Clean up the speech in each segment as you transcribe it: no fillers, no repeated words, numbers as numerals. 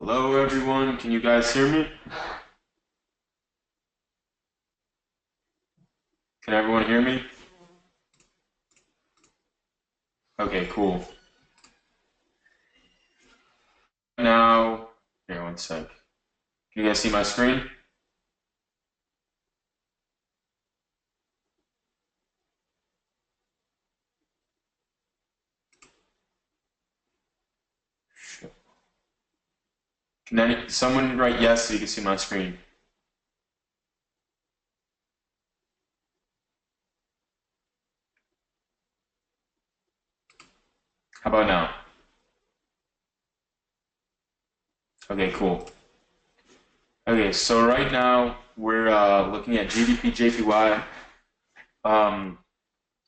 Hello everyone, can you guys hear me? Can everyone hear me? Okay, cool. Now, here, one sec. Can you guys see my screen? Someone write yes so you can see my screen? How about now? Okay, cool. Okay, so right now we're looking at GBP JPY. Um,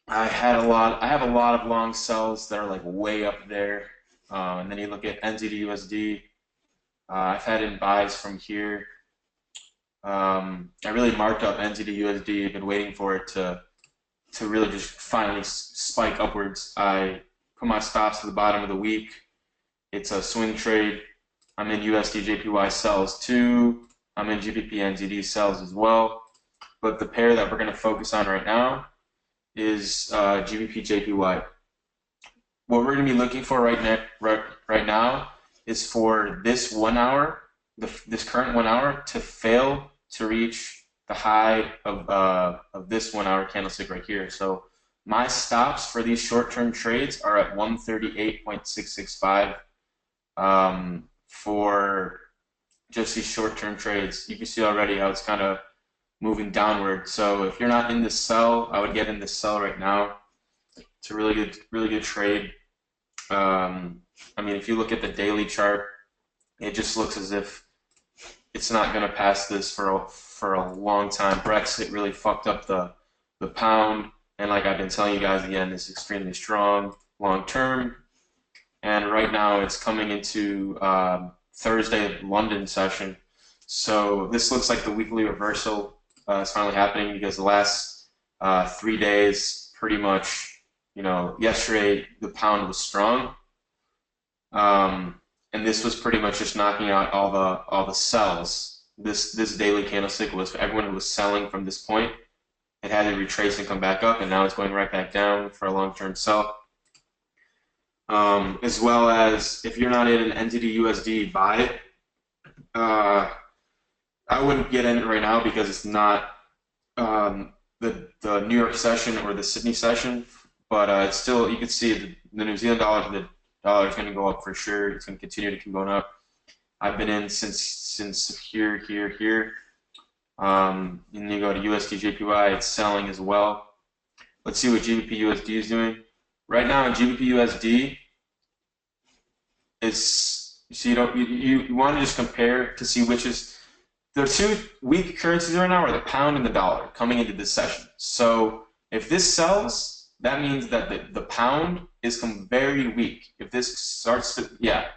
I have a lot of long sells that are like way up there. And then you look at NZD USD. I've had in buys from here. I really marked up NZD USD. I've been waiting for it to really just finally spike upwards. I put my stops to the bottom of the week. It's a swing trade. I'm in USD JPY sells too. I'm in GBP NZD sells as well. But the pair that we're going to focus on right now is GBP JPY. What we're going to be looking for right now is for this 1 hour, this current 1 hour, to fail to reach the high of this 1 hour candlestick right here. So my stops for these short-term trades are at 138.665 for just these short-term trades. You can see already how it's kind of moving downward. So if you're not in this sell, I would get in this sell right now. It's a really good trade. I mean, if you look at the daily chart, it just looks as if it's not going to pass this for a long time. Brexit really fucked up the pound, and like I've been telling you guys again, it's extremely strong long term. And right now, it's coming into Thursday London session. So this looks like the weekly reversal is finally happening because the last 3 days, pretty much, yesterday the pound was strong, and this was pretty much just knocking out all the sells. This daily candlestick was for everyone who was selling from this point. It had to retrace and come back up, and now it's going right back down for a long-term sell. As well as if you're not in an NZD USD, buy it. I wouldn't get in it right now because it's not the New York session or the Sydney session, but it's still, you can see the New Zealand dollar, the dollar is going to go up for sure. It's going to continue to keep going up. I've been in since here. And you go to USD JPY, it's selling as well. Let's see what GBP USD is doing. Right now in GBP USD, so you want to just compare to see which is, there are two weak currencies right now, are the pound and the dollar coming into this session. So if this sells, that means that the pound is very weak. If this starts to, yeah,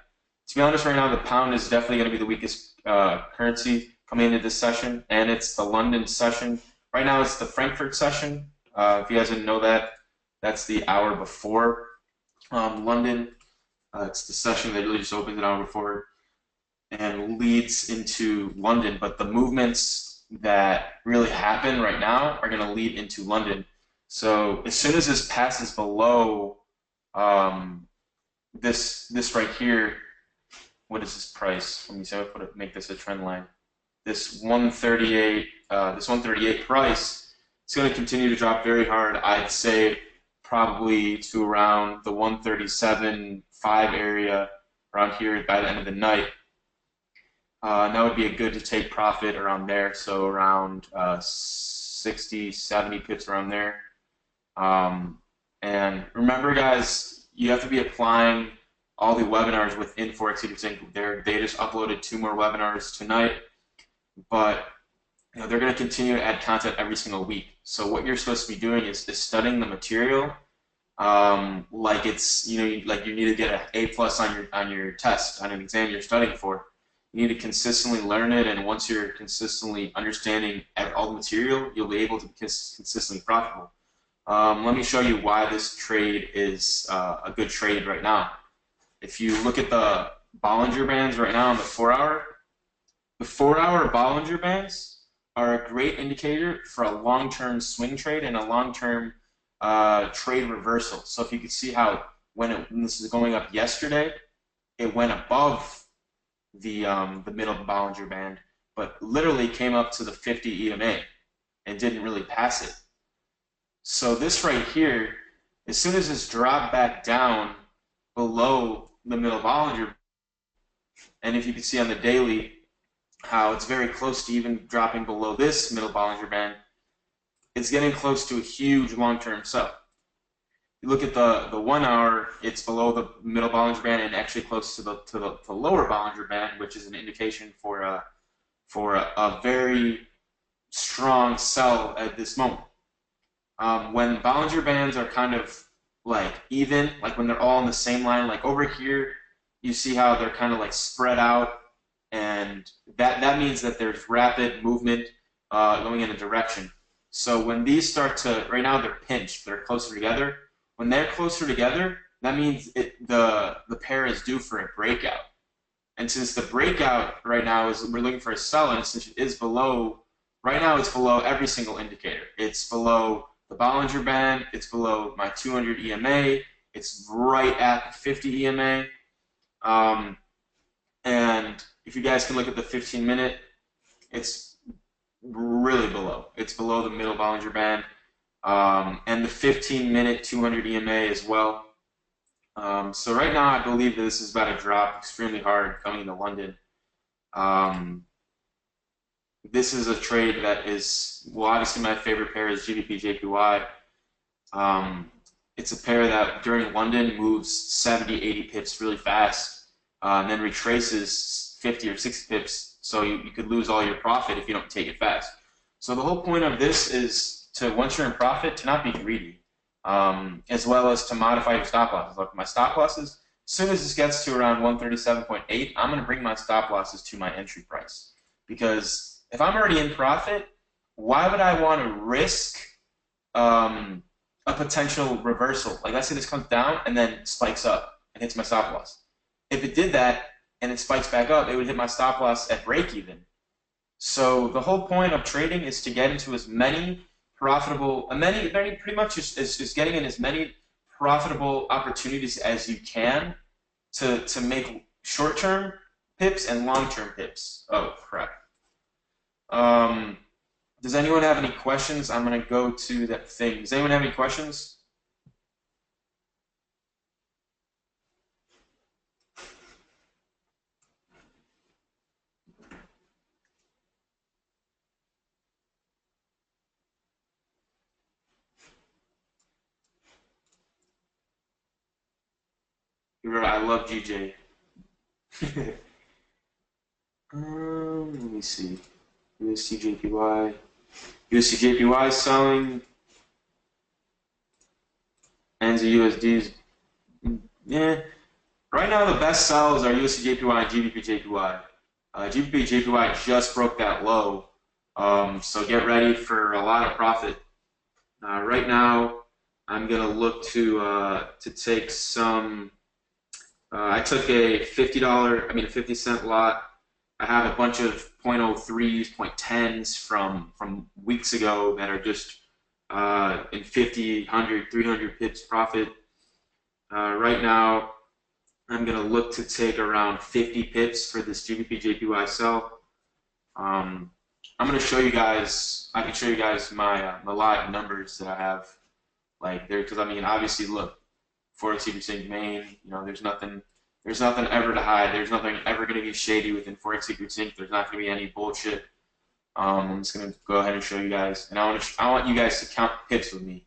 to be honest, right now the pound is definitely going to be the weakest currency coming into this session, and it's the London session. Right now it's the Frankfurt session. If you guys didn't know that, that's the hour before London. It's the session that really just opens an hour before and leads into London. But the movements that really happen right now are going to lead into London. So as soon as this passes below this right here, what is this price? Let me see. I'll make this a trend line. This 138 price, it's going to continue to drop very hard. I'd say probably to around the 137.5 area around here by the end of the night. That would be a good to take profit around there, so around 60, 70 pips around there. And remember, guys, you have to be applying all the webinars within Forex Leaders Inc. They just uploaded 2 more webinars tonight, but they're going to continue to add content every single week. So what you're supposed to be doing is studying the material like it's, like you need to get an A+ on your test, on an exam you're studying for. You need to consistently learn it, and once you're consistently understanding all the material, you'll be able to be consistently profitable. Let me show you why this trade is a good trade right now. If you look at Bollinger Bands right now on the 4 hour. The 4 hour Bollinger Bands are a great indicator for a long-term swing trade and a long-term trade reversal. So if you could see how when this is going up yesterday, it went above the middle of the Bollinger Band, but literally came up to the 50 EMA and didn't really pass it. So this right here, as soon as it's dropped back down below the middle Bollinger, and if you can see on the daily how it's very close to even dropping below this middle Bollinger Band, it's getting close to a huge long-term sell. You look at the 1 hour, it's below the middle Bollinger Band and actually close to the lower Bollinger Band, which is an indication for a very strong sell at this moment. When Bollinger Bands are kind of like even, like when they're all in the same line, like over here, you see how they're kind of like spread out, and that means that there's rapid movement going in a direction. So when these start to, right now they're pinched, they're closer together. When they're closer together, that means the pair is due for a breakout. And since the breakout right now is, we're looking for a sell, and since it is below, right now it's below every single indicator. It's below the Bollinger Band, it's below my 200 EMA, it's right at 50 EMA. And if you guys can look at the 15-minute, it's really below. It's below the middle Bollinger Band. And the 15-minute 200 EMA as well. So right now I believe that this is about to drop extremely hard coming into London. This is a trade that is, well, obviously my favorite pair is GBP-JPY. It's a pair that during London moves 70, 80 pips really fast, and then retraces 50 or 60 pips, so you could lose all your profit if you don't take it fast. So the whole point of this is to, once you're in profit, to not be greedy, as well as to modify your stop losses. Like my stop losses, as soon as this gets to around 137.8, I'm going to bring my stop losses to my entry price. Because if I'm already in profit, why would I want to risk a potential reversal? Like let's say this comes down and then spikes up and hits my stop loss. If it did that and it spikes back up, it would hit my stop loss at break even. So the whole point of trading is to get into as many profitable, pretty much is getting in as many profitable opportunities as you can to make short-term pips and long-term pips. Oh, crap. Does anyone have any questions? I'm going to go to that thing. Does anyone have any questions? I love GJ. Let me see. USDJPY. USDJPY selling. And the USDs. Yeah. Right now, the best sells are USDJPY and GBPJPY. GBPJPY just broke that low. So get ready for a lot of profit. Right now, I'm gonna look to take some. I took a a 50-cent lot. I have a bunch of 0.03s, 0.10s from weeks ago that are just in 50, 100, 300 pips profit. Right now, I'm gonna look to take around 50 pips for this GBP-JPY sell. I'm gonna show you guys. I can show you guys my live numbers that I have, like there, because I mean, obviously, look, Forex Secret Main. You know, there's nothing ever to hide. There's nothing ever going to be shady within Forex Secret Sync. There's not going to be any bullshit. I'm just going to go ahead and show you guys, and I want you guys to count pips with me.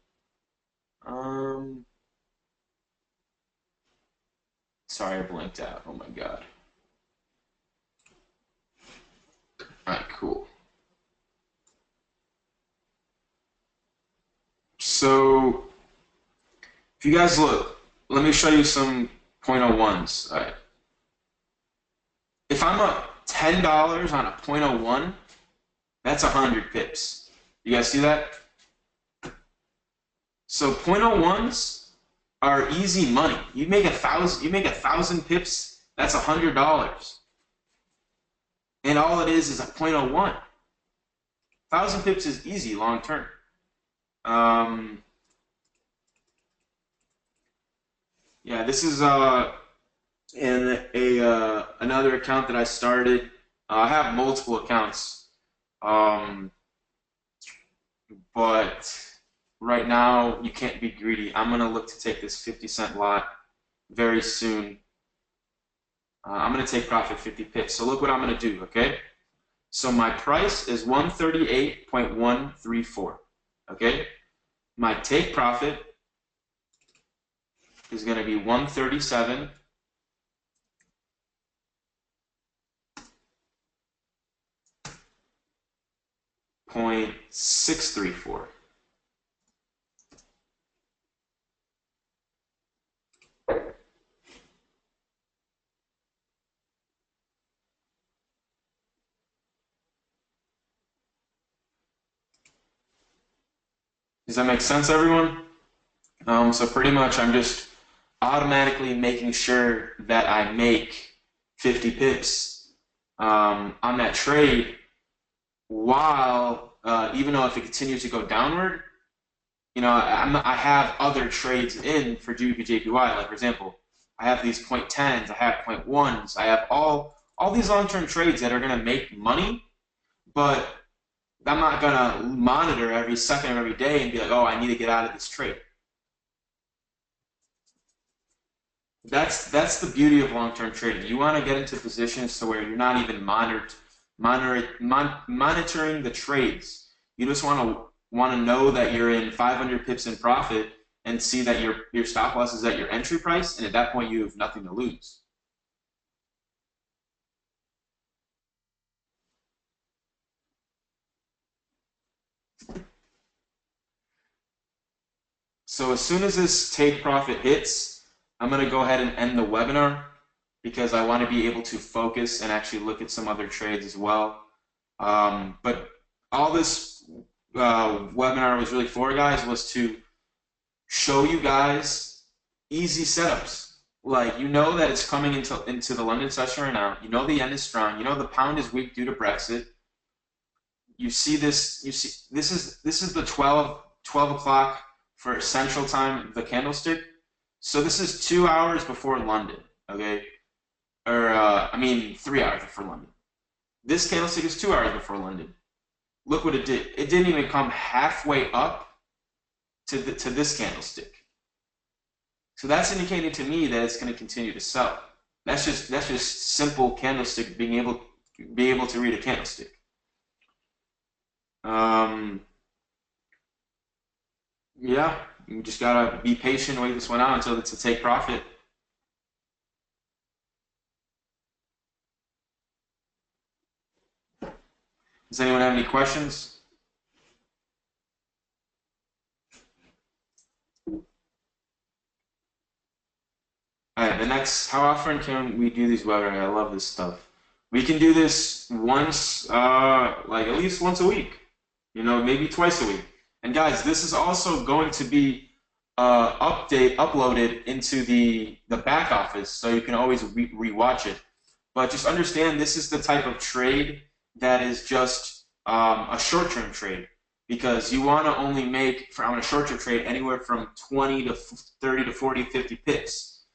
Sorry, I blinked out. Oh my god. All right, cool. So, if you guys look, let me show you some 0.01s. All right. If I'm up $10 on a 0.01, that's 100 pips. You guys see that? So 0.01s are easy money. You make 1,000 pips. That's $100. And all it is a 0.01. 1,000 pips is easy long term. Yeah, this is in another account that I started. I have multiple accounts, but right now you can't be greedy. I'm gonna look to take this 50-cent lot very soon. I'm gonna take profit 50 pips. So look what I'm gonna do, okay? So my price is 138.134. Okay? My take profit is going to be 137.634. Does that make sense, everyone? So pretty much I'm just automatically making sure that I make 50 pips on that trade while, even though if it continues to go downward, I have other trades in for GBP Like for example, I have these 0.10s, I have 0.1s, I have all these long-term trades that are going to make money, but I'm not going to monitor every second of every day and be like, oh, I need to get out of this trade. That's the beauty of long-term trading. You want to get into positions to where you're not even monitoring the trades. You just want to know that you're in 500 pips in profit and see that your stop loss is at your entry price, and at that point you have nothing to lose. So as soon as this take profit hits, I'm going to go ahead and end the webinar because I want to be able to focus and actually look at some other trades as well. But all this webinar was really for, guys, was to show you guys easy setups. Like, you know that it's coming into the London session right now. You know the yen is strong. You know the pound is weak due to Brexit. You see this. You see this is the 12 o'clock for Central Time, the candlestick. So this is 2 hours before London. Okay, or I mean 3 hours before London. This candlestick is 2 hours before London. Look what it did. It didn't even come halfway up to this candlestick. So that's indicating to me that it's going to continue to sell. That's just simple candlestick being able to read a candlestick. Yeah, you just gotta be patient, wait this one out until it's a take profit. Does anyone have any questions? All right, the next, how often can we do these webinars? I love this stuff. We can do this once, like at least once a week, maybe twice a week. And guys, this is also going to be uploaded into the back office, so you can always rewatch it. But just understand, this is the type of trade that is just a short-term trade, because you want to only make on a short-term trade anywhere from 20 to 30 to 40, 50 pips.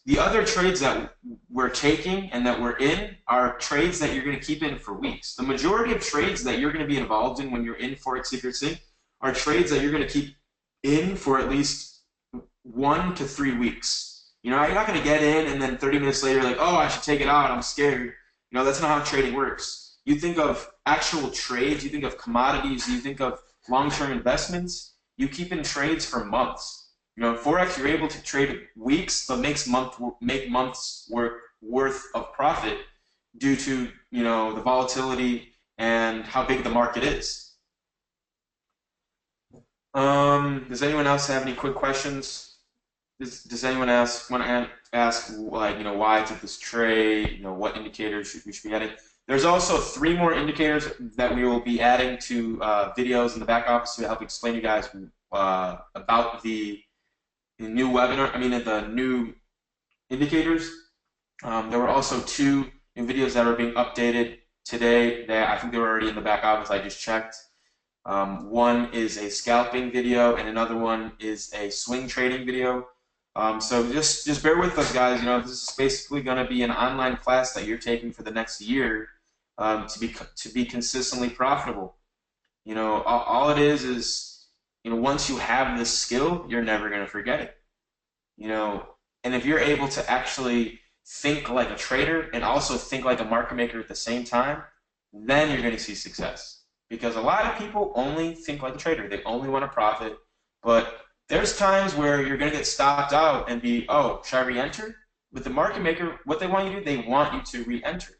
The other trades that we're taking and that we're in are trades that you're going to keep in for weeks. The majority of trades that you're going to be involved in when you're in Forex Secret Sync are trades that you're going to keep in for at least 1 to 3 weeks. You're not going to get in and then 30 minutes later, like, oh, I should take it out, I'm scared. That's not how trading works. You think of actual trades, you think of commodities, you think of long-term investments, you keep in trades for months. In Forex, you're able to trade weeks, but make months worth of profit due to the volatility and how big the market is. Does anyone else have any quick questions? Does anyone want to ask like why I took this trade? What indicators we should be adding? There's also 3 more indicators that we will be adding to videos in the back office to help explain to you guys about the new webinar. The new indicators. There were also two new videos that were being updated today that I think they were already in the back office. I just checked. One is a scalping video, and another one is a swing trading video. So just bear with us, guys. You know, this is basically going to be an online class that you're taking for the next year to be consistently profitable. You know, all it is you know once you have this skill, you're never going to forget it. You know, and if you're able to actually think like a trader and also think like a market maker at the same time, then you're going to see success. Because a lot of people only think like a trader. They only want to profit. But there's times where you're going to get stopped out and be, oh, should I re-enter? With the market maker, what they want you to do, they want you to re-enter.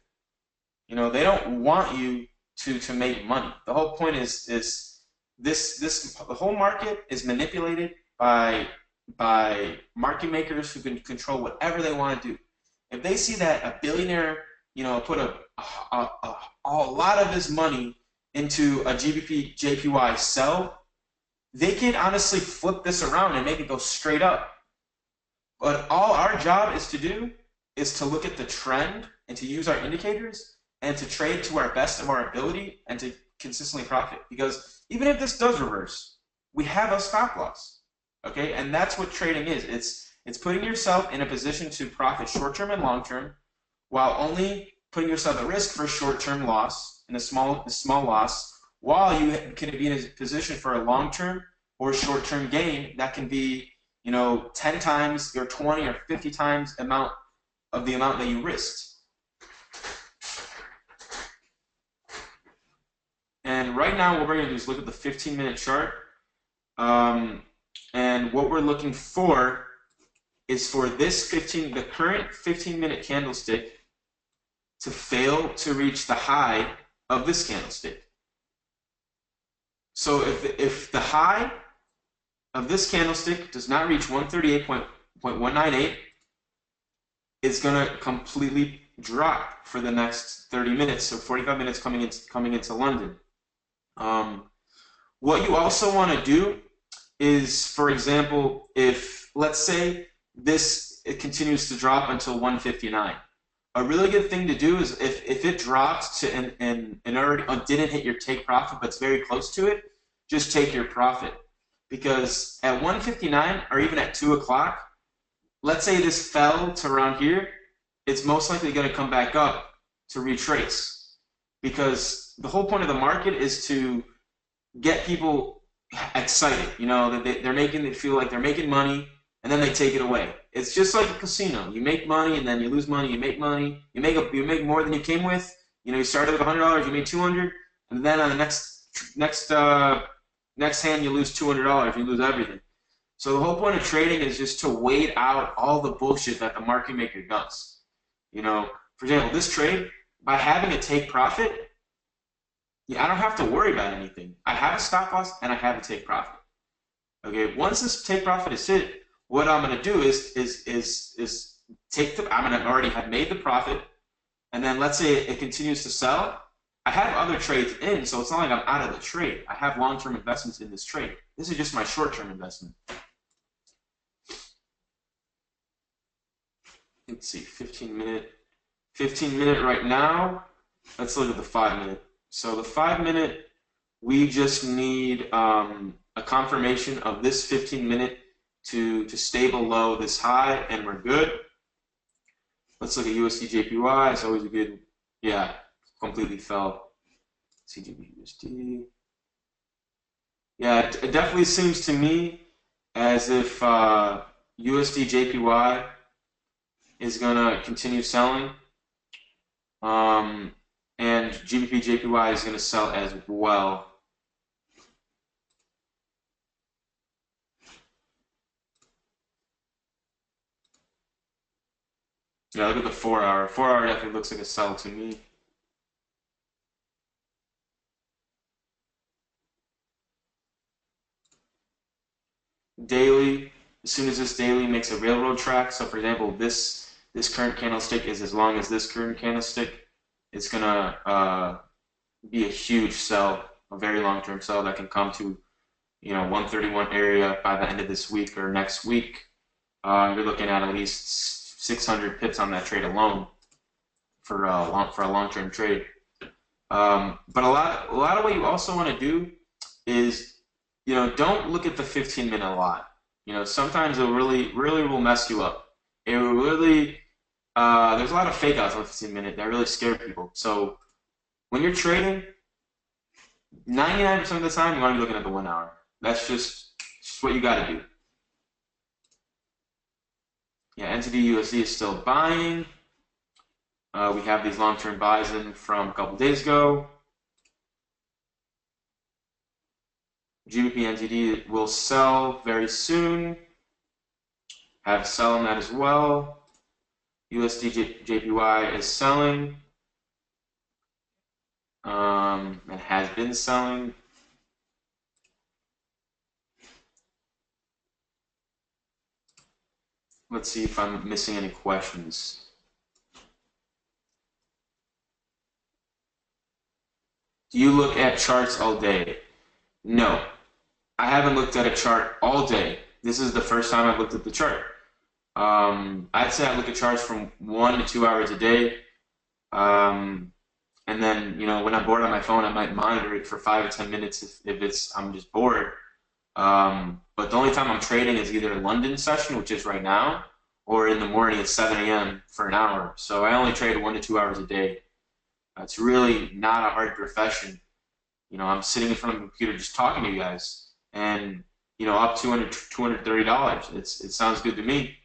You know, they don't want you to make money. The whole point is the whole market is manipulated by market makers who can control whatever they want to do. If they see that a billionaire, you know, put a lot of his money into a GBP JPY sell, they can honestly flip this around and make it go straight up. But all our job is to do is to look at the trend and to use our indicators and to trade to our best of our ability and to consistently profit. Because even if this does reverse, we have a stop loss. Okay, and that's what trading is. It's putting yourself in a position to profit short term and long term, while only putting yourself at risk for short term loss and a small loss, while you can be in a position for a long term or short term gain that can be, you know, 10 times or 20 or 50 times the amount that you risked. And right now, what we're going to do is look at the 15-minute chart. And what we're looking for is for the current 15-minute candlestick to fail to reach the high of this candlestick. So if the high of this candlestick does not reach 138.198, it's going to completely drop for the next 30 minutes, so 45 minutes coming into London. What you also want to do is, for example, if let's say it continues to drop until 159, a really good thing to do is if it drops to and already didn't hit your take profit, but it's very close to it, just take your profit. Because at 159 or even at 2 o'clock, let's say this fell to around here, it's most likely going to come back up to retrace. Because the whole point of the market is to get people excited. You know, they feel like they're making money, and then they take it away. It's just like a casino. You make money, and then you lose money. You make money. You make more than you came with. You know, you started with $100, you made $200, and then on the next hand you lose $200. You lose everything. So the whole point of trading is just to wait out all the bullshit that the market maker does. You know, for example, this trade, by having a take profit, yeah, I don't have to worry about anything. I have a stop loss and I have a take profit. Okay, once this take profit is hit, what I'm going to do is I'm going to already have made the profit, and then let's say it continues to sell. I have other trades in, so it's not like I'm out of the trade. I have long-term investments in this trade. This is just my short-term investment. Let's see, 15 minute right now. Let's look at the 5 minute. So the 5 minute, we just need a confirmation of this 15 minute to stay below this high, and we're good. Let's look at USD JPY. It's always a good, yeah, completely fell. CGB USD. Yeah, it definitely seems to me as if USD JPY is going to continue selling. And GBP JPY is going to sell as well. Yeah, look at the 4 hour. 4 hour definitely looks like a sell to me. Daily, as soon as this daily makes a railroad track, so for example, this current candlestick is as long as this current candlestick, it's gonna be a huge sell, a very long-term sell that can come to, you know, 131 area by the end of this week or next week. You're looking at least 600 pips on that trade alone for a long-term trade. But a lot of what you also want to do is, don't look at the 15-minute lot. Sometimes it really will mess you up. It will really, there's a lot of fake outs on the 15-minute that really scare people. So when you're trading, 99% of the time, you want to be looking at the 1 hour. That's just what you got to do. Yeah, NZD USD is still buying. We have these long-term buys in from a couple days ago. GBP NZD will sell very soon. Have sell on that as well. USD JPY is selling. It has been selling. Let's see if I'm missing any questions. Do you look at charts all day? No. I haven't looked at a chart all day. This is the first time I've looked at the chart. I'd say I look at charts from 1 to 2 hours a day. And then, when I'm bored on my phone, I might monitor it for 5 or 10 minutes if I'm just bored. But the only time I'm trading is either a London session, which is right now, or in the morning at 7 a.m. for an hour. So I only trade 1 to 2 hours a day. It's really not a hard profession. I'm sitting in front of a computer just talking to you guys, and up $230. It sounds good to me.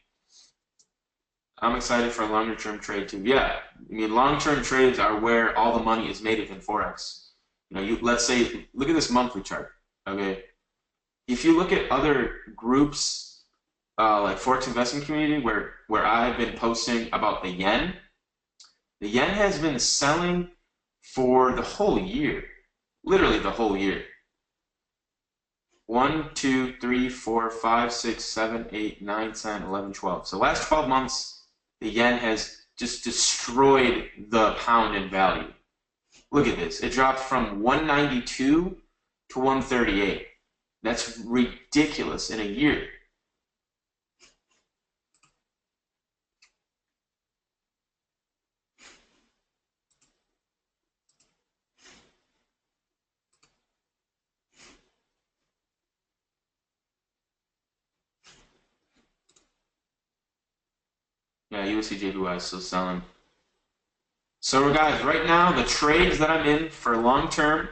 I'm excited for a longer term trade too. Yeah, long term trades are where all the money is made within Forex. Let's say, look at this monthly chart. Okay, if you look at other groups like Forex investment community, where I've been posting about the yen has been selling for the whole year, literally the whole year. 1, 2, 3, 4, 5, 6, 7, 8, 9, 10, 11, 12. So last 12 months, the yen has just destroyed the pound in value. Look at this. It dropped from 192 to 138. That's ridiculous in a year. Yeah, USD JPY is still selling. So guys, right now the trades that I'm in for long term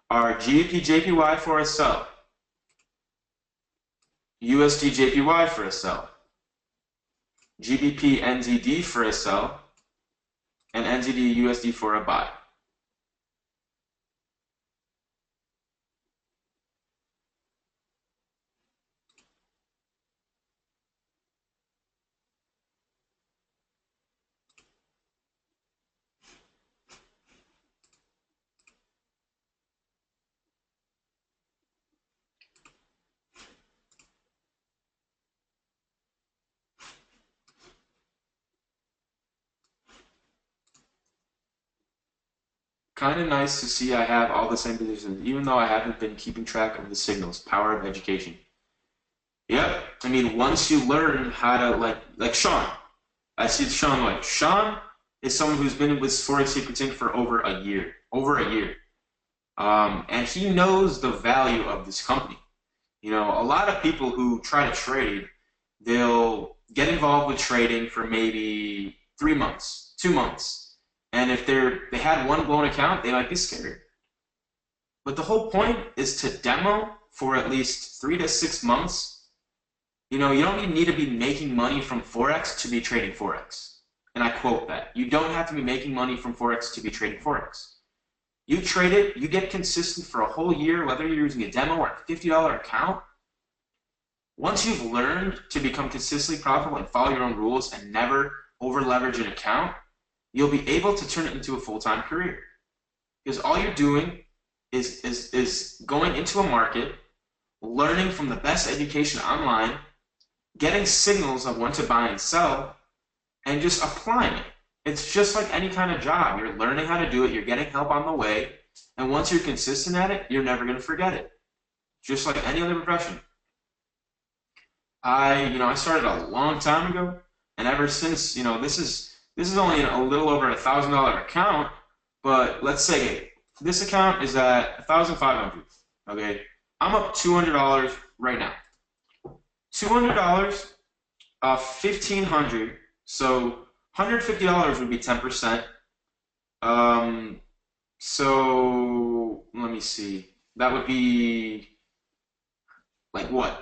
are GBP JPY for a sell, USD JPY for a sell, GBP NZD for a sell, and NZD USD for a buy. Kind of nice to see I have all the same positions, even though I haven't been keeping track of the signals. Power of education. Yep. Once you learn how to, like Sean. I see Sean White. Sean is someone who's been with Forex Sequencing for over a year. And he knows the value of this company. A lot of people who try to trade, they'll get involved with trading for maybe 3 months, 2 months. And if they had one blown account, they might be scared. But the whole point is to demo for at least 3 to 6 months. You don't need to be making money from Forex to be trading Forex. And I quote that. You don't have to be making money from Forex to be trading Forex. You trade it, you get consistent for a whole year, whether you're using a demo or a $50 account. Once you've learned to become consistently profitable and follow your own rules and never over leverage an account, you'll be able to turn it into a full-time career. Because all you're doing is going into a market, learning from the best education online, getting signals of when to buy and sell, and just applying it. It's just like any kind of job. You're learning how to do it, you're getting help on the way, and once you're consistent at it, you're never going to forget it. Just like any other profession. I started a long time ago, And ever since, this is only a little over $1,000 account, but let's say this account is at 1,500. Okay, I'm up $200 right now. $200, 1,500. So $150 would be 10%. Um, so let me see. That would be like what?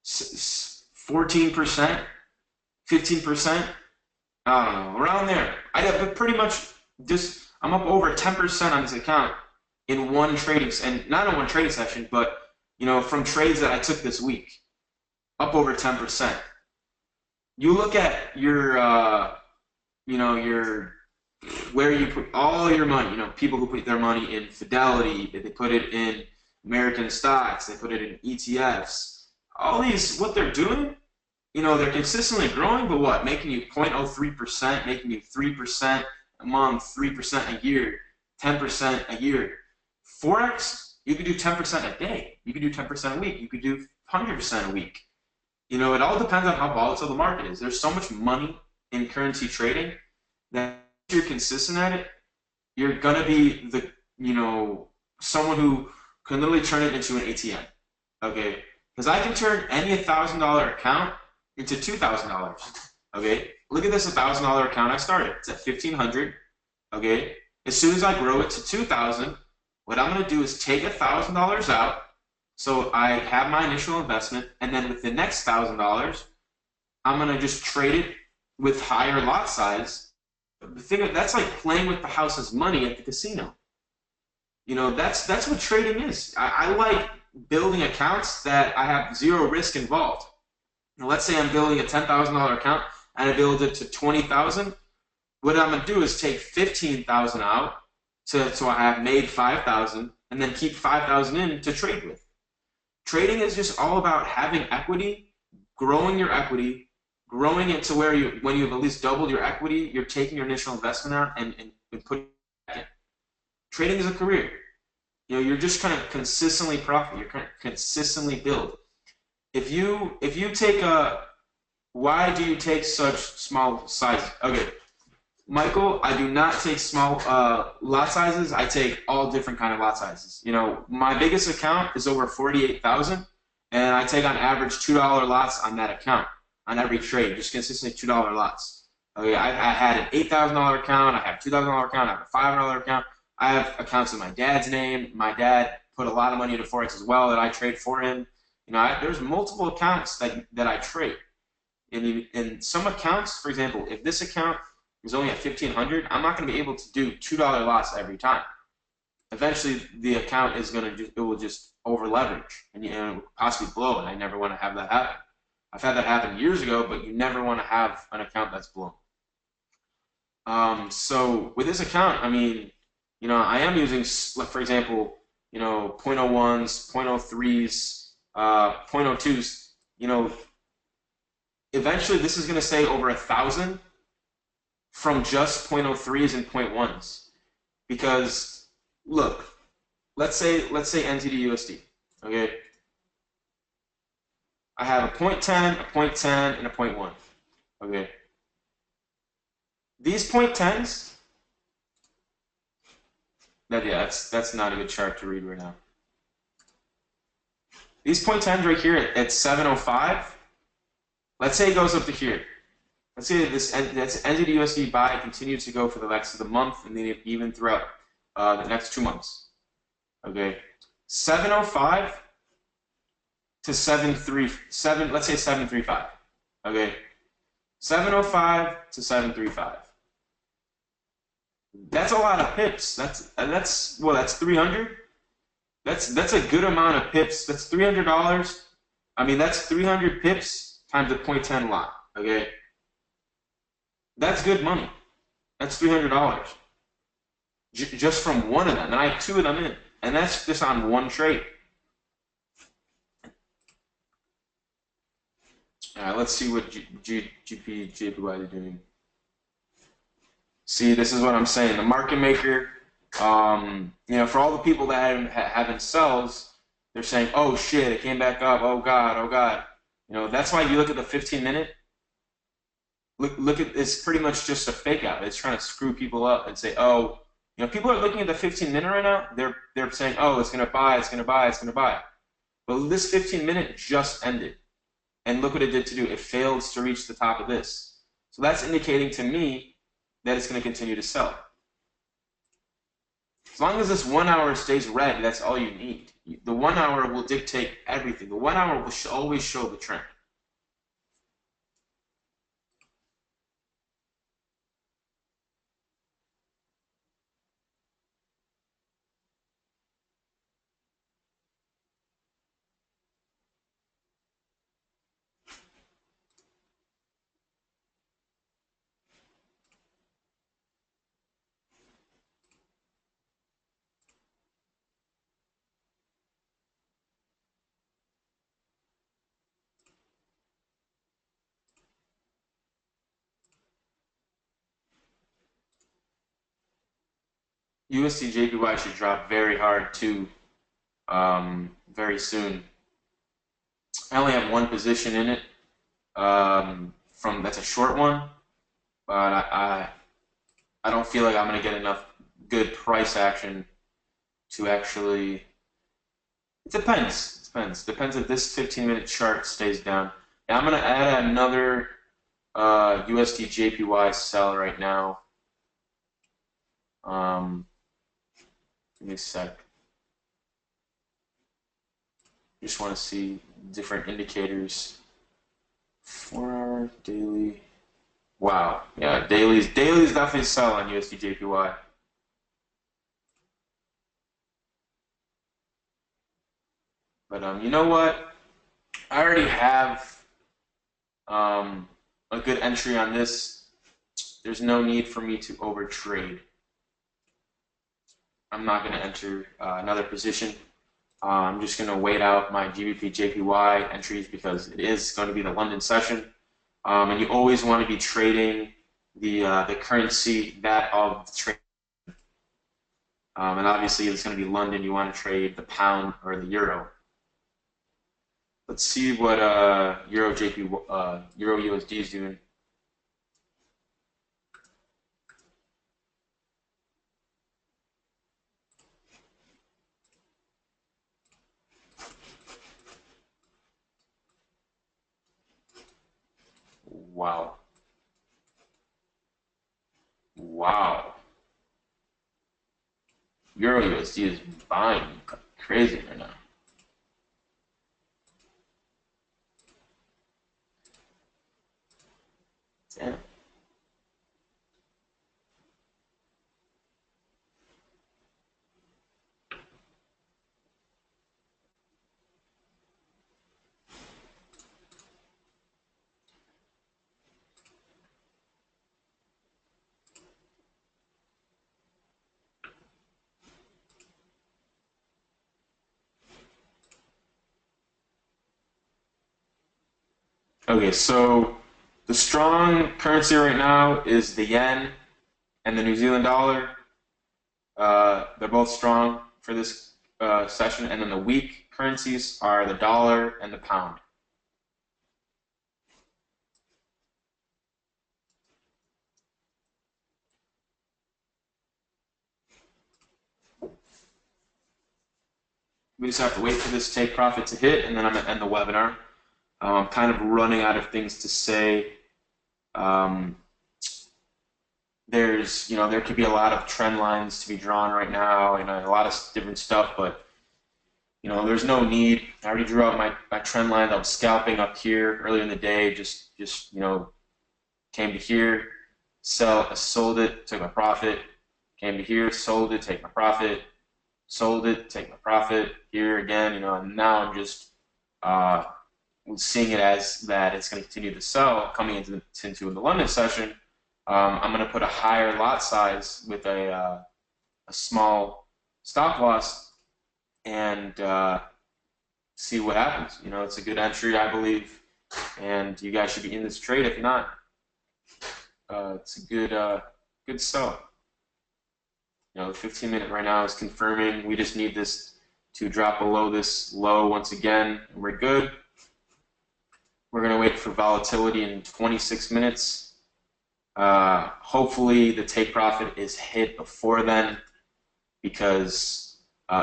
14%, 15%. I don't know, around there. But pretty much just I'm up over 10% on this account in one trading, and not in one trading session, but from trades that I took this week, up over 10%. You look at your where you put all your money. People who put their money in Fidelity, they put it in American stocks, they put it in ETFs. All these, what they're doing, they're consistently growing, but what? Making you 0.03%, making you 3% a month, 3% a year, 10% a year. Forex, you could do 10% a day. You could do 10% a week. You could do 100% a week. It all depends on how volatile the market is. There's so much money in currency trading that if you're consistent at it, you're going to be someone who can literally turn it into an ATM. Okay? Because I can turn any $1,000 account into $2,000. Okay? Look at this $1,000 account I started. It's at 1,500. Okay? As soon as I grow it to 2,000, what I'm going to do is take $1,000 out, so I have my initial investment, and then with the next $1,000, I'm going to just trade it with higher lot size. The thing that's like playing with the house's money at the casino. That's what trading is. I like building accounts that I have zero risk involved. Now, let's say I'm building a $10,000 account and I build it to 20,000. What I'm gonna do is take 15,000 out so I have made 5,000, and then keep 5,000 in to trade with. Trading is just all about having equity, growing your equity, growing it to where when you've at least doubled your equity, you're taking your initial investment out and putting it back in. Trading is a career. You're just kind of consistently profit. You're kind of consistently build. If you take why do you take such small sizes? Okay, Michael, I do not take small lot sizes. I take all different kind of lot sizes. My biggest account is over 48,000, and I take on average $2 lots on that account on every trade, just consistently $2 lots. Okay, I had an $8,000 account. I have a $2,000 account. I have a $500 account. I have accounts in my dad's name. My dad put a lot of money into Forex as well that I trade for him. There's multiple accounts that I trade. In some accounts, for example, if this account is only at 1,500, I'm not going to be able to do $2 lots every time. Eventually, the account will just over leverage and possibly blow, and I never want to have that happen. I've had that happen years ago, but you never want to have an account that's blown. So with this account, I am using, for example, 0.01s, 0.03s, 0.02s. Eventually this is going to say over 1,000 from just 0.03s and 0.1s. Because look, let's say NZD/USD. Okay, I have a 0.10, a 0.10, and a 0.1. Okay, these 0.10s. That's not a good chart to read right now. These 0.10s right here at 705. Let's say it goes up to here. Let's say that's NZD/USD buy continues to go for the rest of the month, and then even throughout the next 2 months. Okay, 705 to 737. Let's say 735. Okay, 705 to 735. That's a lot of pips. That's 300. That's a good amount of pips. That's $300. That's 300 pips times a 0.10 lot. Okay, that's good money. That's $300 just from one of them, and I have 2 of them in, and that's just on one trade. All right, let's see what JPY is doing. See, this is what I'm saying. The market maker, for all the people that haven't sells, they're saying, "Oh shit, it came back up. Oh god, oh god." That's why you look at the 15-minute. Look at it's pretty much just a fake out. It's trying to screw people up and say, oh, people are looking at the 15-minute right now. They're saying, oh, it's gonna buy, it's gonna buy, it's gonna buy. But this 15-minute just ended, and look what it did to do. It failed to reach the top of this. So that's indicating to me that it's going to continue to sell. As long as this 1 hour stays red, that's all you need. The 1 hour will dictate everything. The 1 hour will always show the trend. USD JPY should drop very hard too, very soon. I only have one position in it. That's a short one, but I don't feel like I'm going to get enough good price action to actually. It depends. It depends. Depends if this 15-minute chart stays down. Now I'm going to add another USD JPY sell right now. Give me a sec. Just want to see different indicators. 4 hour, daily. Wow. Yeah, dailies definitely sell on USD JPY. But you know what? I already have a good entry on this. There's no need for me to overtrade. I'm not going to enter another position. I'm just going to wait out my GBP JPY entries because it is going to be the London session. And you always want to be trading the currency that of the trade. And obviously, it's going to be London. You want to trade the pound or the euro. Let's see what Euro USD is doing. Wow. Wow. Euro USD is buying crazy right now. Damn. Okay, so the strong currency right now is the yen and the New Zealand dollar. They're both strong for this session, and then the weak currencies are the dollar and the pound. We just have to wait for this take profit to hit, and then I'm going to end the webinar. I'm kind of running out of things to say. There could be a lot of trend lines to be drawn right now, and a lot of different stuff, but there's no need. I already drew out my trend line. I was scalping up here earlier in the day. Just came to here, sold it, took my profit. Came to here, sold it, take my profit. Sold it, take my profit. Here again, and now I'm just seeing it as that it's going to continue to sell coming into the London session. I'm going to put a higher lot size with a small stop loss and see what happens. It's a good entry, I believe, and you guys should be in this trade. If not, it's a good sell. The 15-minute right now is confirming. We just need this to drop below this low once again, and we're good. We're going to wait for volatility in 26 minutes. Hopefully the take profit is hit before then, because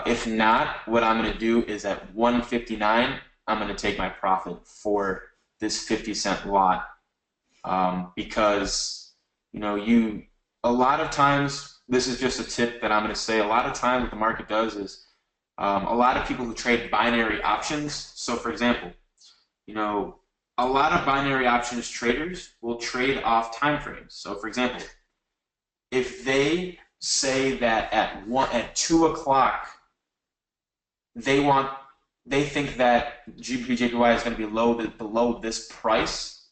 if not, what I'm going to do is at 159, I'm going to take my profit for this 50-cent lot, because a lot of times, this is just a tip that I'm going to say, a lot of times what the market does is a lot of people who trade binary options. So for example, a lot of binary options traders will trade off time frames. So for example, if they say that at 2 o'clock they think that GBP/JPY is going to be below this price,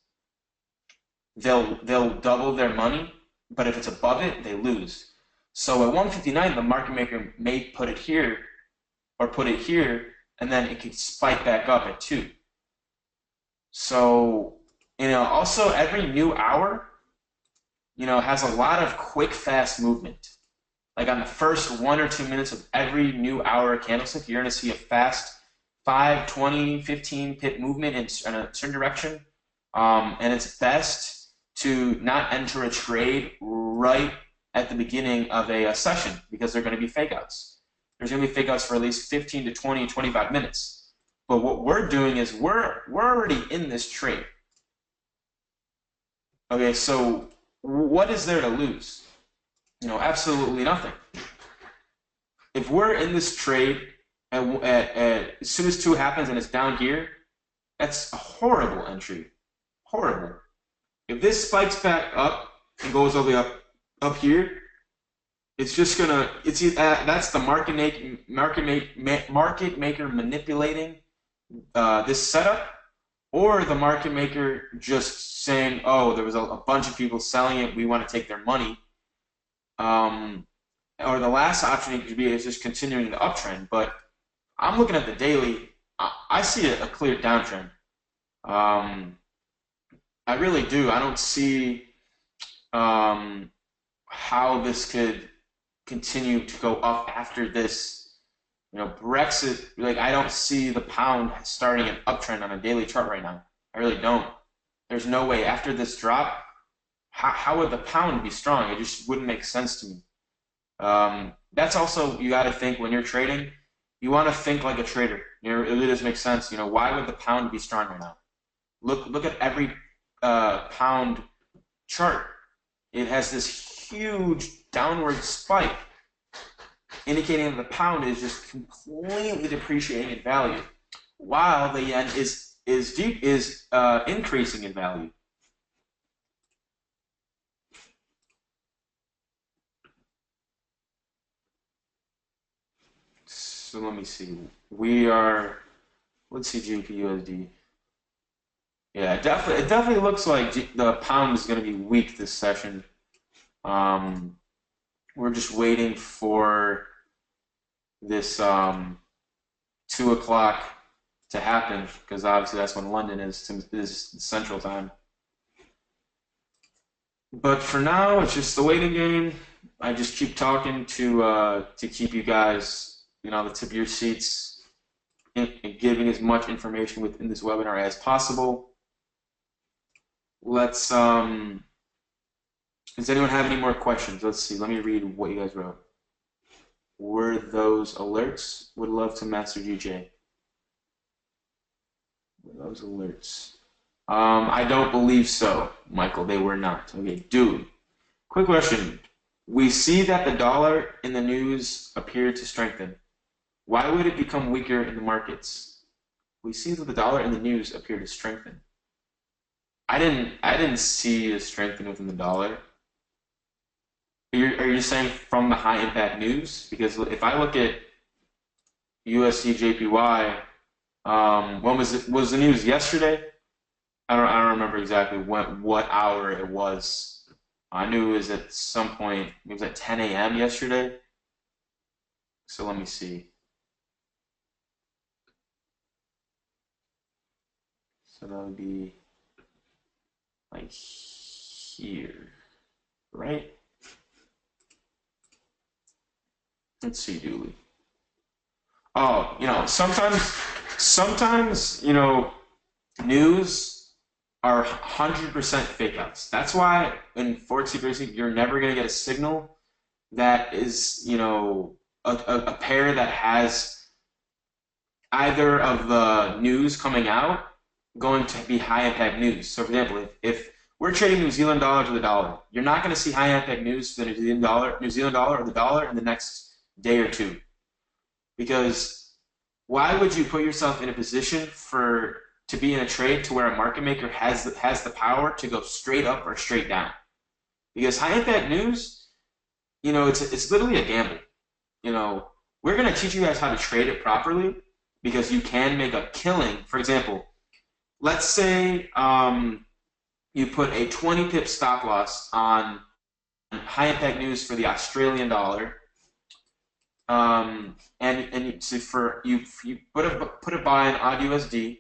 they'll double their money. But if it's above it, they lose. So at 159, the market maker may put it here or put it here, and then it could spike back up at 2. So, also every new hour, has a lot of quick, fast movement. Like on the first 1 or 2 minutes of every new hour candlestick, you're going to see a fast 5, 20, 15 pip movement in a certain direction. And it's best to not enter a trade right at the beginning of a session, because they're going to be fake outs. There's going to be fake outs for at least 15 to 20, 25 minutes. But what we're doing is we're already in this trade. Okay, so what is there to lose? Absolutely nothing. If we're in this trade as soon as 2 happens and it's down here, that's a horrible entry. Horrible. If this spikes back up and goes all the way up here, it's just gonna. That's the market maker manipulating this setup, or the market maker just saying, "Oh, there was a bunch of people selling it. We want to take their money." Or the last option it could be is just continuing the uptrend. But I'm looking at the daily. I see a clear downtrend. I really do. I don't see how this could continue to go up after this. Brexit, I don't see the pound starting an uptrend on a daily chart right now. I really don't. There's no way after this drop. How would the pound be strong? It just wouldn't make sense to me. That's also, you got to think when you're trading, you want to think like a trader. It really does make sense. Why would the pound be strong right now? Look at every pound chart. It has this huge downward spike, indicating that the pound is just completely depreciating in value, while the yen is increasing in value. So let me see. Let's see GBP/USD. Yeah, it definitely looks like the pound is going to be weak this session. We're just waiting for this 2 o'clock to happen, because obviously that's when London is Central Time. But for now, it's just the waiting game. I just keep talking to keep you guys, the tip of your seats, and giving as much information within this webinar as possible. Let's, does anyone have any more questions? Let's see, let me read what you guys wrote. Were those alerts? Would love to master GJ. Were those alerts? I don't believe so, Michael, they were not. Okay, dude, quick question. We see that the dollar in the news appeared to strengthen. Why would it become weaker in the markets? We see that the dollar in the news appeared to strengthen. I didn't see a strengthening within the dollar. Are you saying from the high impact news? Because if I look at USD JPY, when was the news yesterday? I don't remember exactly what hour it was. I knew it was at some point. It was at 10 a.m. yesterday. So let me see. So that would be like here, right? Let's see, Dooley. Oh, sometimes, news are 100% fake outs. That's why in Forex racing, you're never going to get a signal that is, a pair that has either of the news coming out going to be high impact news. So, for example, if we're trading New Zealand dollar to the dollar, you're not going to see high impact news for the New Zealand dollar or the dollar in the next day or two. Because why would you put yourself in a position to be in a trade to where a market maker has the power to go straight up or straight down? Because high impact news, it's literally a gamble. We're going to teach you guys how to trade it properly because you can make a killing. For example, let's say you put a 20 pip stop loss on high impact news for the Australian dollar, you put a buy on USD,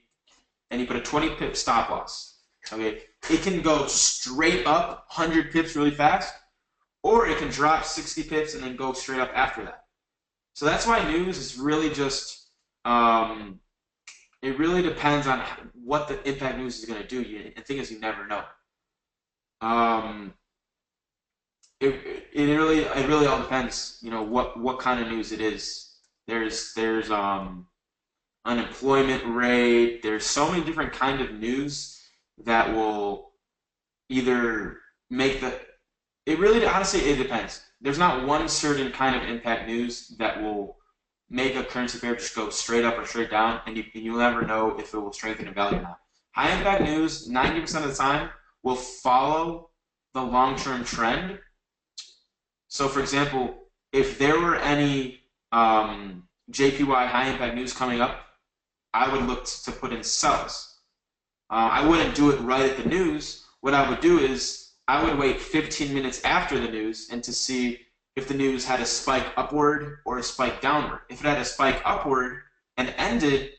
and you put a 20 pip stop loss. Okay, it can go straight up 100 pips really fast, or it can drop 60 pips and then go straight up after that. So that's why news is really just it really depends on what the impact news is going to do. The thing is, you never know. It really all depends. What kind of news it is. There's unemployment rate. There's so many different kind of news that will either make the. It really honestly it depends. There's not one certain kind of impact news that will make a currency pair just go straight up or straight down, and you'll never know if it will strengthen in value or not. High impact news, 90% of the time, will follow the long-term trend. So, for example, if there were any JPY high impact news coming up, I would look to put in sells. I wouldn't do it right at the news. What I would do is I would wait 15 minutes after the news and to see if the news had a spike upward or a spike downward. If it had a spike upward and ended,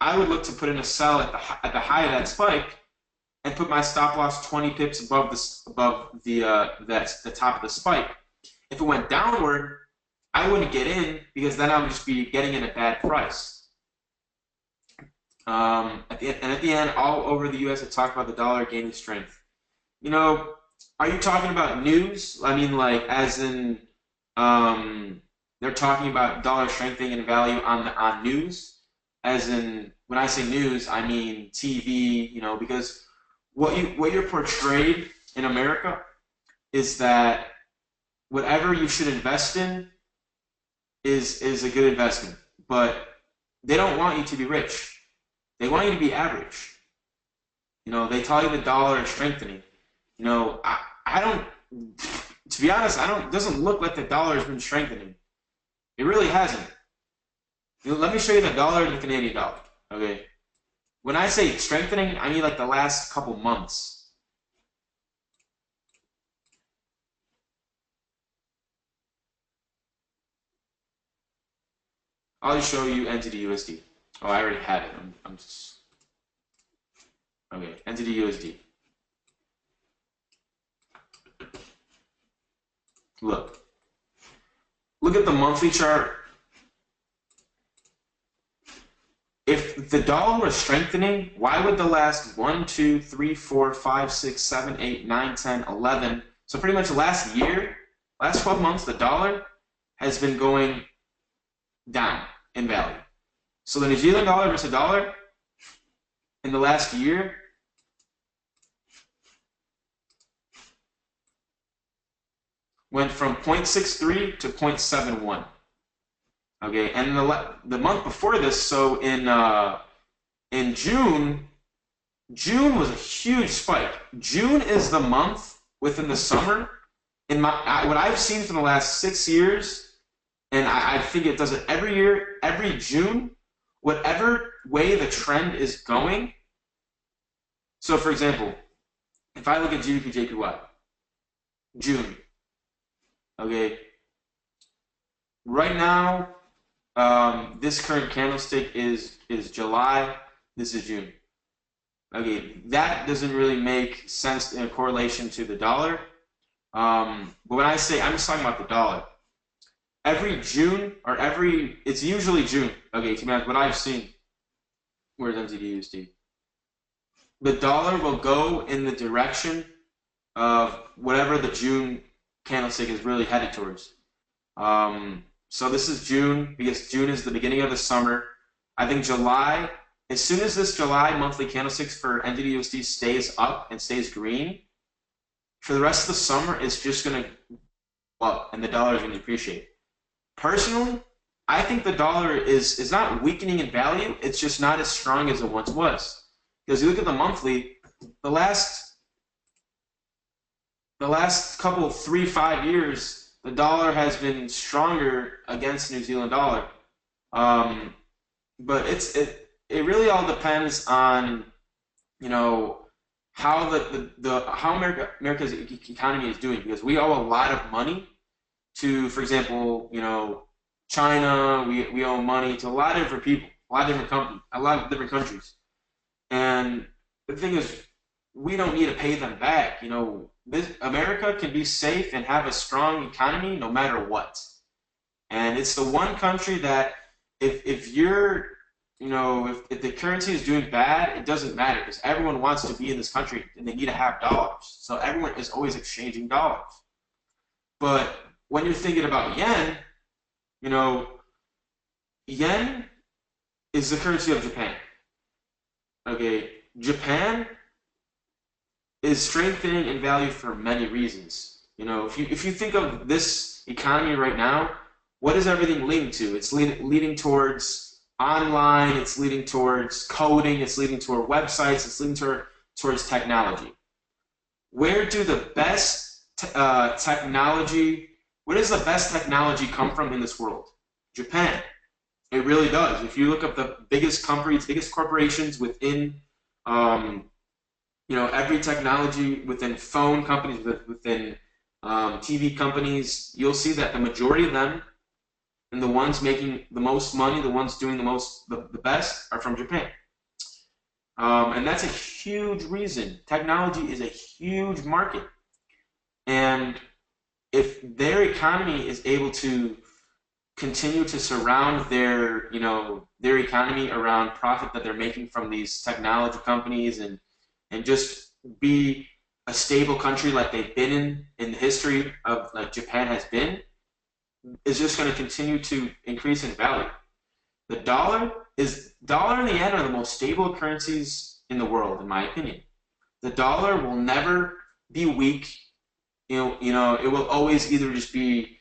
I would look to put in a sell at the high of that spike and put my stop loss 20 pips above the top of the spike. If it went downward, I wouldn't get in because then I would just be getting in a bad price. At the end, all over the U.S., I talk about the dollar gaining strength. Are you talking about news? I mean, like, as in, they're talking about dollar strengthening in value on news. As in, when I say news, I mean TV. Because what you're portrayed in America is that whatever you should invest in is a good investment, but they don't want you to be rich. They want you to be average. They tell you the dollar is strengthening. I don't. To be honest, it doesn't look like the dollar has been strengthening. It really hasn't. Let me show you the dollar and the Canadian dollar. Okay. When I say strengthening, I mean like the last couple months. I'll just show you entity USD. Oh, I already had it. I'm just okay. Entity USD. Look at the monthly chart. If the dollar was strengthening, why would the last 1, 2, 3, 4, 5, 6, 7, 8, 9, 10, 11, so pretty much the last year, last 12 months, the dollar has been going down in value. So the New Zealand dollar versus the dollar in the last year went from 0.63 to 0.71. Okay, and the month before this, so in June was a huge spike. June is the month within the summer. What I've seen for the last 6 years, and I think it does it every year, every June, whatever way the trend is going. So, for example, if I look at GBP JPY, June. Okay. Right now, this current candlestick is July. This is June. Okay, that doesn't really make sense in correlation to the dollar. But when I say, I'm just talking about the dollar. Every June or it's usually June. Okay, to be honest, what I've seen. Where's MTD USD? the dollar will go in the direction of whatever the June candlestick is really headed towards. So this is June because June is the beginning of the summer. I think July, as soon as this July monthly candlesticks for NZD/USD stays up and stays green, for the rest of the summer, it's just going to go up and the dollar is going to depreciate. Personally, I think the dollar is not weakening in value. It's just not as strong as it once was. Because you look at the monthly, the last couple 3-5 years, the dollar has been stronger against the New Zealand dollar. But it really all depends on how how America's economy is doing, because we owe a lot of money to, for example, China. We owe money to a lot of different people, a lot of different companies, a lot of different countries. And the thing is, we don't need to pay them back. America can be safe and have a strong economy no matter what. And it's the one country that if you're, if the currency is doing bad, it doesn't matter because everyone wants to be in this country and they need to have dollars. So everyone is always exchanging dollars. But when you're thinking about yen, yen is the currency of Japan. Okay, Japan is strengthening in value for many reasons. If you think of this economy right now, what is everything leading to? It's leading towards online, it's leading towards coding, it's leading toward websites, it's leading towards technology. Where do the best technology, where does the best technology come from in this world? Japan. It really does. If you look up the biggest companies, biggest corporations within, every technology, within phone companies, within TV companies, you'll see that the majority of them and the ones making the most money, the ones doing the best, are from Japan. And that's a huge reason. Technology is a huge market. And if their economy is able to continue to surround their economy around profit that they're making from these technology companies and just be a stable country like they've been in the history of like Japan has been, is just going to continue to increase in value. The dollar and the yen are the most stable currencies in the world, in my opinion. The dollar will never be weak. It will always either just be,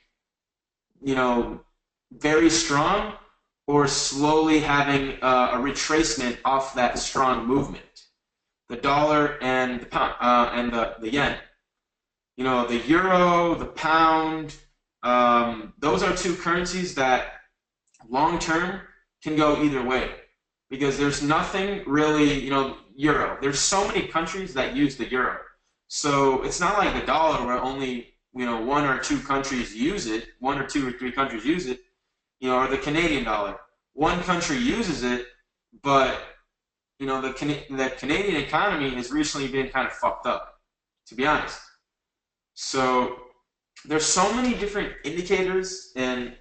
very strong or slowly having a retracement off that strong movement. The dollar and the pound and the yen. The euro, the pound. Those are two currencies that long term can go either way, because there's nothing really, euro. There's so many countries that use the euro. So it's not like the dollar where only, one or two countries use it, one or two or three countries use it, or the Canadian dollar. One country uses it, but, the Canadian economy has recently been kind of fucked up, to be honest. So there's so many different indicators and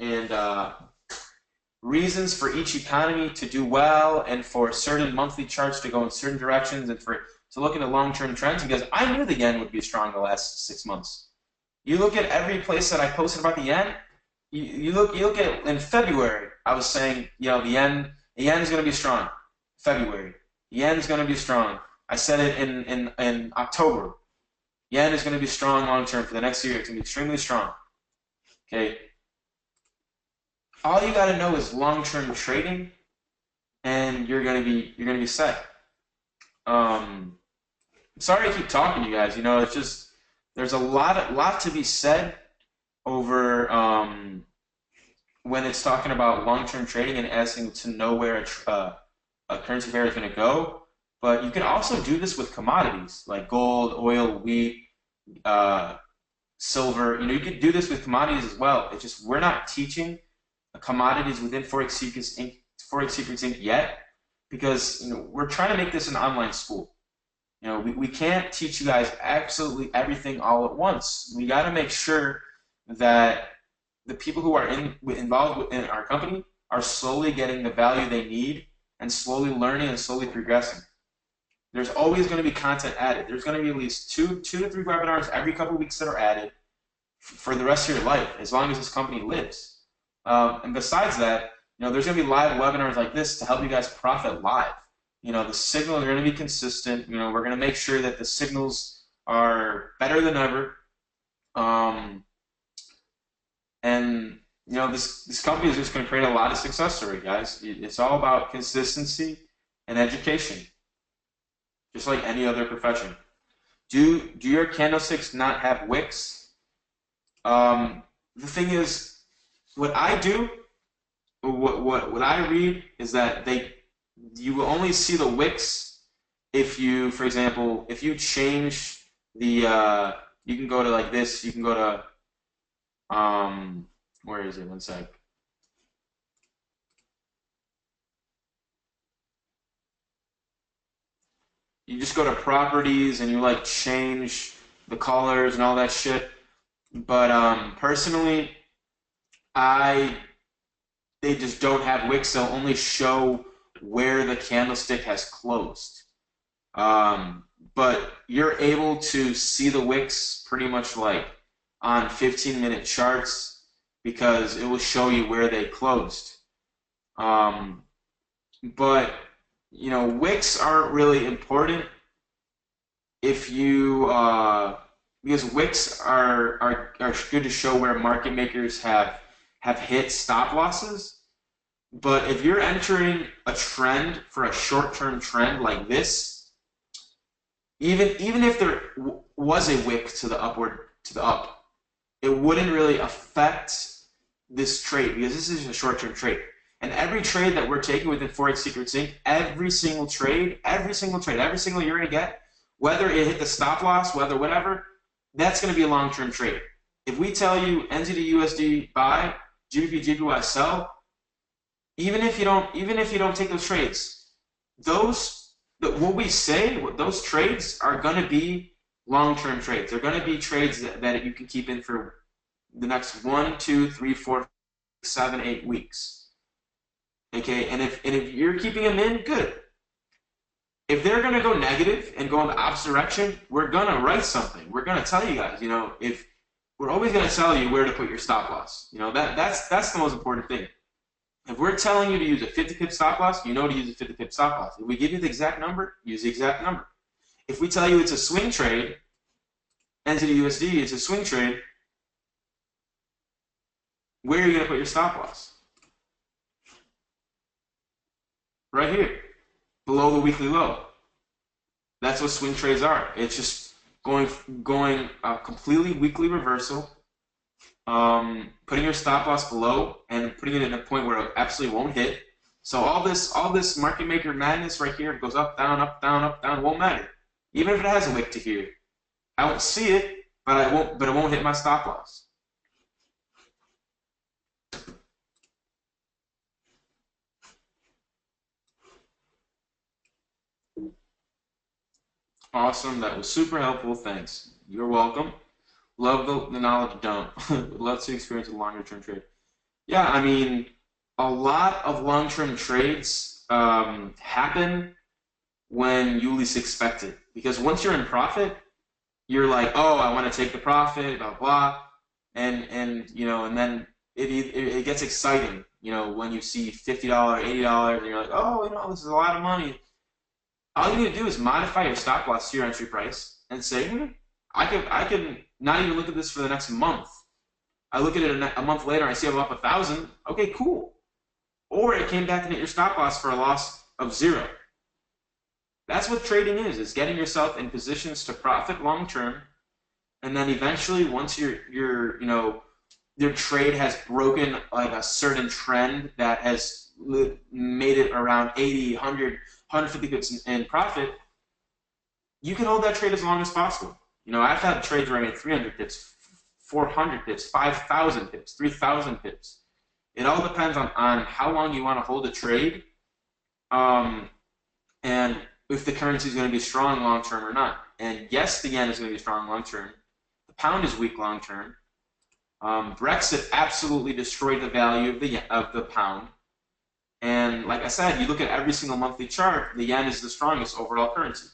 reasons for each economy to do well, and for certain monthly charts to go in certain directions, and to look at long-term trends, because I knew the yen would be strong the last 6 months. You look at every place that I posted about the yen, you look at in February, I was saying, the yen is going to be strong. February, the yen is going to be strong. I said it in October. Yen is going to be strong long term for the next year. It's going to be extremely strong. Okay. All you got to know is long term trading, and you're going to be set. Sorry to keep talking to you guys. It's just there's a lot to be said over when it's talking about long term trading and asking to know where a currency pair is going to go. But you can also do this with commodities like gold, oil, wheat, silver. You can do this with commodities as well. It's just we're not teaching commodities within Forex Secrets Inc. yet, because we're trying to make this an online school. We can't teach you guys absolutely everything all at once. We got to make sure that the people who are involved in our company are slowly getting the value they need and slowly learning and slowly progressing. There's always going to be content added. There's going to be at least two to three webinars every couple of weeks that are added for the rest of your life, as long as this company lives. And besides that, there's going to be live webinars like this to help you guys profit live. The signals are going to be consistent. We're going to make sure that the signals are better than ever. And this company is just going to create a lot of success story, guys. It's all about consistency and education, just like any other profession. Do your candlesticks not have wicks? The thing is, what I do, what I read is that you will only see the wicks if you, for example, if you change the, you can go to like this, you can go to, where is it? One sec. You just go to properties and you like change the colors and all that shit. But personally, they just don't have wicks. They'll only show where the candlestick has closed. But you're able to see the wicks pretty much like on 15-minute charts because it will show you where they closed. But wicks aren't really important if you because wicks are good to show where market makers have hit stop losses. But if you're entering a trend for a short-term trend like this, even if there was a wick to the up, it wouldn't really affect this trade because this is a short-term trade. And every trade that we're taking within Forex Secrets Inc., every single trade you're going to get, whether it hit the stop loss, whether whatever, that's going to be a long-term trade. If we tell you NZD/USD buy, GBP/JPY sell, even if you don't take those trades, those trades are going to be long-term trades. They're going to be trades that you can keep in for the next 1, 2, 3, 4, 7, 8 weeks. Okay, and if you're keeping them in, good. If they're going to go negative and go in the opposite direction, we're going to write something. We're going to tell you guys, if we're always going to tell you where to put your stop loss. That's the most important thing. If we're telling you to use a 50-pip stop loss, you know to use a 50-pip stop loss. If we give you the exact number, use the exact number. If we tell you it's a swing trade, NZD/USD, it's a swing trade, where are you going to put your stop loss? Right here, below the weekly low. That's what swing trades are. It's just going completely weekly reversal, putting your stop loss below and putting it in a point where it absolutely won't hit. So all this market maker madness right here goes up, down, up, down, up, down. Won't matter. Even if it has a wick to here, I won't see it, but it won't hit my stop loss. Awesome. That was super helpful. Thanks. You're welcome. Love the knowledge dump. Would love to experience a longer term trade. Yeah, I mean, a lot of long term trades happen when you least expect it. Because once you're in profit, you're like, oh, I want to take the profit, blah blah, and then it gets exciting. When you see $50, $80, and you're like, oh, this is a lot of money. All you need to do is modify your stop loss to your entry price and say, I can not even look at this for the next month. I look at it a month later and I see I'm up 1,000. Okay, cool. Or it came back and hit your stop loss for a loss of 0. That's what trading is getting yourself in positions to profit long term, and then eventually once your trade has broken like a certain trend that has made it around 80, 100, 150 pips in profit, you can hold that trade as long as possible. I've had trades where I made 300 pips, 400 pips, 5,000 pips, 3,000 pips. It all depends on how long you want to hold a trade, and if the currency is going to be strong long term or not. And yes, the yen is going to be strong long term. The pound is weak long term. Brexit absolutely destroyed the value of the pound. And like I said, you look at every single monthly chart, the yen is the strongest overall currency.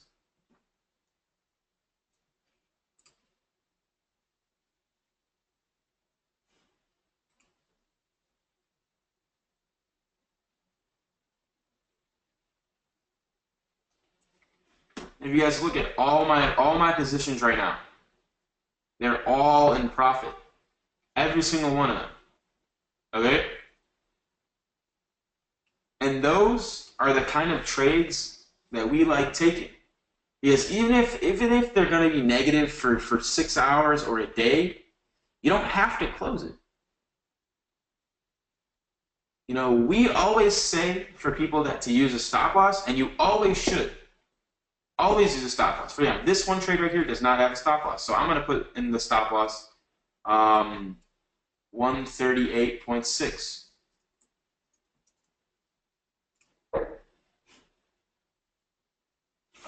if you guys look at all my positions right now, they're all in profit. Every single one of them. Okay? And those are the kind of trades that we like taking. Because even if they're going to be negative for 6 hours or a day, you don't have to close it. You know, we always say for people that to use a stop loss, and you always should. Always use a stop loss. For example, this one trade right here does not have a stop loss. So I'm going to put in the stop loss 138.6.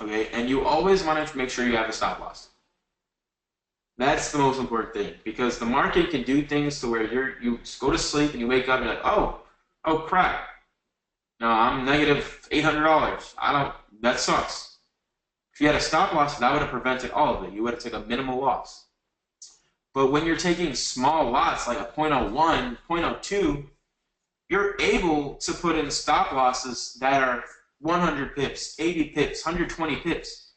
Okay, and you always want to make sure you have a stop loss. That's the most important thing, because the market can do things to where you go to sleep and you wake up and you're like, oh crap, no, I'm negative $800. That sucks. If you had a stop loss, that would have prevented all of it. You would have taken a minimal loss. But when you're taking small lots like a 0.01, 0.02, you're able to put in stop losses that are 100 pips, 80 pips, 120 pips,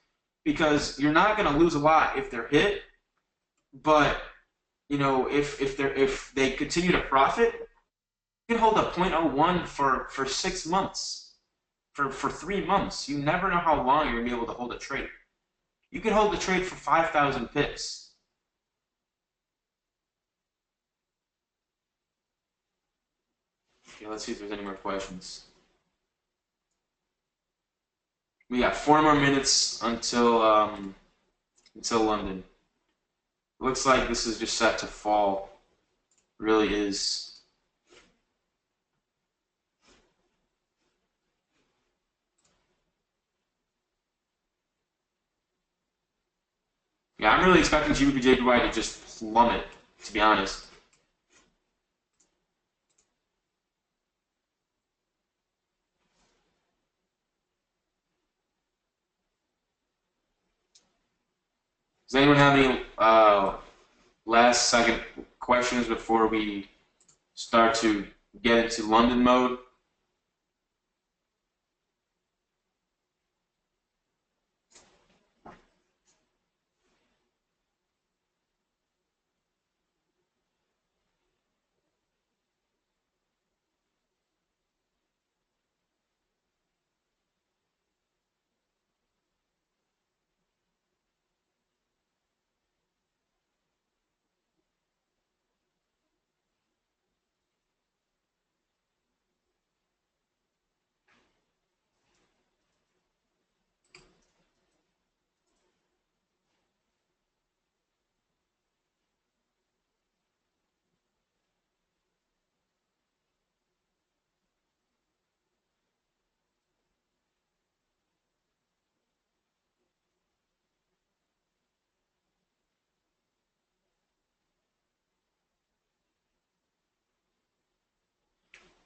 because you're not going to lose a lot if they're hit. But you know, if they continue to profit, you can hold a 0.01 for 6 months, for 3 months. You never know how long you're gonna be able to hold a trade. You can hold the trade for 5,000 pips. Okay, let's see if there's any more questions. We got 4 more minutes until London. Looks like this is just set to fall. Really is. Yeah, I'm really expecting GBP/JPY to just plummet, to be honest. Does anyone have any last second questions before we start to get into London mode?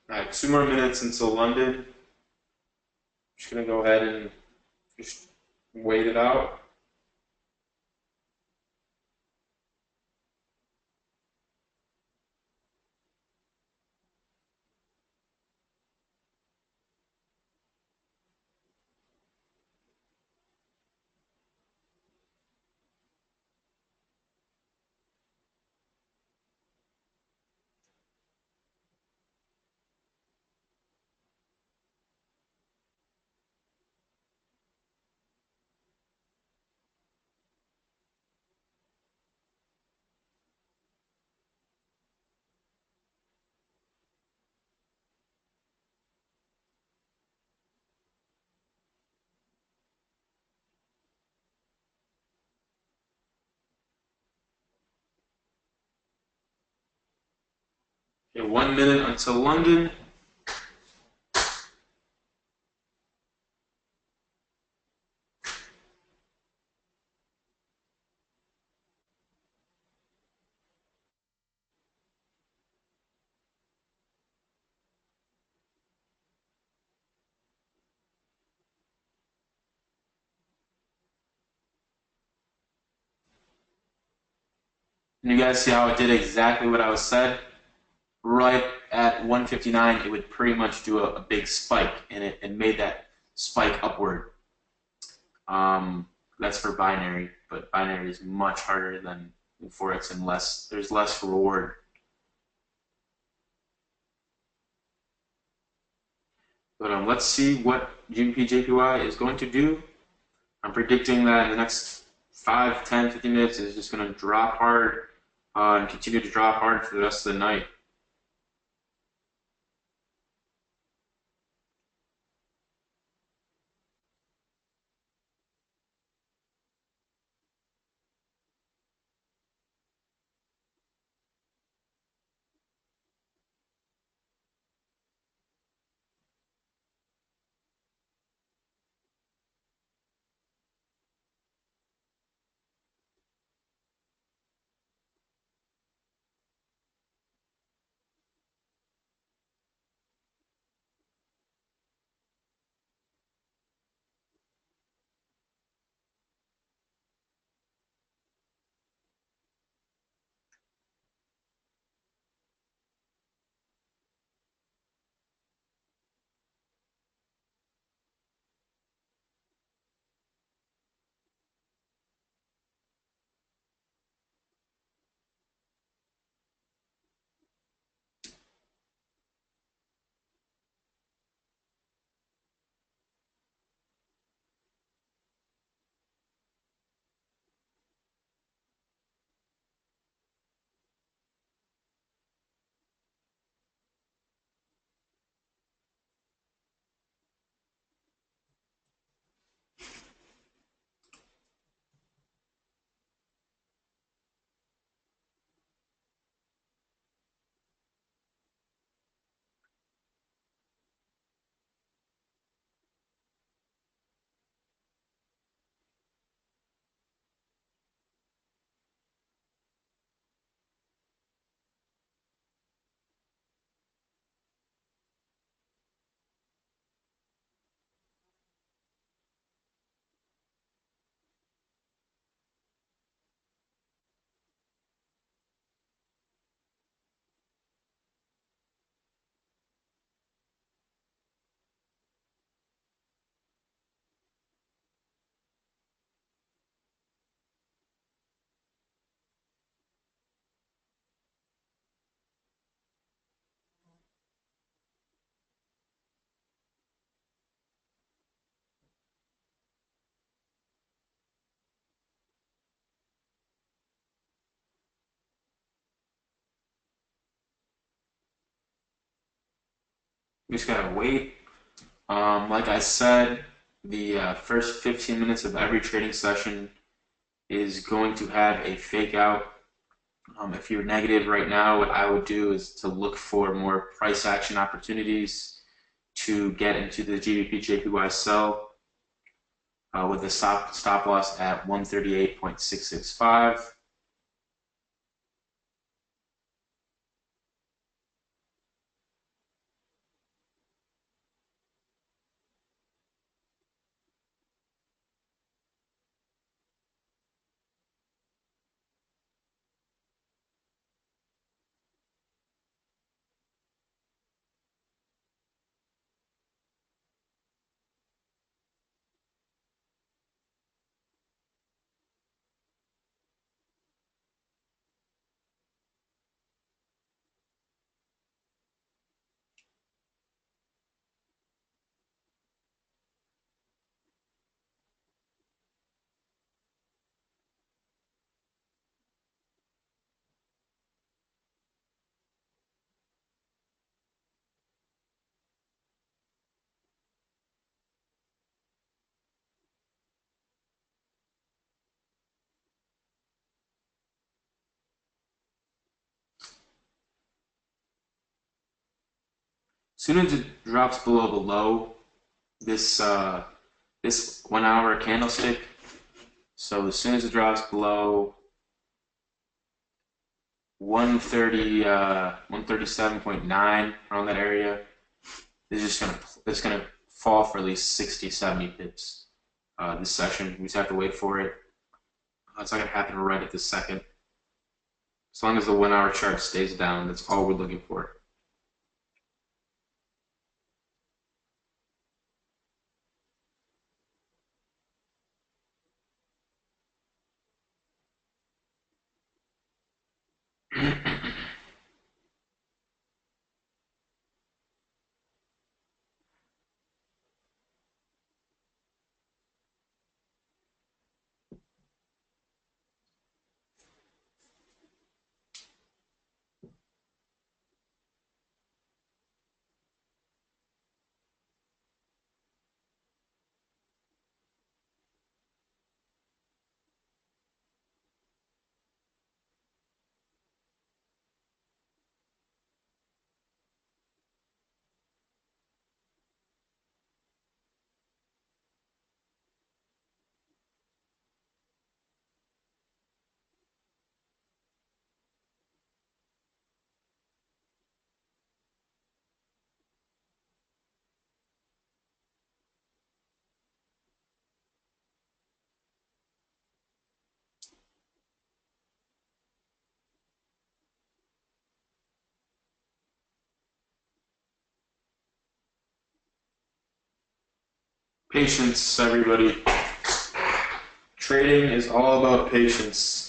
All right, 2 more minutes until London. Just gonna go ahead and just wait it out. Okay, 1 minute until London. And you guys see how it did exactly what I was said? Right at 159, it would pretty much do a big spike, and it made that spike upward. That's for binary, but binary is much harder than Forex and there's less reward. But let's see what GBP/JPY is going to do. I'm predicting that in the next 5, 10, 15 minutes it's just going to drop hard and continue to drop hard for the rest of the night. We just gotta wait. Like I said, the first 15 minutes of every trading session is going to have a fake out. If you're negative right now, what I would do is to look for more price action opportunities to get into the GBP/JPY sell with the stop loss at 138.665. As soon as it drops below the low, this this 1 hour candlestick. So as soon as it drops below 137.9 around that area, it's gonna fall for at least 60, 70 pips this session. We just have to wait for it. It's not gonna happen right at this second. As long as the 1 hour chart stays down, that's all we're looking for. Patience, everybody. Trading is all about patience.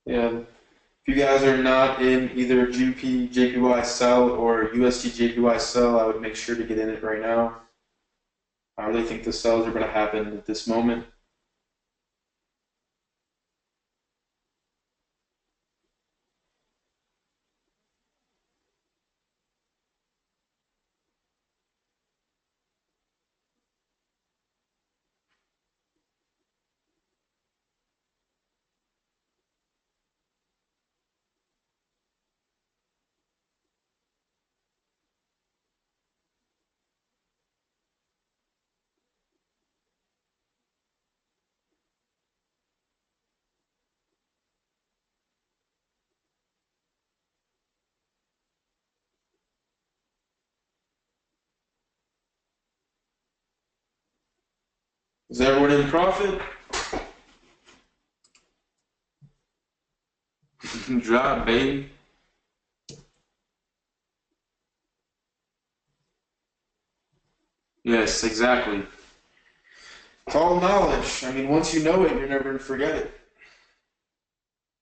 Yeah. If you guys are not in either GP JPY sell or USD JPY sell, I would make sure to get in it right now. I really think the sells are going to happen at this moment. Is everyone in profit? Drop, baby. Yes, exactly. It's all knowledge. I mean, once you know it, you're never going to forget it.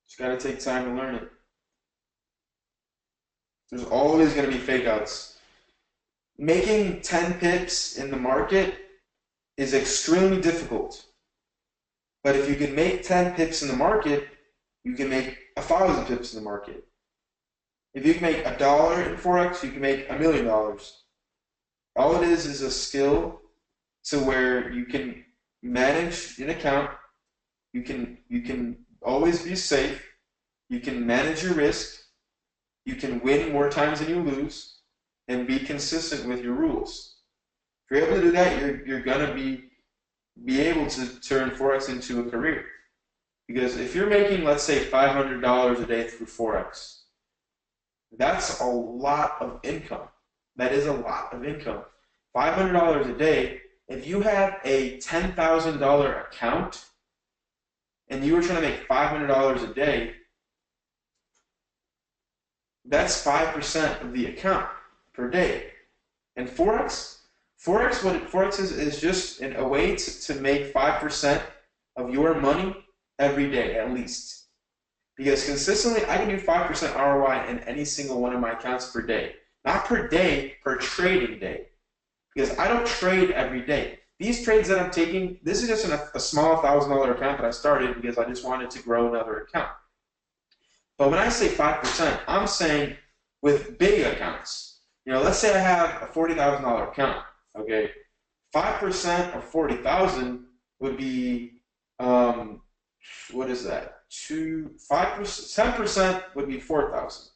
Just got to take time to learn it. There's always going to be fake outs. Making 10 pips in the market is extremely difficult. But if you can make 10 pips in the market, you can make 1,000 pips in the market. If you can make $1 in Forex, you can make $1 million. All it is a skill to where you can manage an account, you can always be safe, you can manage your risk, you can win more times than you lose, and be consistent with your rules. If you're able to do that, you're gonna be able to turn Forex into a career. Because if you're making, let's say, $500 a day through Forex, that's a lot of income. That is a lot of income. $500 a day. If you have a $10,000 account and you were trying to make $500 a day, that's 5% of the account per day. And Forex, what Forex is just a way to make 5% of your money every day at least. Because consistently, I can do 5% ROI in any single one of my accounts per day. Not per day, per trading day. Because I don't trade every day. These trades that I'm taking, this is just a small $1,000 account that I started because I just wanted to grow another account. But when I say 5%, I'm saying with big accounts. You know, let's say I have a $40,000 account. Okay, 5% of 40,000 would be what is that? 10% would be 4,000.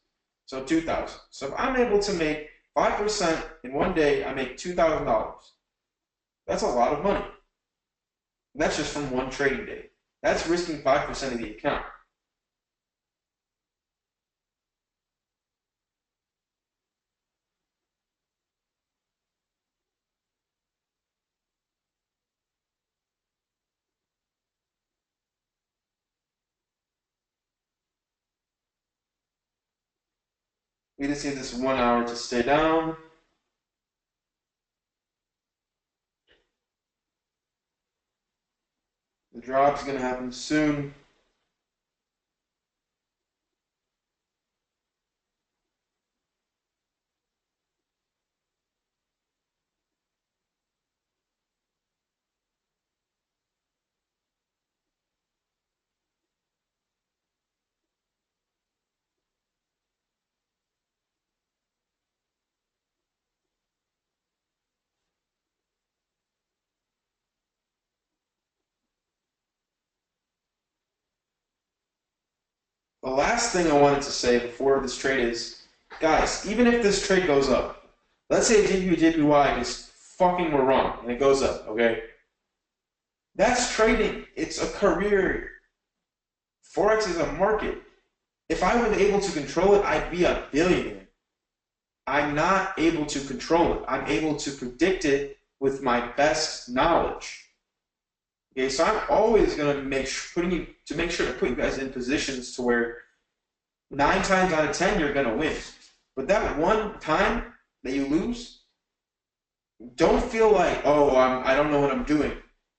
So 2,000. So if I'm able to make 5% in one day, I make $2,000. That's a lot of money. And that's just from one trading day. That's risking 5% of the account. We just need this 1 hour to stay down. The drop's going to happen soon. The last thing I wanted to say before this trade is, guys, even if this trade goes up, let's say JPY is fucking we're wrong and it goes up, okay? That's trading. It's a career. Forex is a market. If I was able to control it, I'd be a billionaire. I'm not able to control it. I'm able to predict it with my best knowledge. Okay, so I'm always going to make sure to put you guys in positions to where 9 times out of 10 you're going to win. But that one time that you lose, don't feel like, oh, I don't know what I'm doing.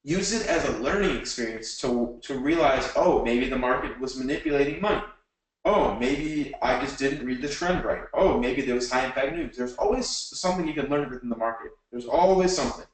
Use it as a learning experience to realize, oh, maybe the market was manipulating money. Oh, maybe I just didn't read the trend right. Oh, maybe there was high impact news. There's always something you can learn within the market. There's always something.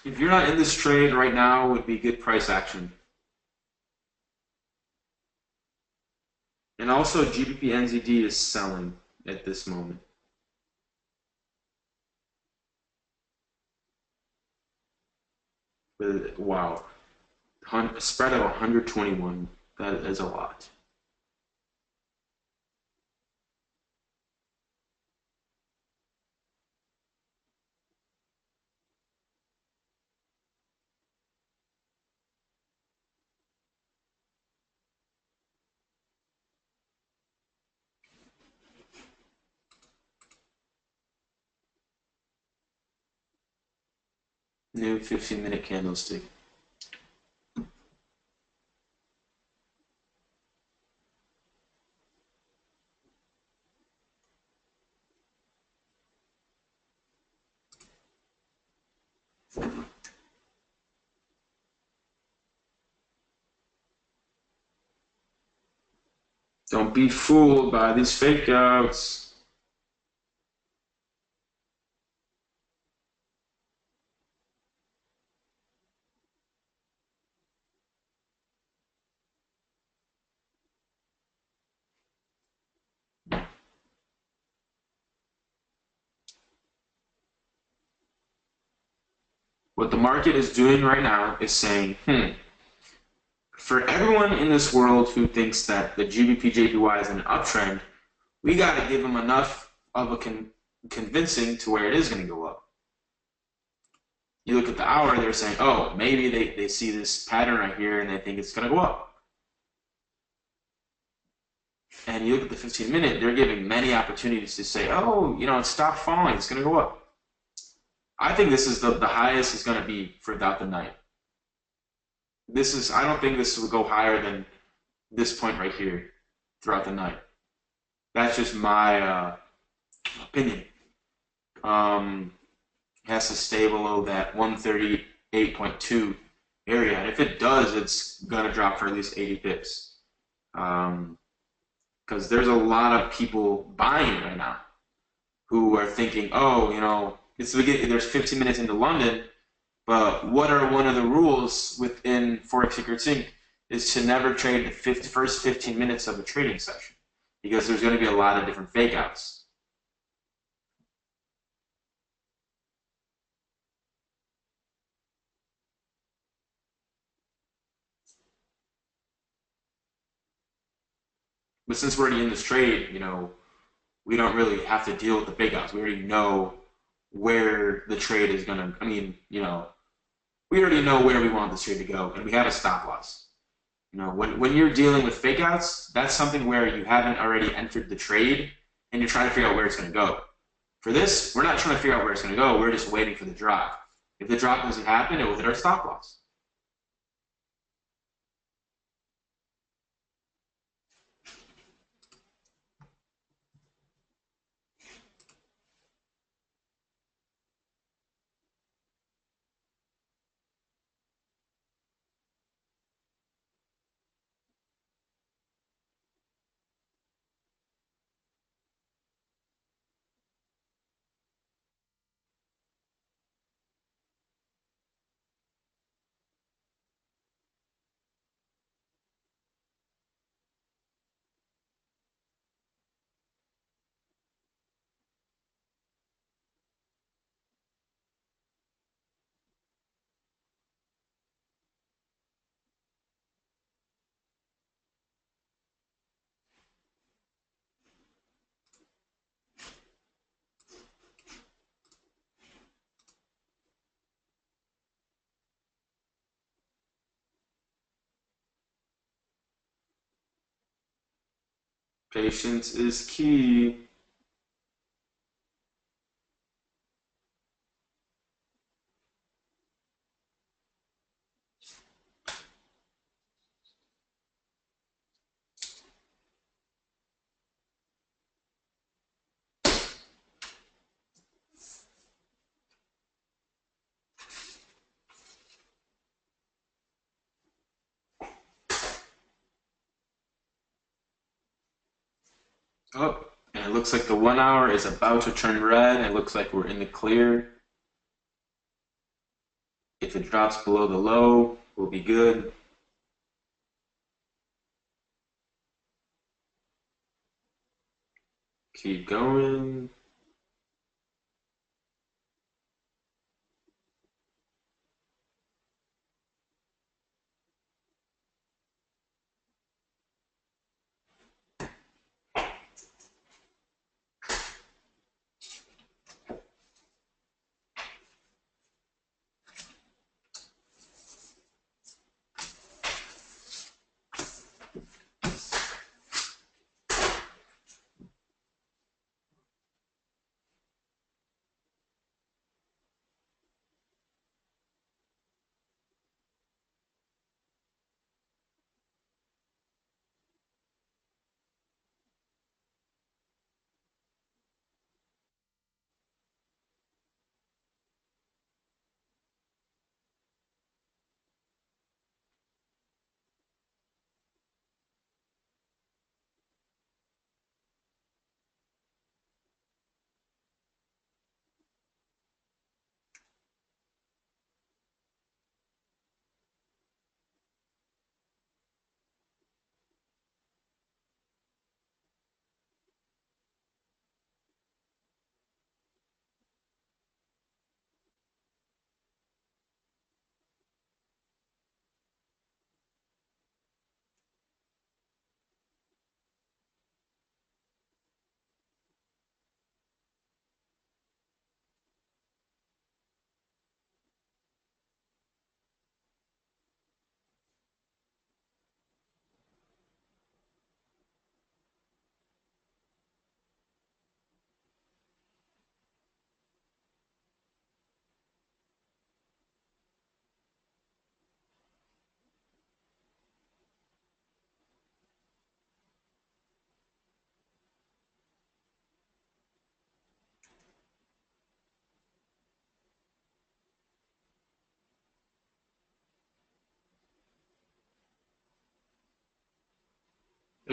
If you're not in this trade right now, it would be good price action. And also, GBP NZD is selling at this moment. Wow. A spread of 121. That is a lot. New 15-minute candlestick. Don't be fooled by these fake outs. What the market is doing right now is saying, for everyone in this world who thinks that the GBP JPY is in an uptrend, we got to give them enough of a convincing to where it is going to go up. You look at the hour, they're saying, oh, maybe they see this pattern right here and they think it's going to go up. And you look at the 15-minute, they're giving many opportunities to say, oh, it stopped falling, it's going to go up. I think this is the highest it's going to be throughout the night. I don't think this will go higher than this point right here throughout the night. That's just my opinion. It has to stay below that 130 8.2 area. And if it does, it's going to drop for at least 80 pips. Because there's a lot of people buying right now who are thinking, oh, it's the beginning, there's 15 minutes into London, but what are one of the rules within Forex Secrets Inc. is to never trade the first 15 minutes of a trading session because there's going to be a lot of different fake outs. But since we're already in this trade, we don't really have to deal with the fake outs. We already know where the trade is going to, we already know where we want this trade to go, and we have a stop loss. When you're dealing with fake outs, that's something where you haven't already entered the trade, and you're trying to figure out where it's going to go. For this, we're not trying to figure out where it's going to go. We're just waiting for the drop. If the drop doesn't happen, it will hit our stop loss. Patience is key. Oh, and it looks like the 1 hour is about to turn red. It looks like we're in the clear. If it drops below the low, we'll be good. Keep going.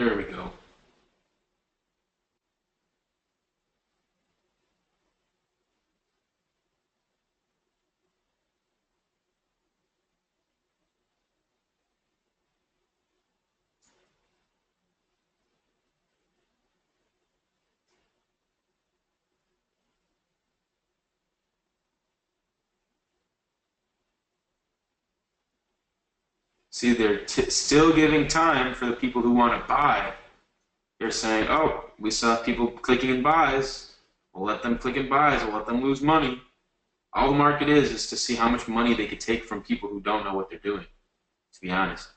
There we go. See, they're still giving time for the people who want to buy. They're saying, oh, we saw people clicking in buys. We'll let them click in buys. We'll let them lose money. All the market is to see how much money they could take from people who don't know what they're doing, to be honest.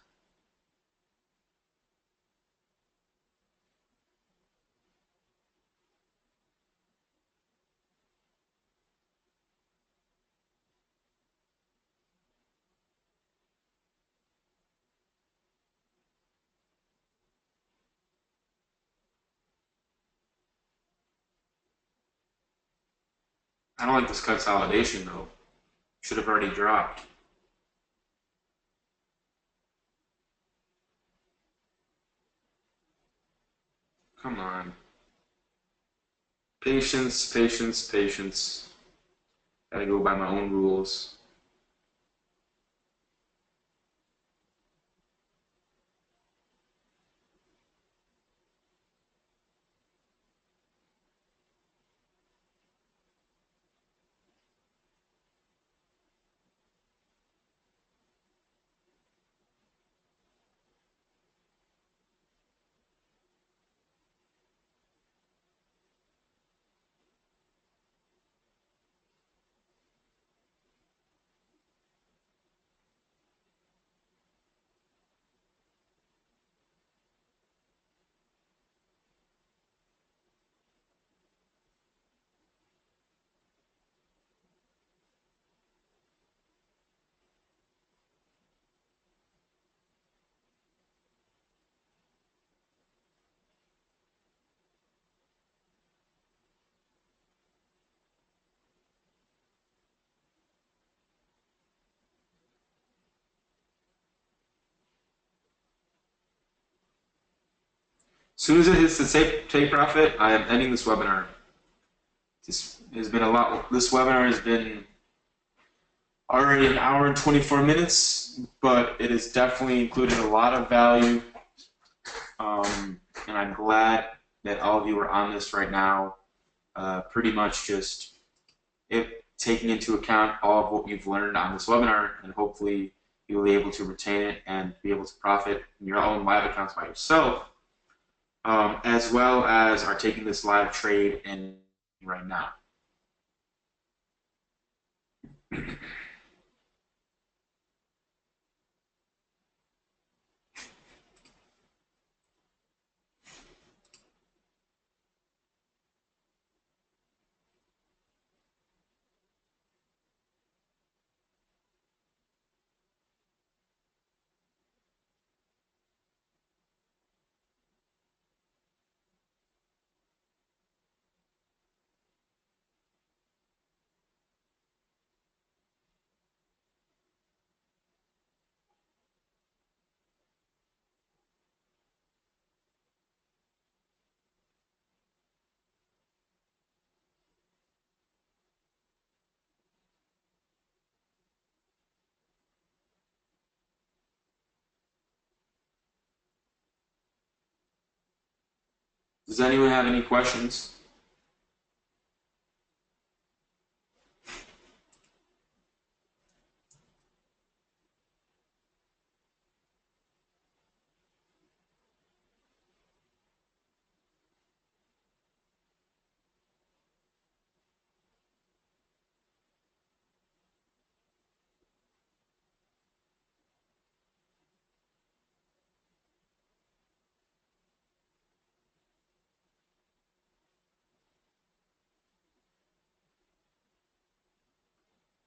I don't like this consolidation, though. Should have already dropped. Come on. Patience, patience, patience. Gotta go by my own rules. As soon as it hits the take profit, I am ending this webinar. This has been a lot. This webinar has been already an hour and 24 minutes, but it has definitely included a lot of value. And I'm glad that all of you are on this right now. Pretty much just taking into account all of what you've learned on this webinar, and hopefully you'll be able to retain it and be able to profit in your own live accounts by yourself, as well as are taking this live trade in right now. Does anyone have any questions?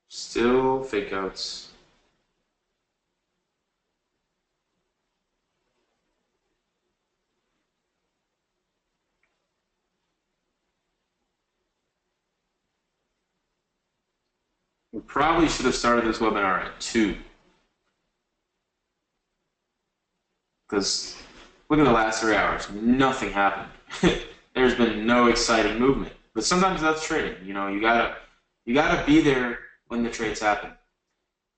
Still fake outs. We probably should have started this webinar at 2, because Look at the last 3 hours. Nothing happened. There's been no exciting movement. But sometimes that's trading. You know, you gotta be there when the trades happen.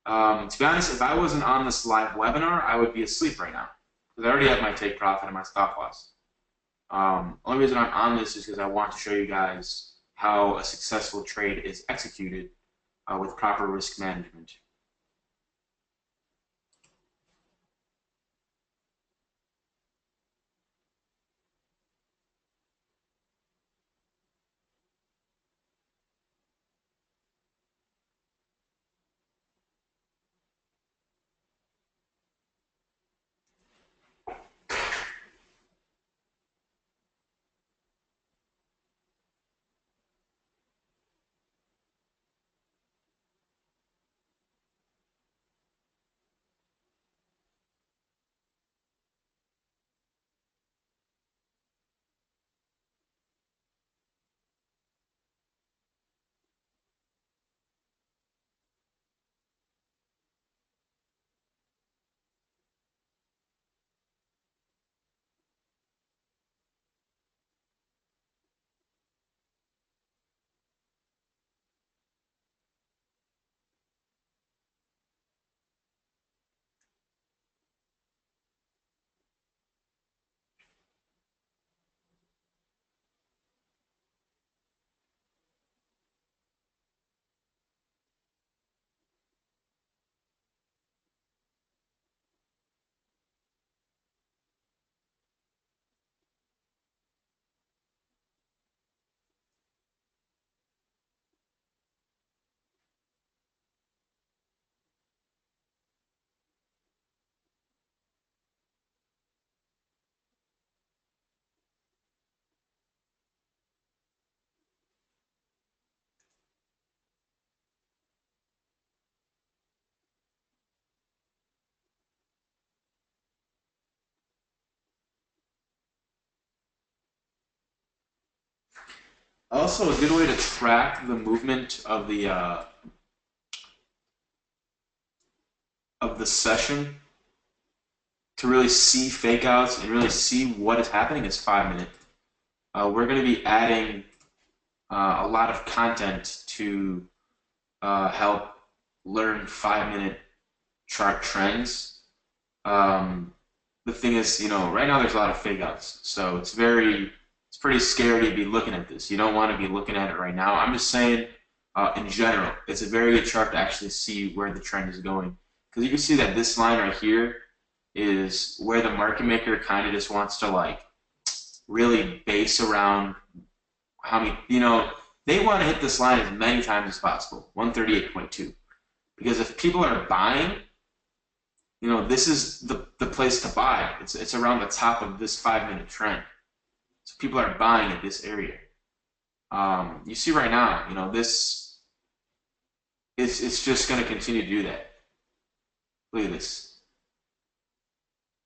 To be honest, if I wasn't on this live webinar, I would be asleep right now because I already have my take profit and my stop loss. Only reason I'm on this is because I want to show you guys how a successful trade is executed with proper risk management. Also, a good way to track the movement of the session to really see fake outs and really see what is happening is 5 minute. We're going to be adding a lot of content to help learn 5 minute chart trends. The thing is, you know, right now there's a lot of fake outs, so it's pretty scary to be looking at this. You don't want to be looking at it right now. I'm just saying, in general, it's a very good chart to actually see where the trend is going. Because you can see that this line right here is where the market maker kind of just wants to like really base around how many, you know, they want to hit this line as many times as possible, 138.2. Because if people are buying, you know, this is the place to buy. It's around the top of this 5 minute trend. So people are buying at this area. You see right now, you know, this it's just going to continue to do that. Look at this.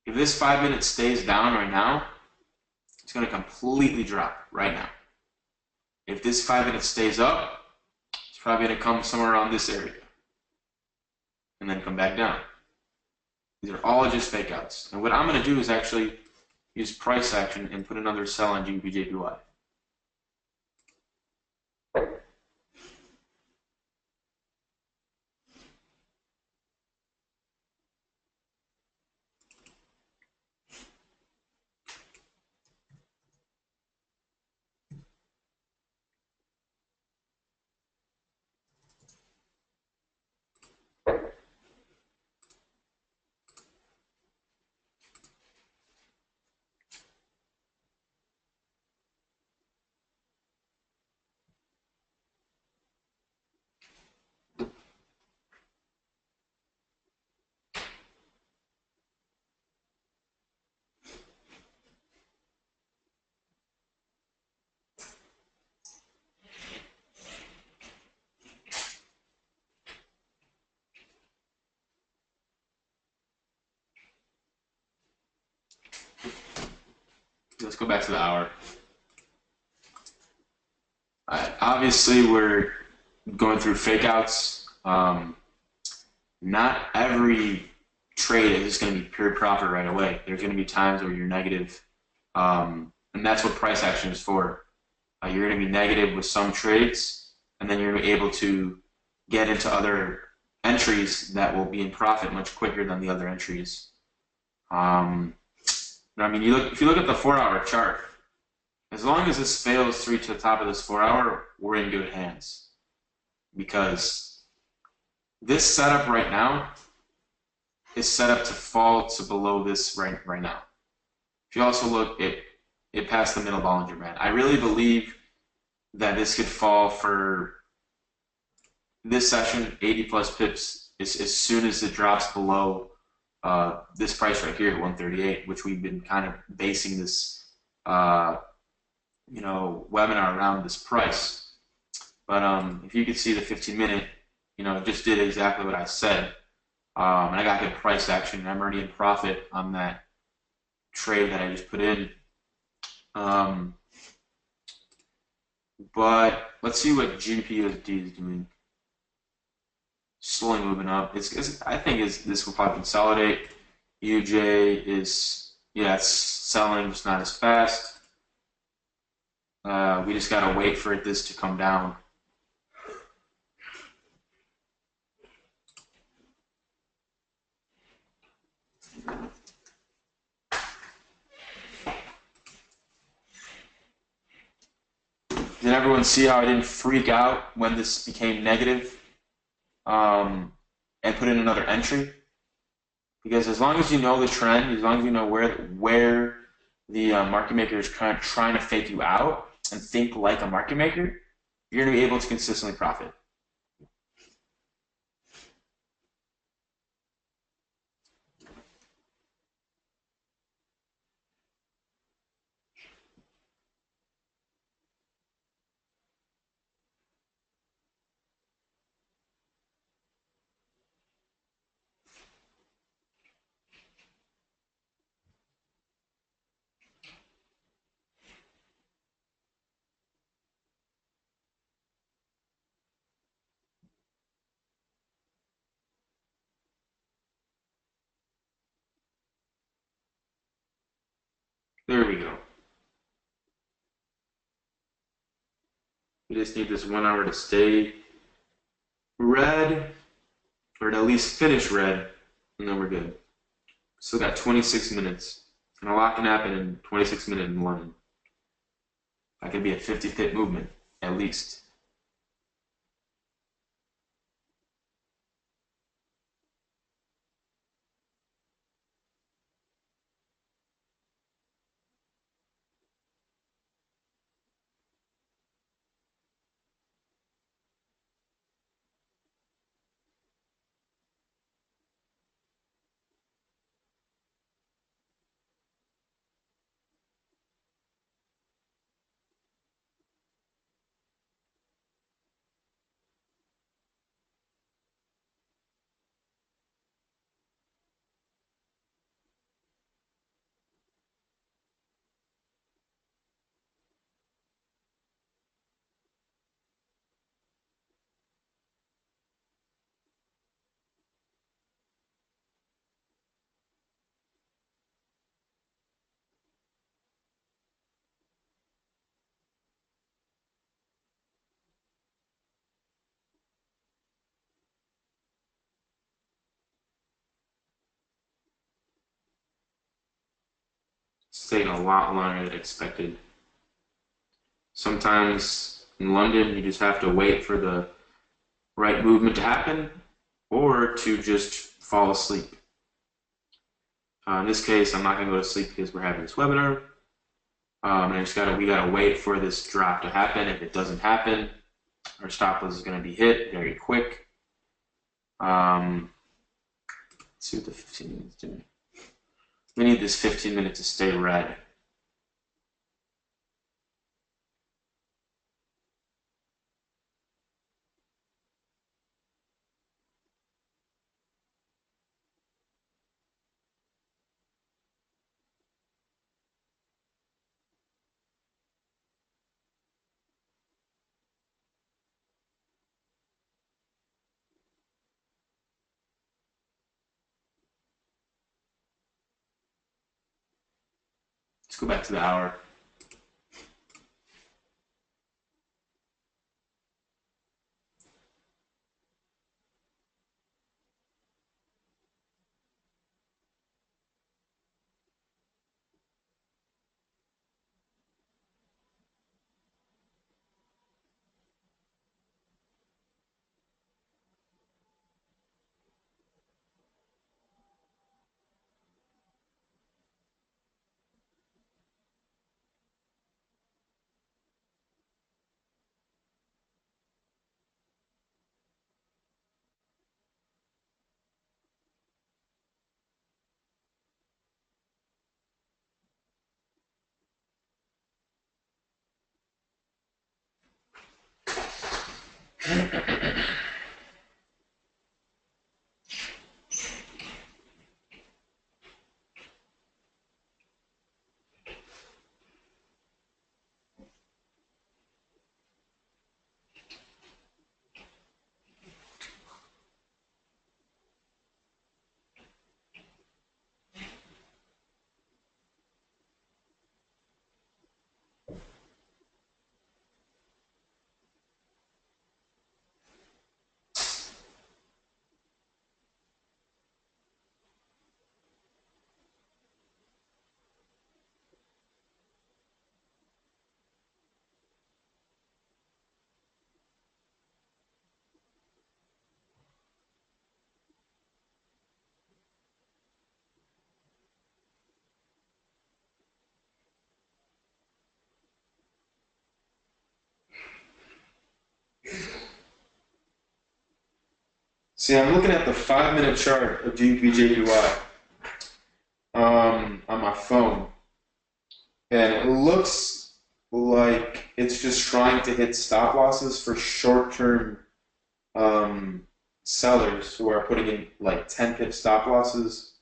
If this 5 minute stays down right now, it's going to completely drop right now. If this 5 minute stays up, it's probably going to come somewhere around this area and then come back down. These are all just fake outs. And what I'm going to do is actually use price action and put another sell on GBP/JPY. Let's go back to the hour. Obviously, we're going through fake outs. Not every trade is just going to be pure profit right away. There's going to be times where you're negative, and that's what price action is for. You're going to be negative with some trades, and then you're able to get into other entries that will be in profit much quicker than the other entries. I mean, if you look at the 4-hour chart, as long as this fails to reach the top of this 4-hour, we're in good hands. Because this setup right now is set up to fall to below this right now. If you also look, it passed the middle Bollinger Band. I really believe that this could fall for this session, 80 plus pips, as soon as it drops below this price right here at 138, which we've been kind of basing this webinar around this price. But if you could see the 15-minute, it just did exactly what I said. And I got good price action, and I'm already in profit on that trade that I just put in. But let's see what GBPUSD is doing. Slowly moving up. I think this will probably consolidate. UJ is, it's selling, just not as fast. We just gotta wait for this to come down. Did everyone see how I didn't freak out when this became negative and put in another entry? Because as long as you know the trend, as long as you know where the market maker is kind of trying to fake you out and think like a market maker, you're going to be able to consistently profit. There we go. We just need this 1 hour to stay red, or to at least finish red, and then we're good. Still got 26 minutes, and a lot can happen in 26 minutes in London. That could be a 50-pip movement, at least. It's taking a lot longer than expected. Sometimes in London, you just have to wait for the right movement to happen or to just fall asleep. In this case, I'm not going to go to sleep because we're having this webinar. And we gotta wait for this drop to happen. If it doesn't happen, our stop loss is going to be hit very quick. Let's see what the 15 minutes doing. We need this 15 minutes to stay red. Let's go back to the hour. See, I'm looking at the 5-minute chart of GBPJPY on my phone, and it looks like it's just trying to hit stop losses for short-term sellers who are putting in like 10 pip stop losses.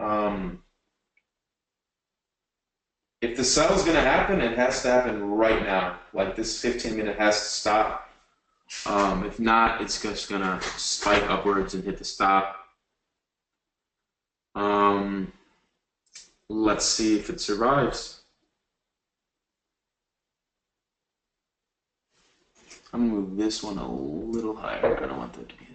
Um, if the sell is going to happen, it has to happen right now. Like this 15-minute has to stop. If not, it's just going to spike upwards and hit the stop. Let's see if it survives. I'm going to move this one a little higher. I don't want that to be hit.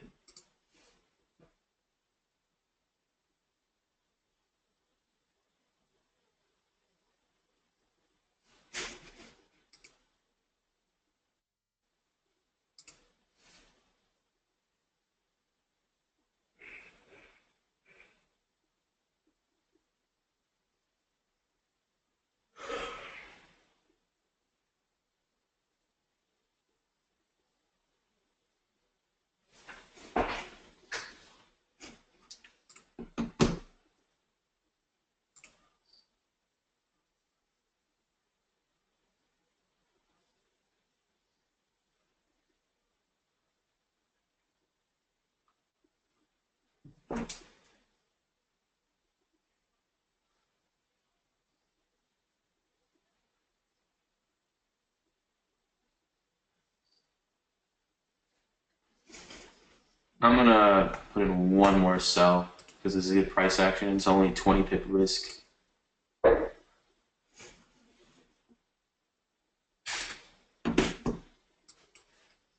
I'm going to put in one more sell because this is a good price action. It's only 20 pip risk.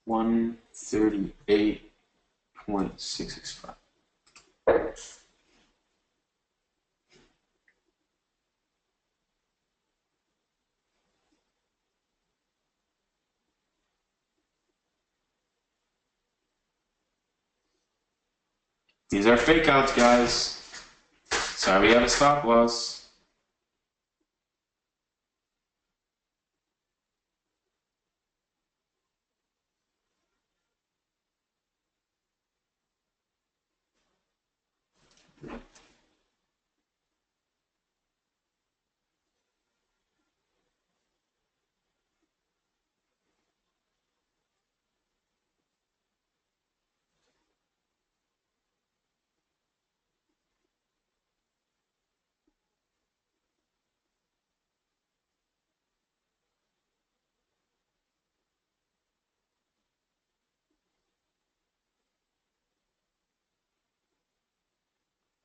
$138.665. These are fake outs, guys. Sorry, we have a stop loss.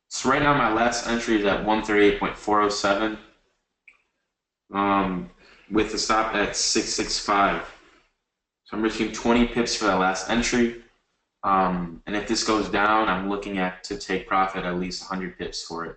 So right now my last entry is at 138.407. um, with the stop at 665. So I'm risking 20 pips for that last entry. And if this goes down, I'm looking at to take profit at least 100 pips for it.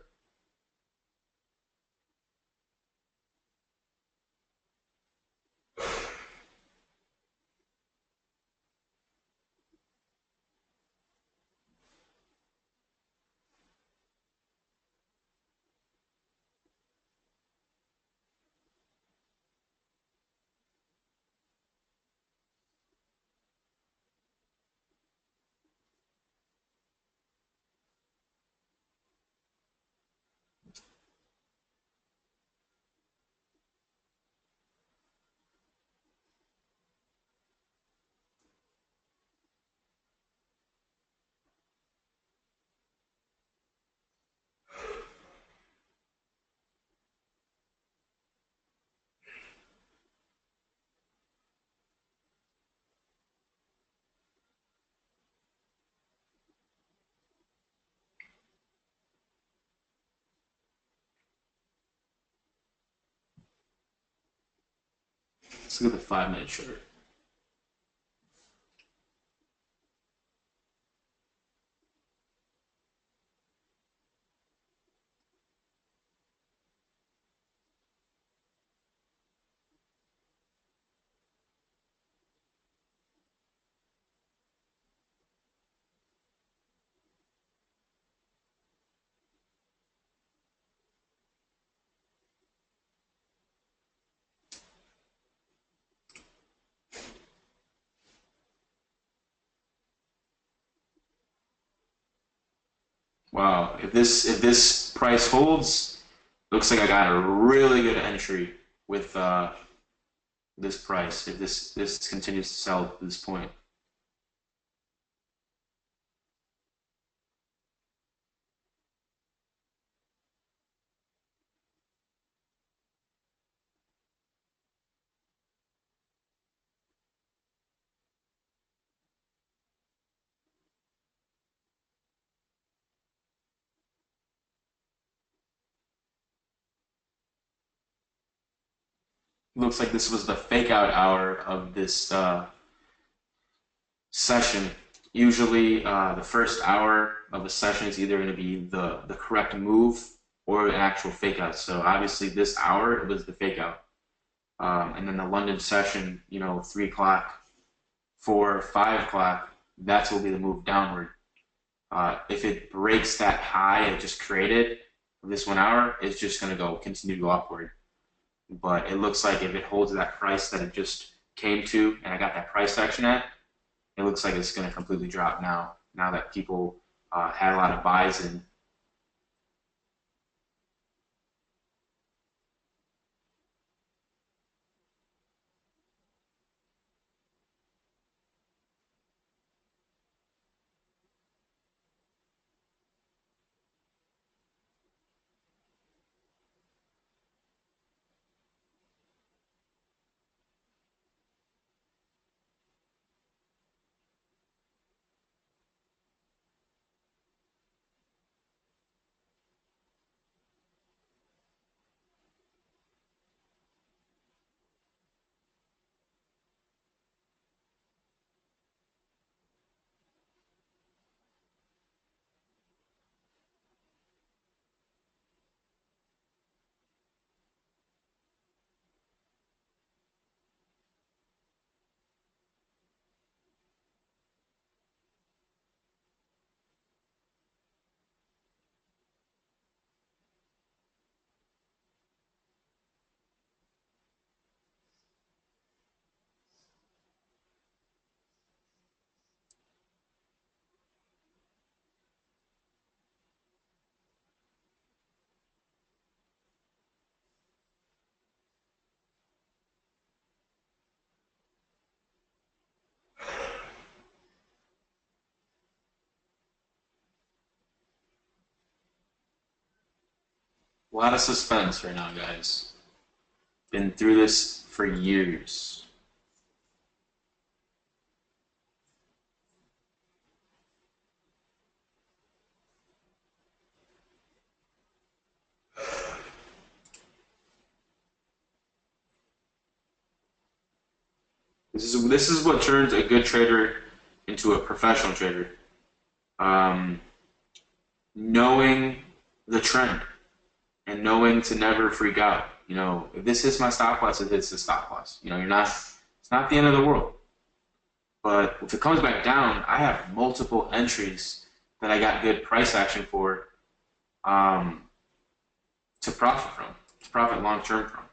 Let's look at the 5-minute chart. Wow, if this price holds, looks like I got a really good entry with this price. If this continues to sell at this point, looks like this was the fake out hour of this session. Usually, the first hour of a session is either going to be the correct move or an actual fake out. So obviously, this hour it was the fake out, and then the London session, 3 o'clock, 4, 5 o'clock, that's will be the move downward. If it breaks that high it just created this 1 hour, it's just going to continue to go upward. But it looks like if it holds that price that it just came to, and I got that price action at, it looks like it's going to completely drop now. Now that people had a lot of buys in. A lot of suspense right now, guys. Been through this for years. This is what turns a good trader into a professional trader. Um, Knowing the trend and knowing to never freak out. If this hits my stop loss, it hits the stop loss. You're not. It's not the end of the world. But if it comes back down, I have multiple entries that I got good price action for, um, to profit from, to profit long term from.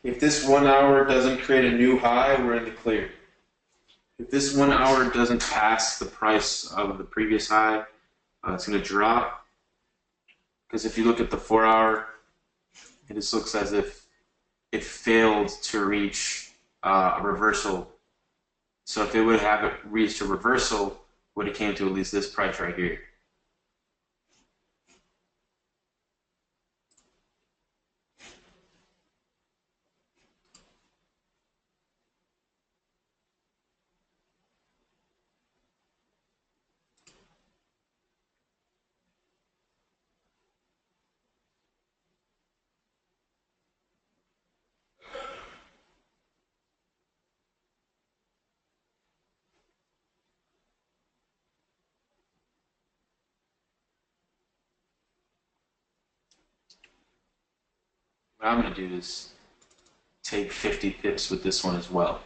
If this 1 hour doesn't create a new high, we're in the clear. If this 1 hour doesn't pass the price of the previous high, it's going to drop. Because if you look at the 4 hour, it just looks as if it failed to reach a reversal. So if it would have it reached a reversal, would have came to at least this price right here. What I'm going to do is take 50 pips with this one as well.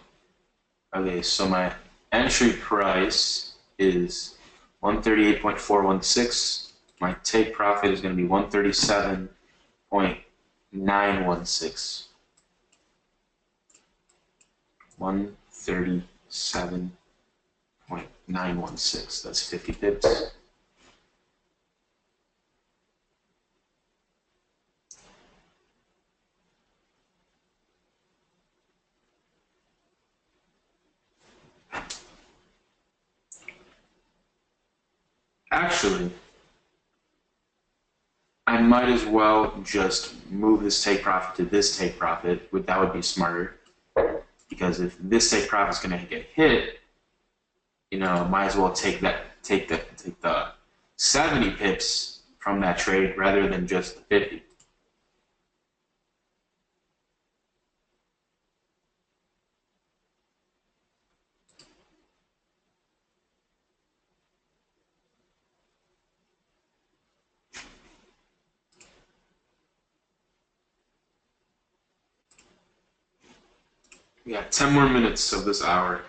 Okay, so my entry price is 138.416. My take profit is going to be 137.916. 137.916. That's 50 pips. Actually, I might as well just move this take profit to this take profit. That would be smarter, because if this take profit is going to get hit, might as well take the 70 pips from that trade rather than just the 50. We got 10 more minutes of this hour.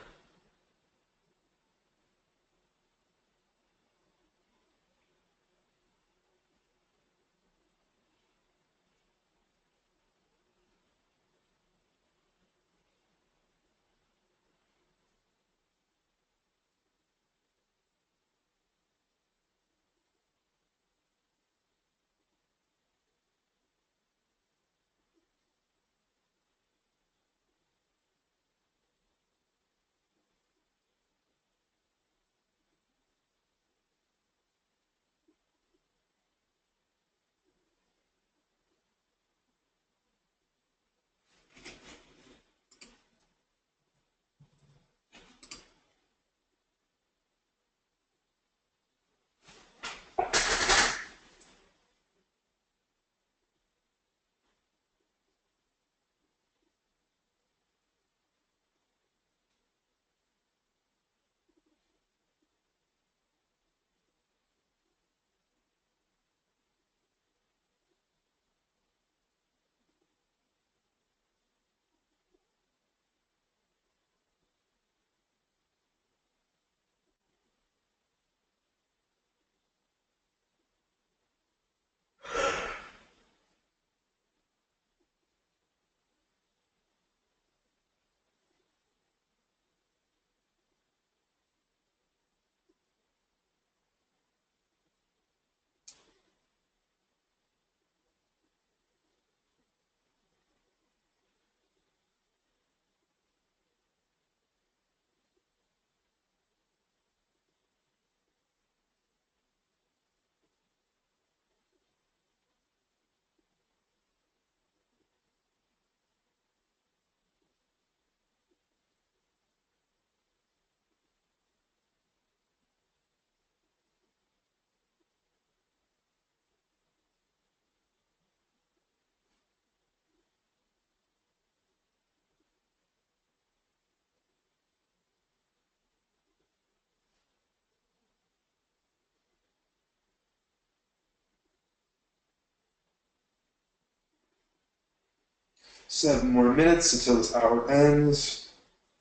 7 more minutes until this hour ends,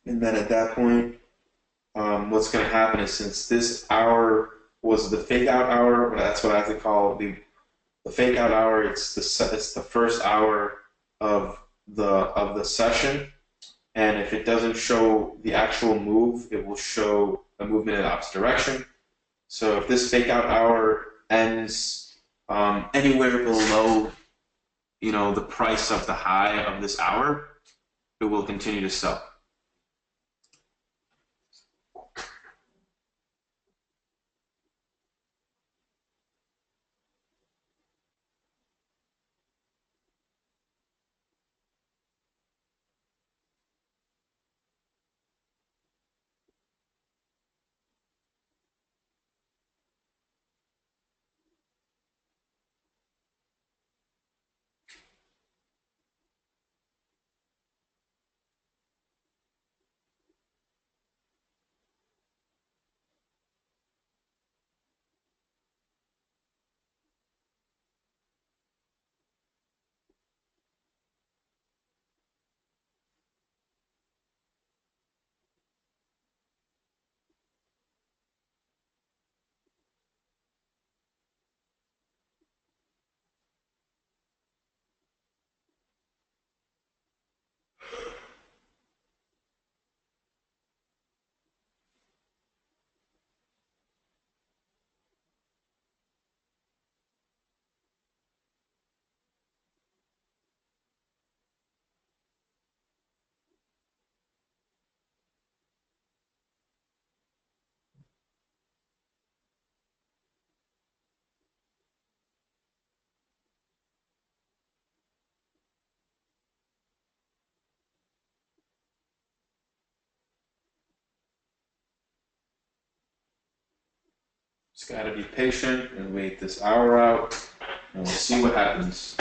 and then at that point, what's going to happen is since this hour was the fake out hour, that's what I have to call the fake out hour. It's the first hour of the session, and if it doesn't show the actual move, it will show a movement in the opposite direction. So if this fake out hour ends anywhere below, the price of the high of this hour, it will continue to sell. Just got to be patient and wait this hour out, and we'll see what happens.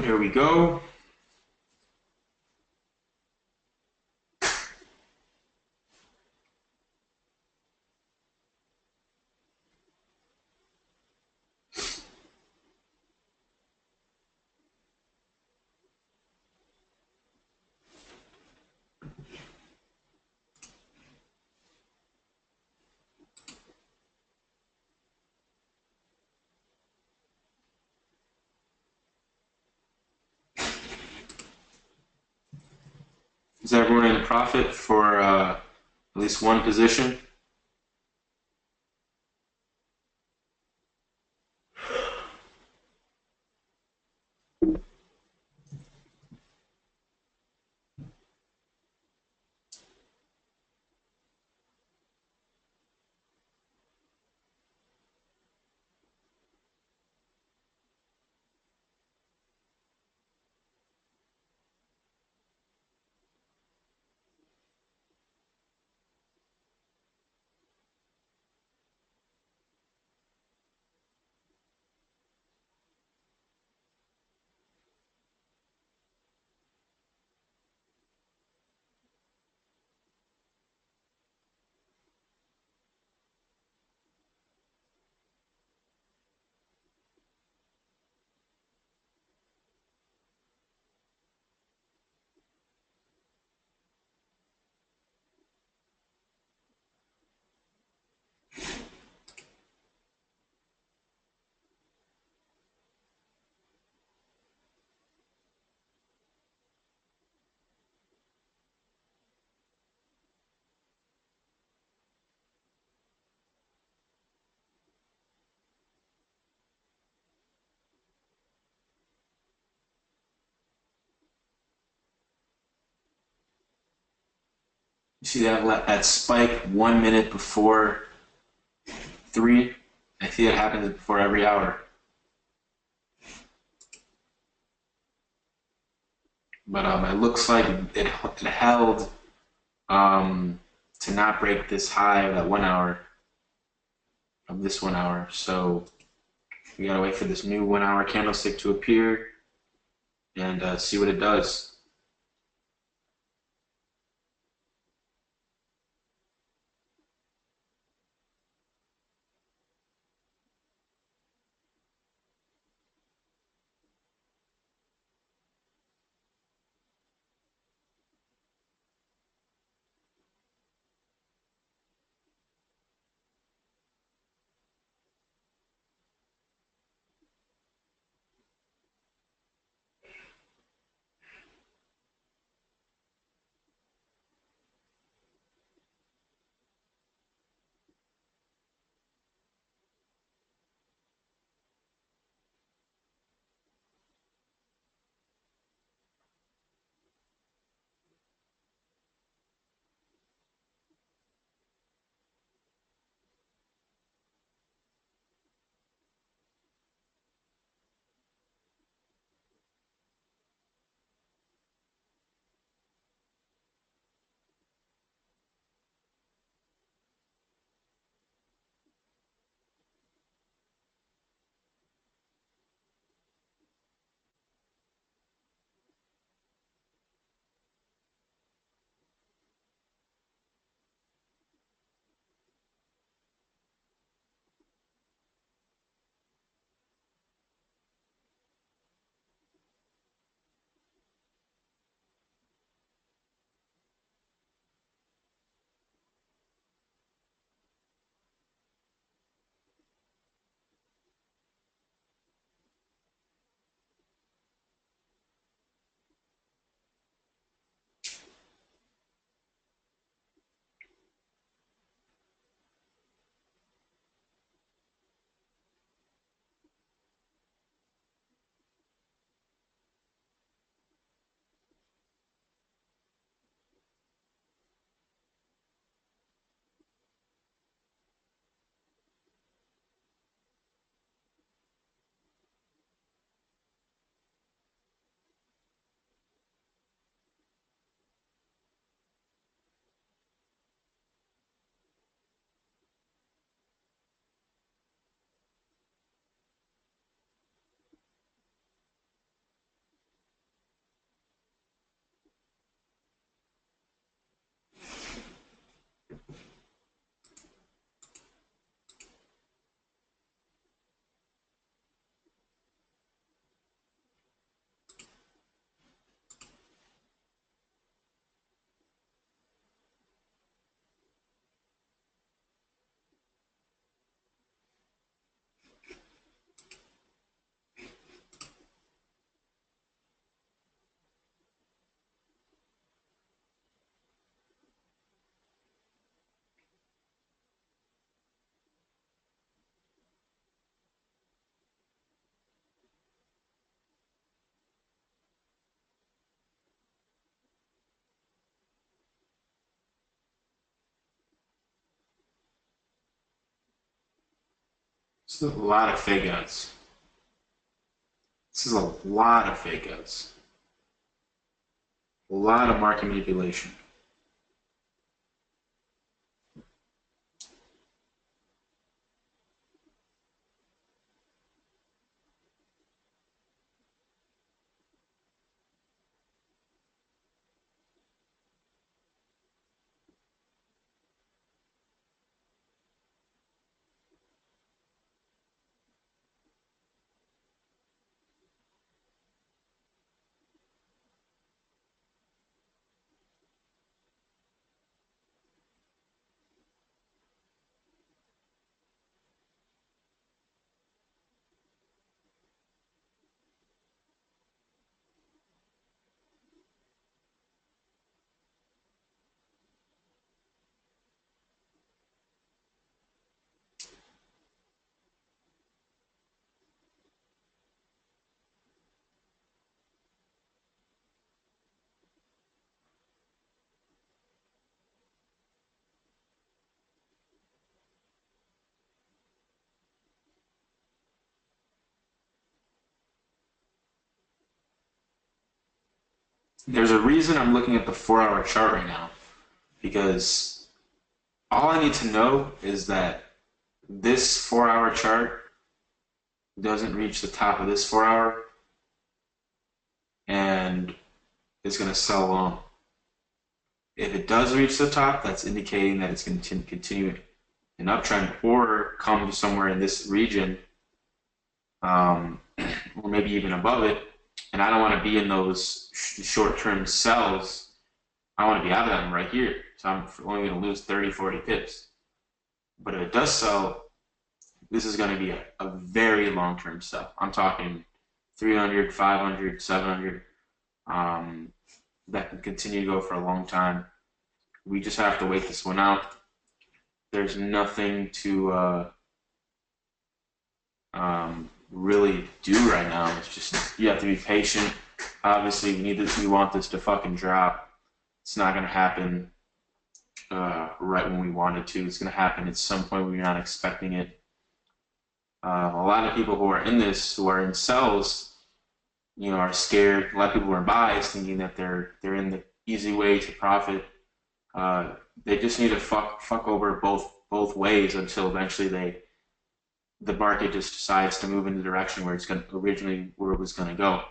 Here we go. Is everyone in profit for at least one position? You see that spike 1 minute before 3? I see it happens before every hour. But it looks like it held to not break this high of that 1 hour, of this 1 hour. So we gotta wait for this new 1 hour candlestick to appear and see what it does. This is a lot of fake outs. This is a lot of fake outs. A lot of market manipulation. There's a reason I'm looking at the 4 hour chart right now because all I need to know is that this 4 hour chart doesn't reach the top of this 4 hour and it's going to sell long. If it does reach the top, that's indicating that it's going to continue an uptrend or come somewhere in this region, or maybe even above it. And I don't want to be in those short-term sells. I want to be out of them right here. So I'm only going to lose 30, 40 pips. But if it does sell, this is going to be a very long-term sell. I'm talking 300, 500, 700. That can continue to go for a long time. We just have to wait this one out. There's nothing to really do right now. It's just you have to be patient. Obviously, we want this to fucking drop. It's not gonna happen right when we want it to. It's gonna happen at some point when you're not expecting it. A lot of people who are in this, who are in sells, are scared. A lot of people who are buys, thinking that they're in the easy way to profit. They just need to fuck over both ways until eventually the market just decides to move in the direction where it's going originally where it was going to go.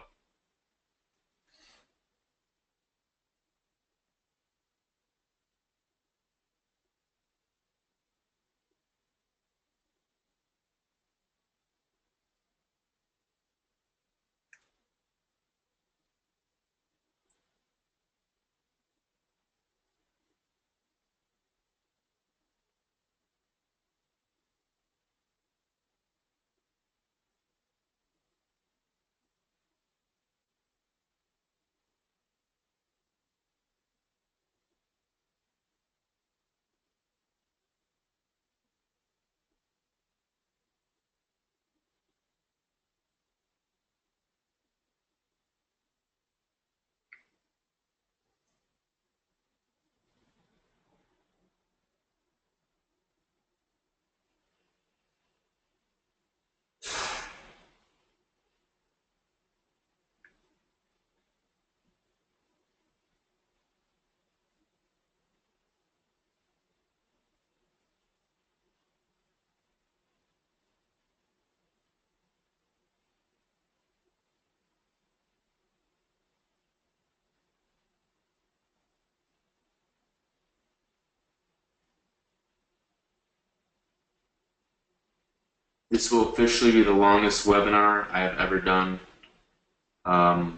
This will officially be the longest webinar I have ever done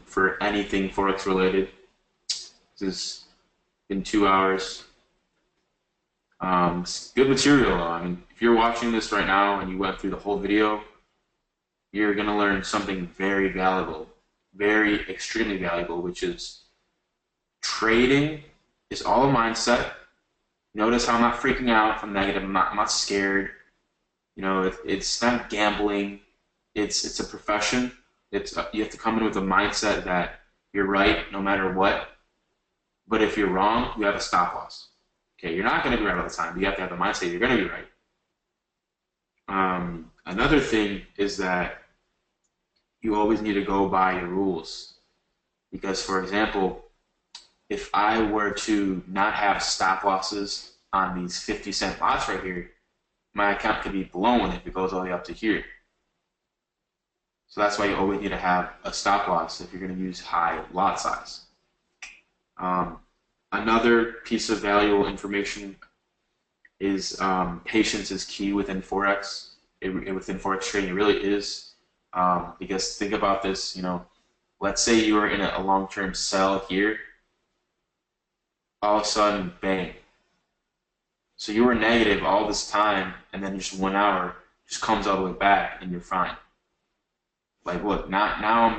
for anything Forex related. This has been 2 hours. It's good material. I mean, if you're watching this right now and you went through the whole video, you're going to learn something very valuable, very extremely valuable, which is trading is all a mindset. Notice how I'm not freaking out if I'm negative. I'm not scared. It's not gambling. It's a profession. You have to come in with a mindset that you're right no matter what. But if you're wrong, you have a stop loss. Okay, you're not going to be right all the time. But you have to have the mindset you're going to be right. Another thing is that you always need to go by your rules. Because, for example, if I were to not have stop losses on these 50-cent lots right here, my account could be blown if it goes all the way up to here. So that's why you always need to have a stop loss if you're going to use high lot size. Another piece of valuable information is patience is key within Forex. Within Forex trading, it really is. Because think about this, let's say you are in a long-term sell here, all of a sudden, bang. So you were negative all this time, and then just 1 hour just comes all the way back, and you're fine. Like, look, now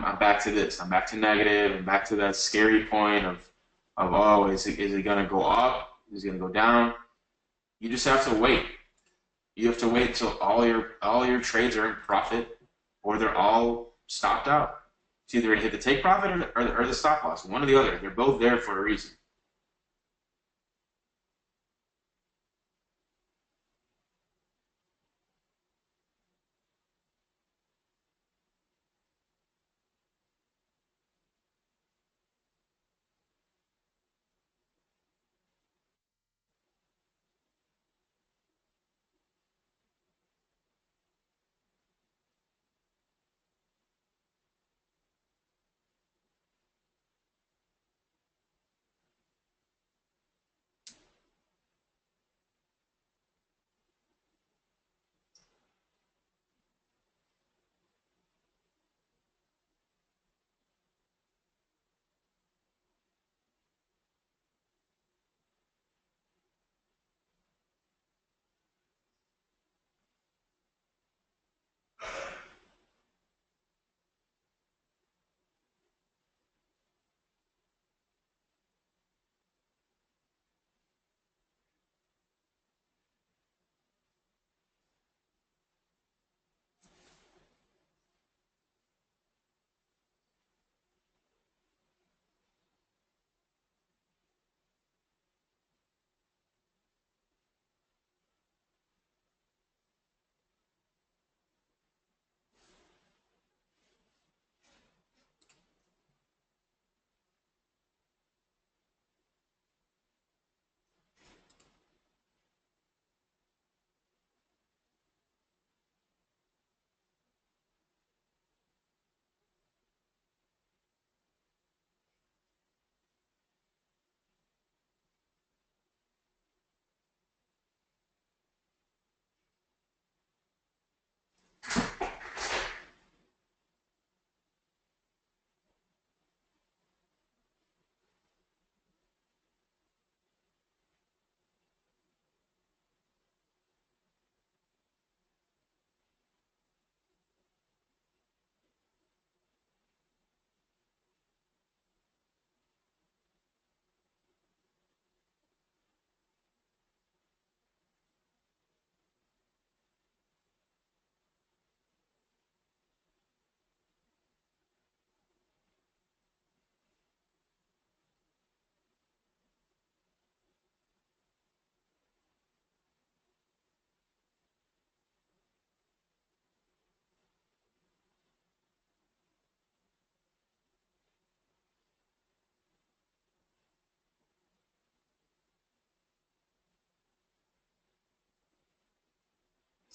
I'm back to this. I'm back to negative. I'm back to that scary point of oh, is it gonna go up? Is it gonna go down? You just have to wait. You have to wait until all your trades are in profit, or they're all stopped out. It's either gonna hit the take profit or the stop loss. One or the other. They're both there for a reason.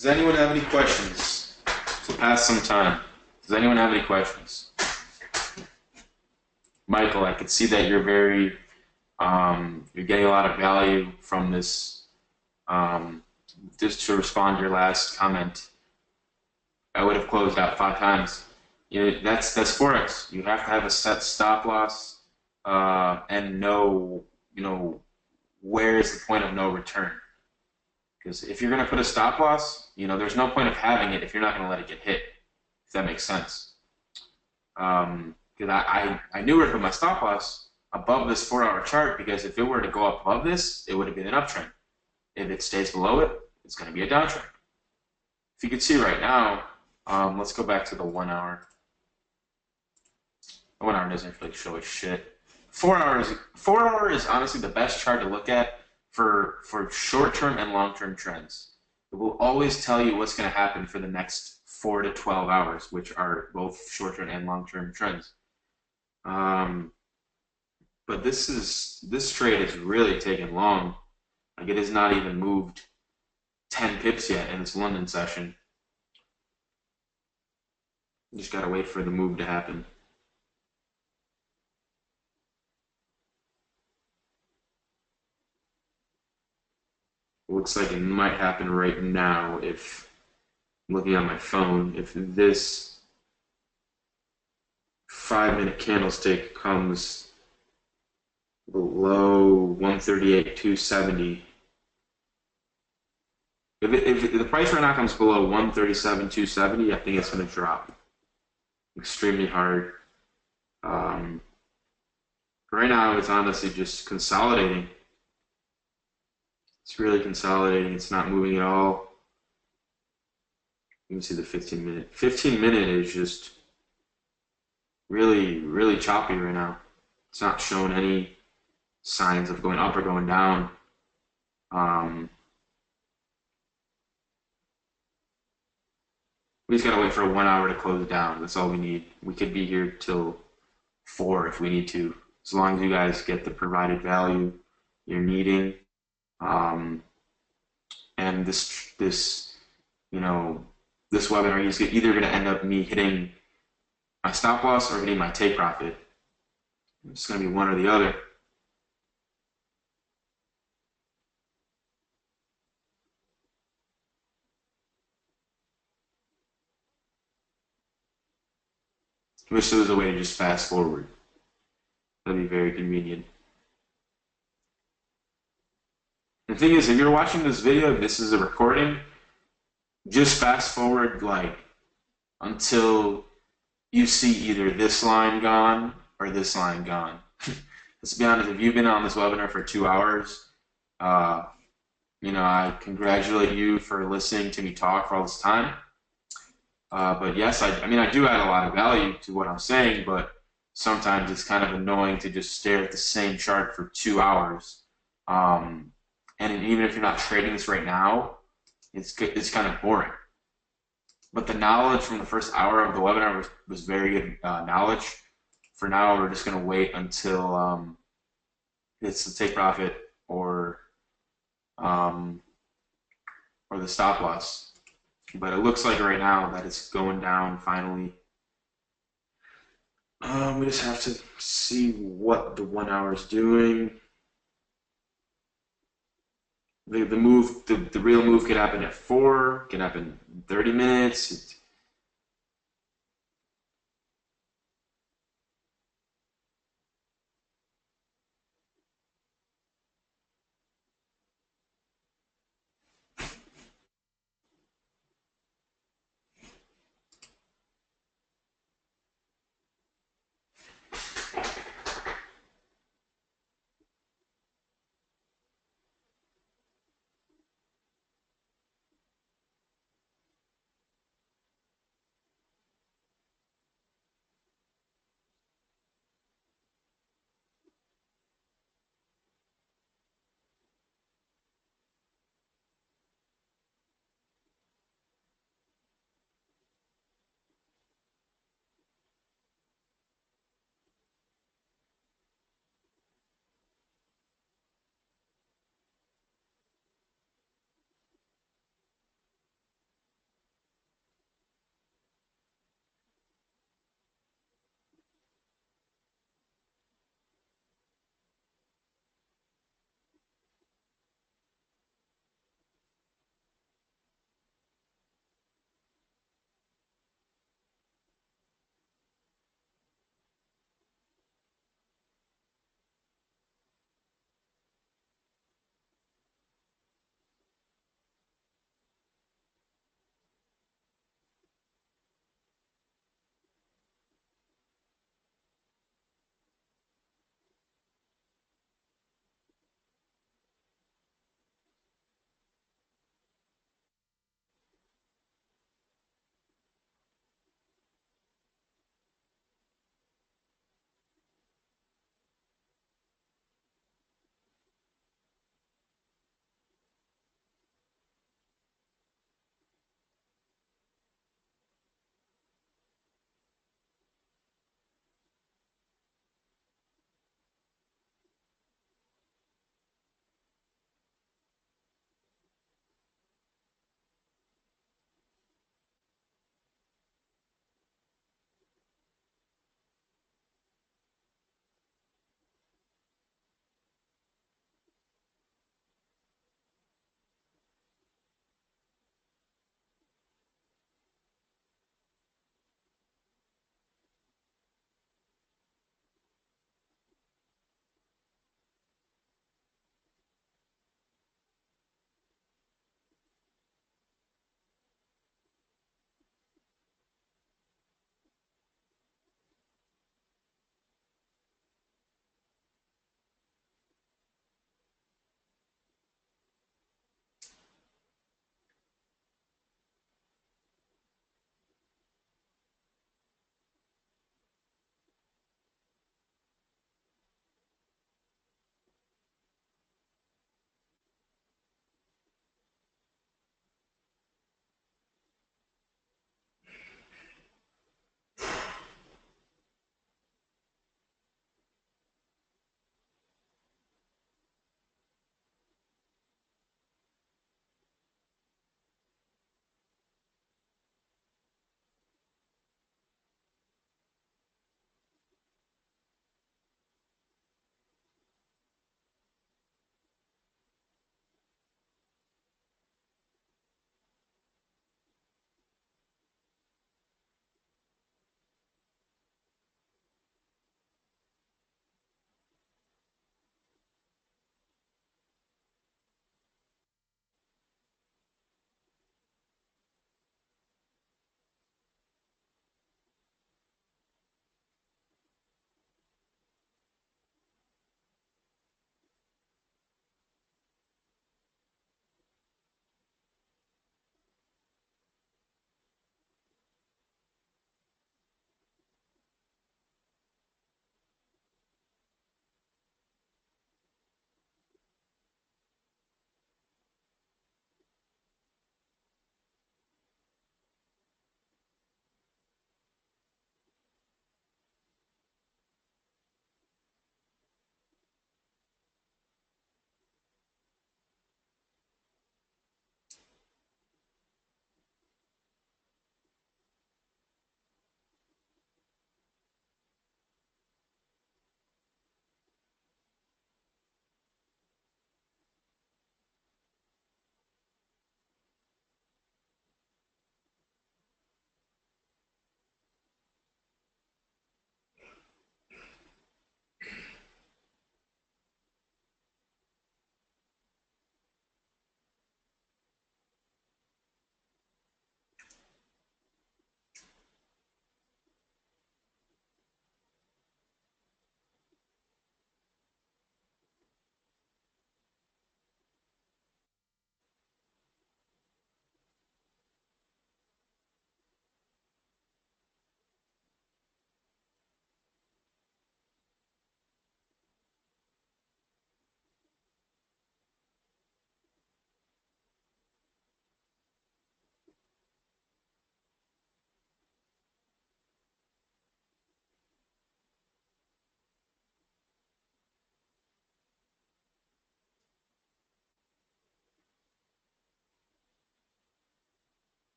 Does anyone have any questions? To pass some time. Does anyone have any questions? Michael, I could see that you're very, you're getting a lot of value from this. Just to respond to your last comment, I would have closed out 5 times. That's Forex. You have to have a set stop loss and know, where is the point of no return. Because if you're going to put a stop loss, there's no point of having it if you're not going to let it get hit, if that makes sense. Because I knew where to put my stop loss above this 4-hour chart, because if it were to go up above this, it would have been an uptrend. If it stays below it, it's going to be a downtrend. If you can see right now, let's go back to the 1 hour. The 1 hour doesn't really show a shit. 4 hours. 4 hour is honestly the best chart to look at for short-term and long-term trends. It will always tell you what's going to happen for the next 4 to 12 hours, which are both short-term and long-term trends. But this trade has really taken long. Like, it has not even moved 10 pips yet in this London session. You just gotta wait for the move to happen. Looks like it might happen right now if I'm looking at my phone. If this 5-minute candlestick comes below 138.270. If the price right now comes below 137.270, I think it's going to drop extremely hard. Right now, it's honestly just consolidating. It's really consolidating. It's not moving at all. You can see the 15-minute. 15-minute is just really, really choppy right now. It's not showing any signs of going up or going down. We just gotta wait for a 1 hour to close down. That's all we need. We could be here till 4 if we need to, as long as you guys get the provided value you're needing. And this webinar is either going to end up me hitting my stop loss or hitting my take profit. It's going to be one or the other. I wish there was a way to just fast forward. That'd be very convenient. The thing is, if you're watching this video, this is a recording, just fast forward until you see either this line gone or this line gone. Let's be honest, if you've been on this webinar for 2 hours, I congratulate you for listening to me talk for all this time. But yes, I do add a lot of value to what I'm saying, but sometimes it's kind of annoying to just stare at the same chart for 2 hours. And even if you're not trading this right now, it's kind of boring. But the knowledge from the first hour of the webinar was very good knowledge. For now, we're just going to wait until it's the take profit or the stop loss. But it looks like right now that it's going down finally. We just have to see what the 1 hour is doing. The move, the real move could happen at 4, can happen in 30 minutes.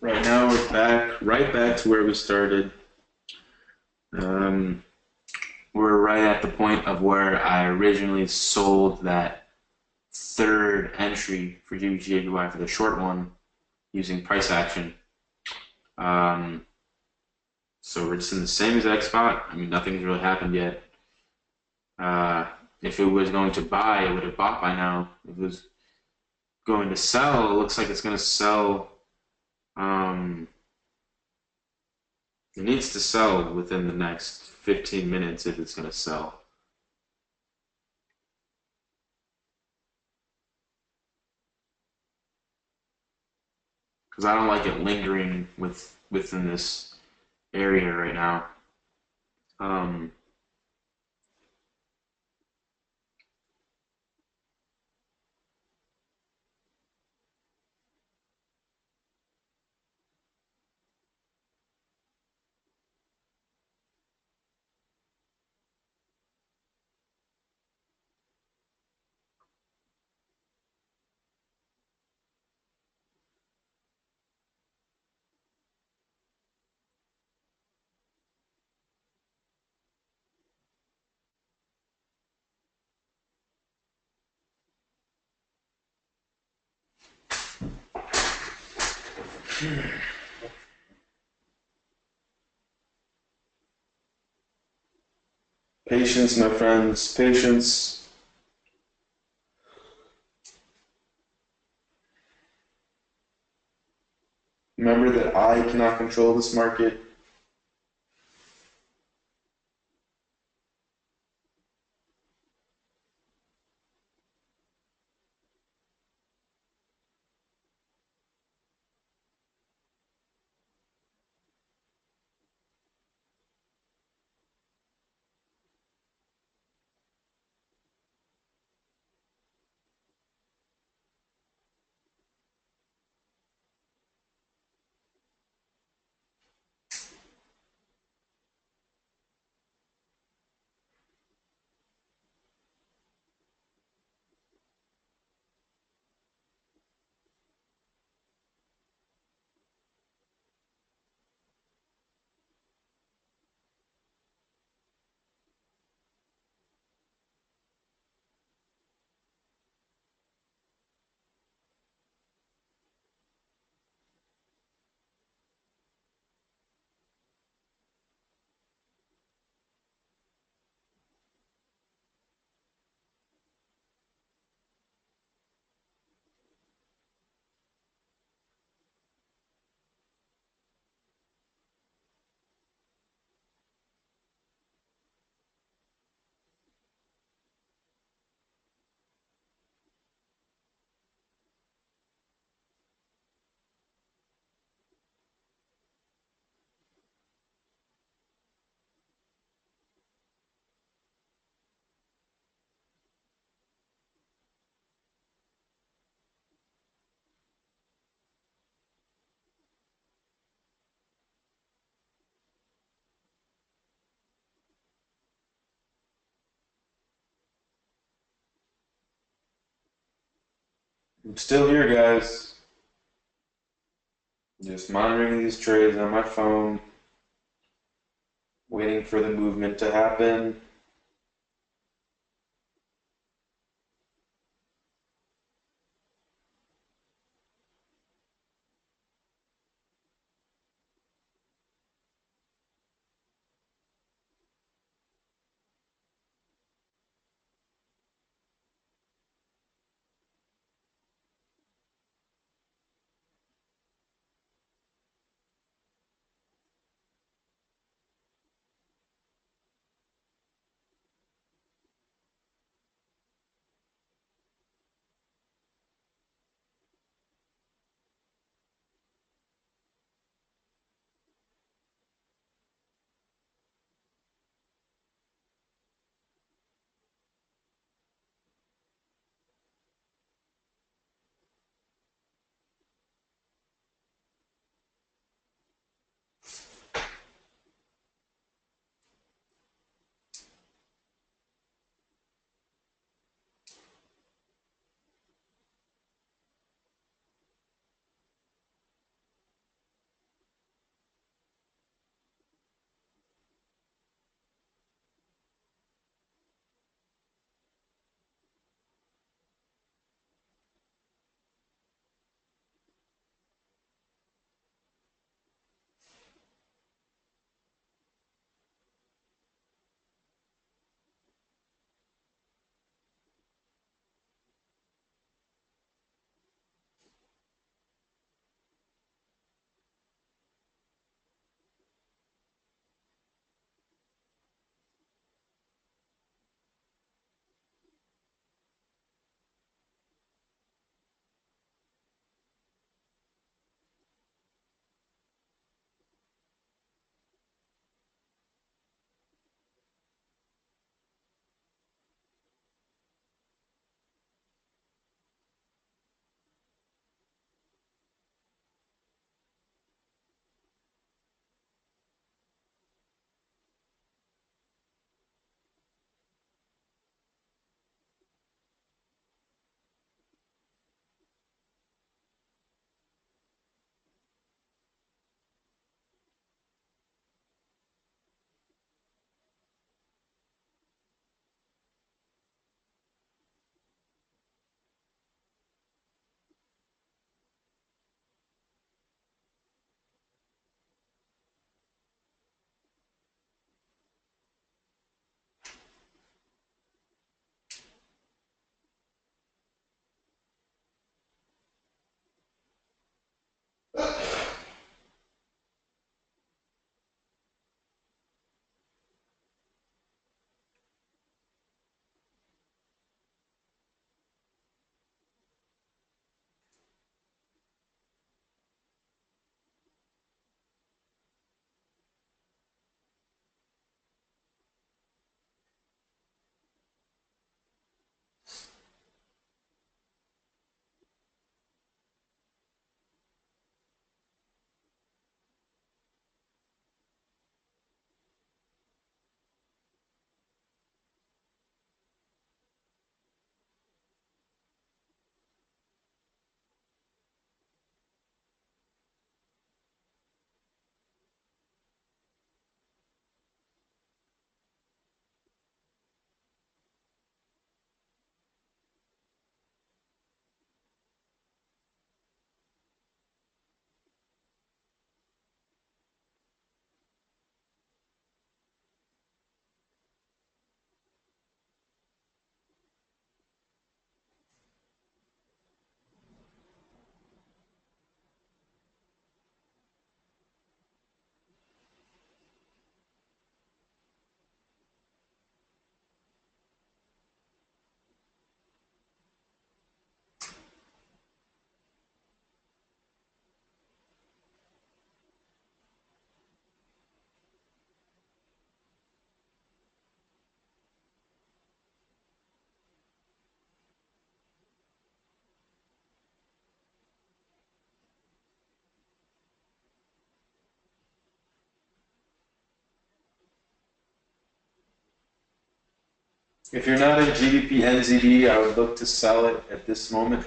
Right now we're back, right back to where we started. Um, we're right at the point of where I originally sold that third entry for GBTJPY for the short one using price action. Um, so we're just in the same exact spot. I mean, nothing's really happened yet. Uh, if it was going to buy, it would have bought by now. If it was going to sell, it looks like it's going to sell. Um, it needs to sell within the next 15 minutes if it's going to sell. Because I don't like it lingering within this area right now. Um, Patience, my friends, patience. Remember that I cannot control this market. I'm still here, guys. Just monitoring these trades on my phone, waiting for the movement to happen. If you're not at GBP NZD, I would look to sell it at this moment.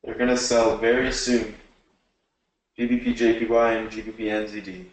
They're going to sell very soon. GBP JPY and GBP NZD.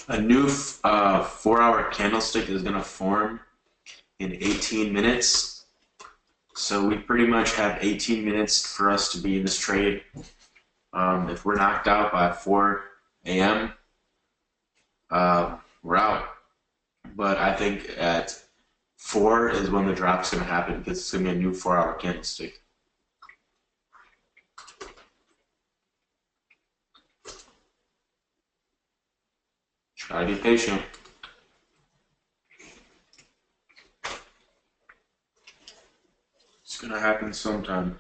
A new 4-hour candlestick is going to form in 18 minutes. So we pretty much have 18 minutes for us to be in this trade. If we're knocked out by 4 a.m., we're out. But I think at 4 is when the drop's going to happen because it's going to be a new 4-hour candlestick. Try to be patient. It's going to happen sometime.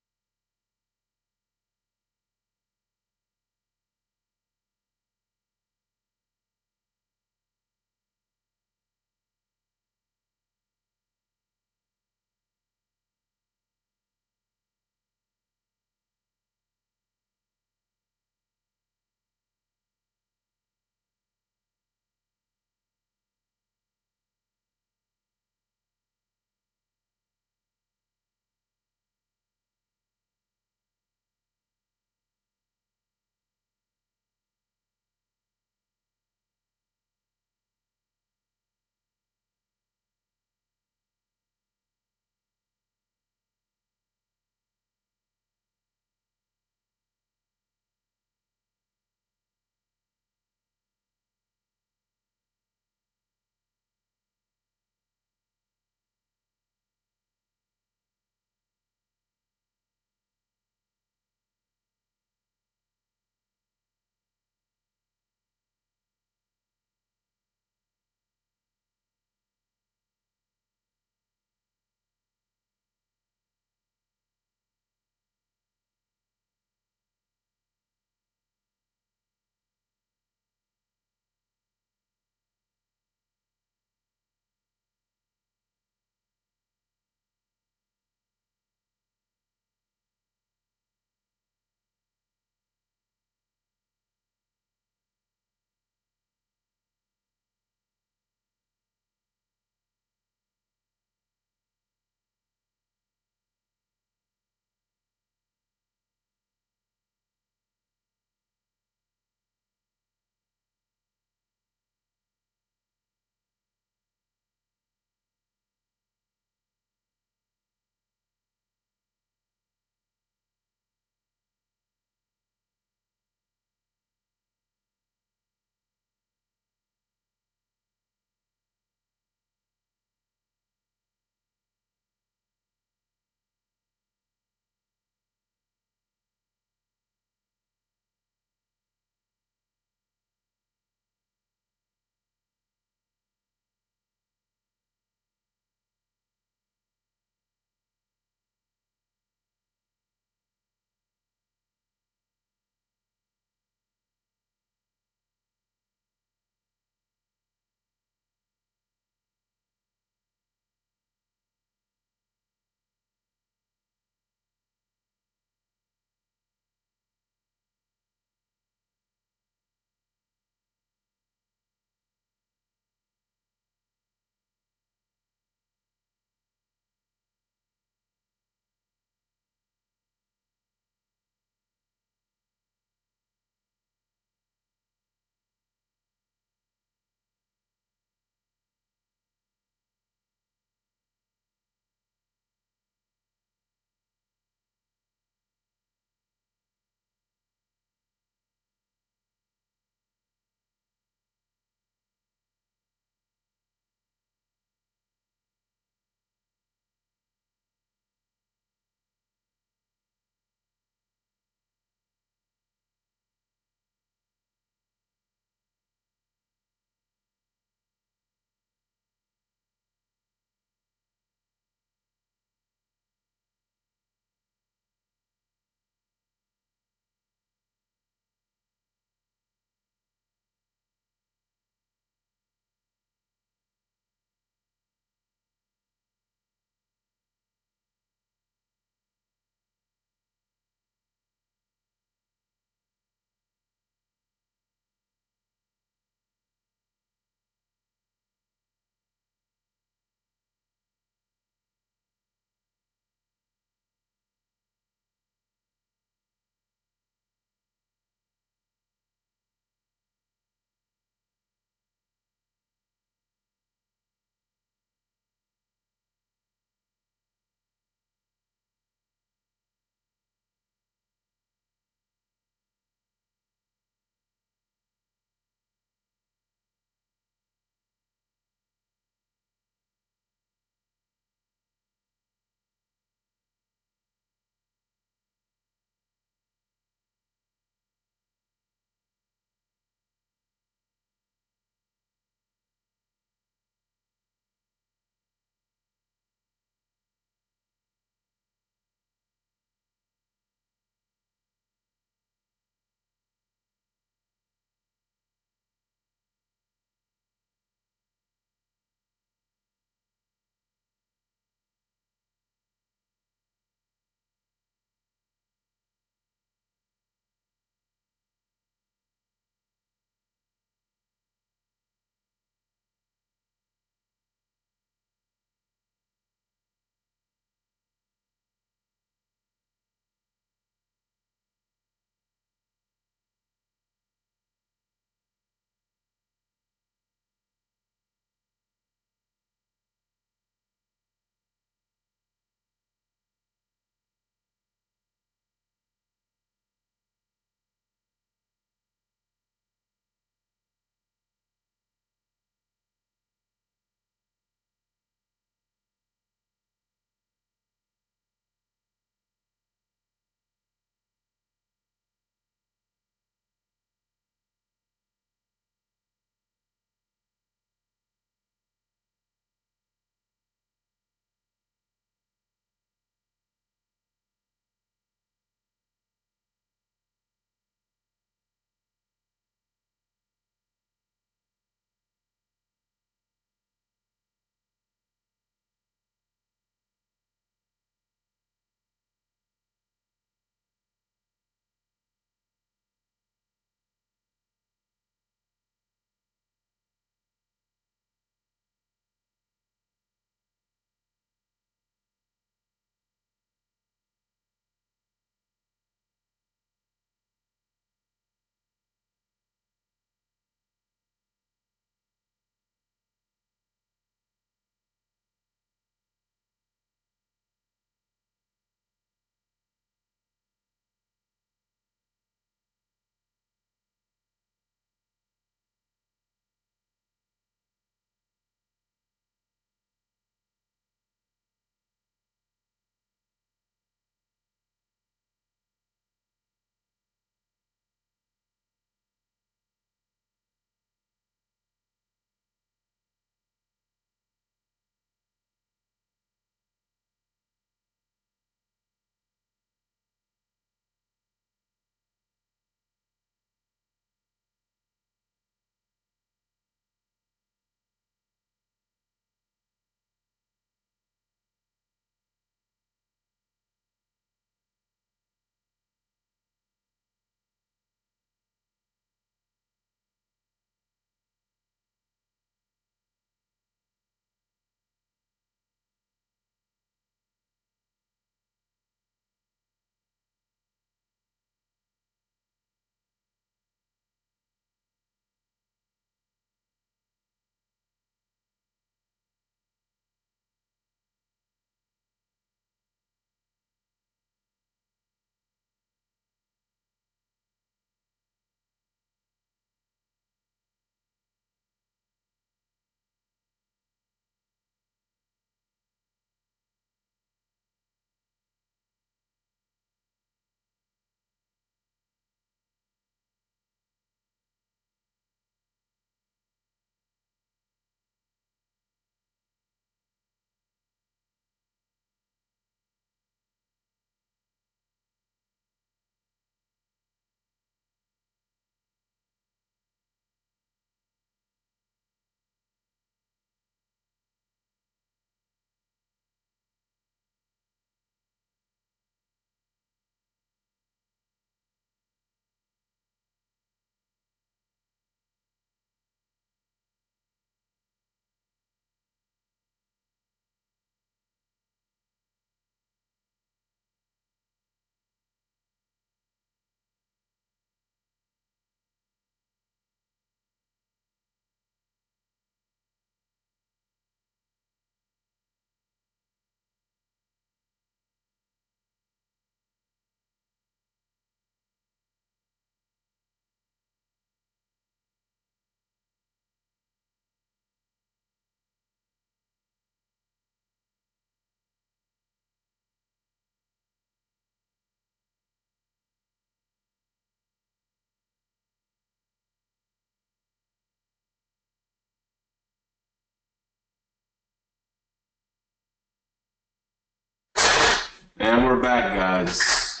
And we're back, guys.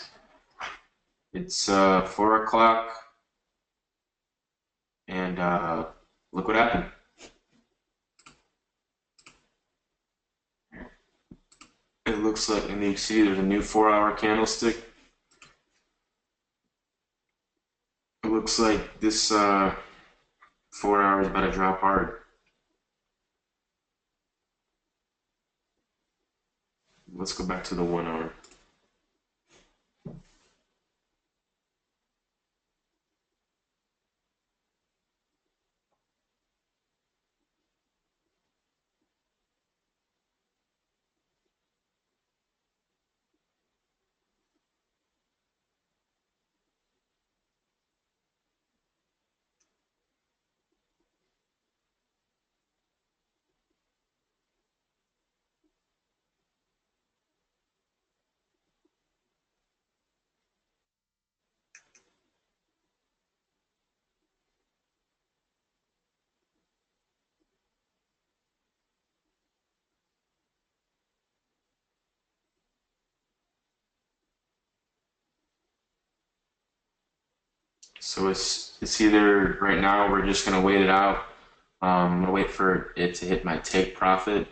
It's 4 o'clock, and look what happened. It looks like, and you can see there's a new 4-hour candlestick. It looks like this 4 hours about to drop hard. Let's go back to the 1 hour. So it's either right now we're just gonna wait it out. I'm gonna wait for it to hit my take profit.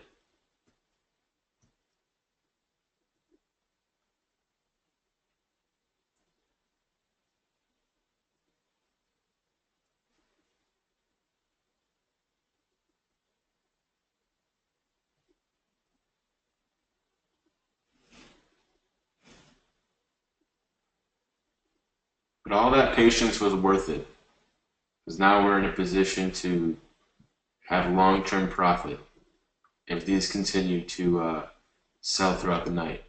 But all that patience was worth it, because now we're in a position to have long-term profit if these continue to sell throughout the night.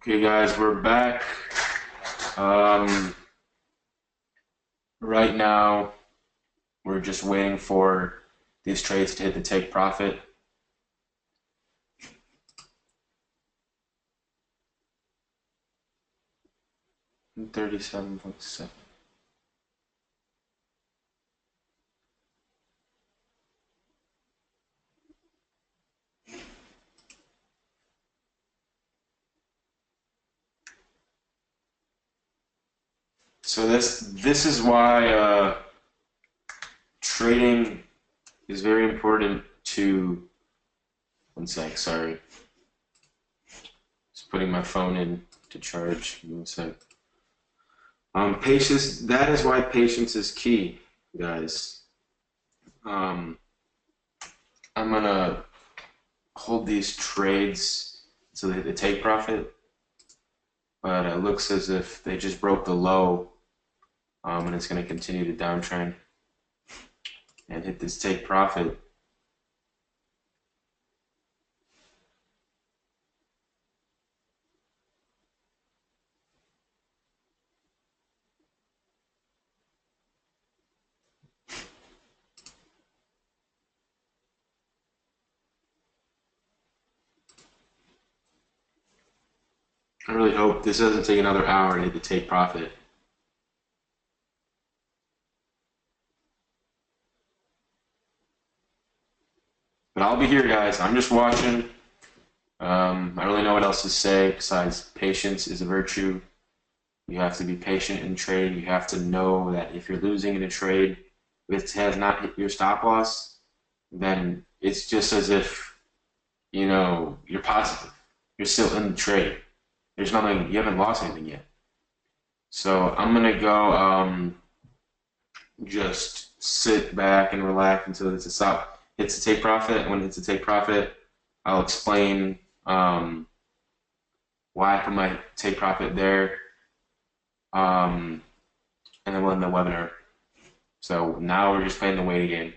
Okay, guys, we're back. Um, right now, we're just waiting for these trades to hit the take profit. And 37.7. So this is why trading is very important to. One sec, sorry. Just putting my phone in to charge. Give me one sec. Patience. That is why patience is key, guys. Um, I'm gonna hold these trades so they take profit, but it looks as if they just broke the low, and it's gonna continue to downtrend and hit this take profit. I really hope this doesn't take another hour to hit the take profit. But I'll be here, guys. I'm just watching. I don't really know what else to say besides patience is a virtue. You have to be patient in trading. You have to know that if you're losing in a trade, if it has not hit your stop loss, then it's just as if, you're positive. You're still in the trade. There's nothing, you haven't lost anything yet. So I'm going to go just sit back and relax until it's a stop. Hits a take profit. And when it hits a take profit, I'll explain why I put my take profit there, and then we'll end the webinar. So now we're just playing the waiting game.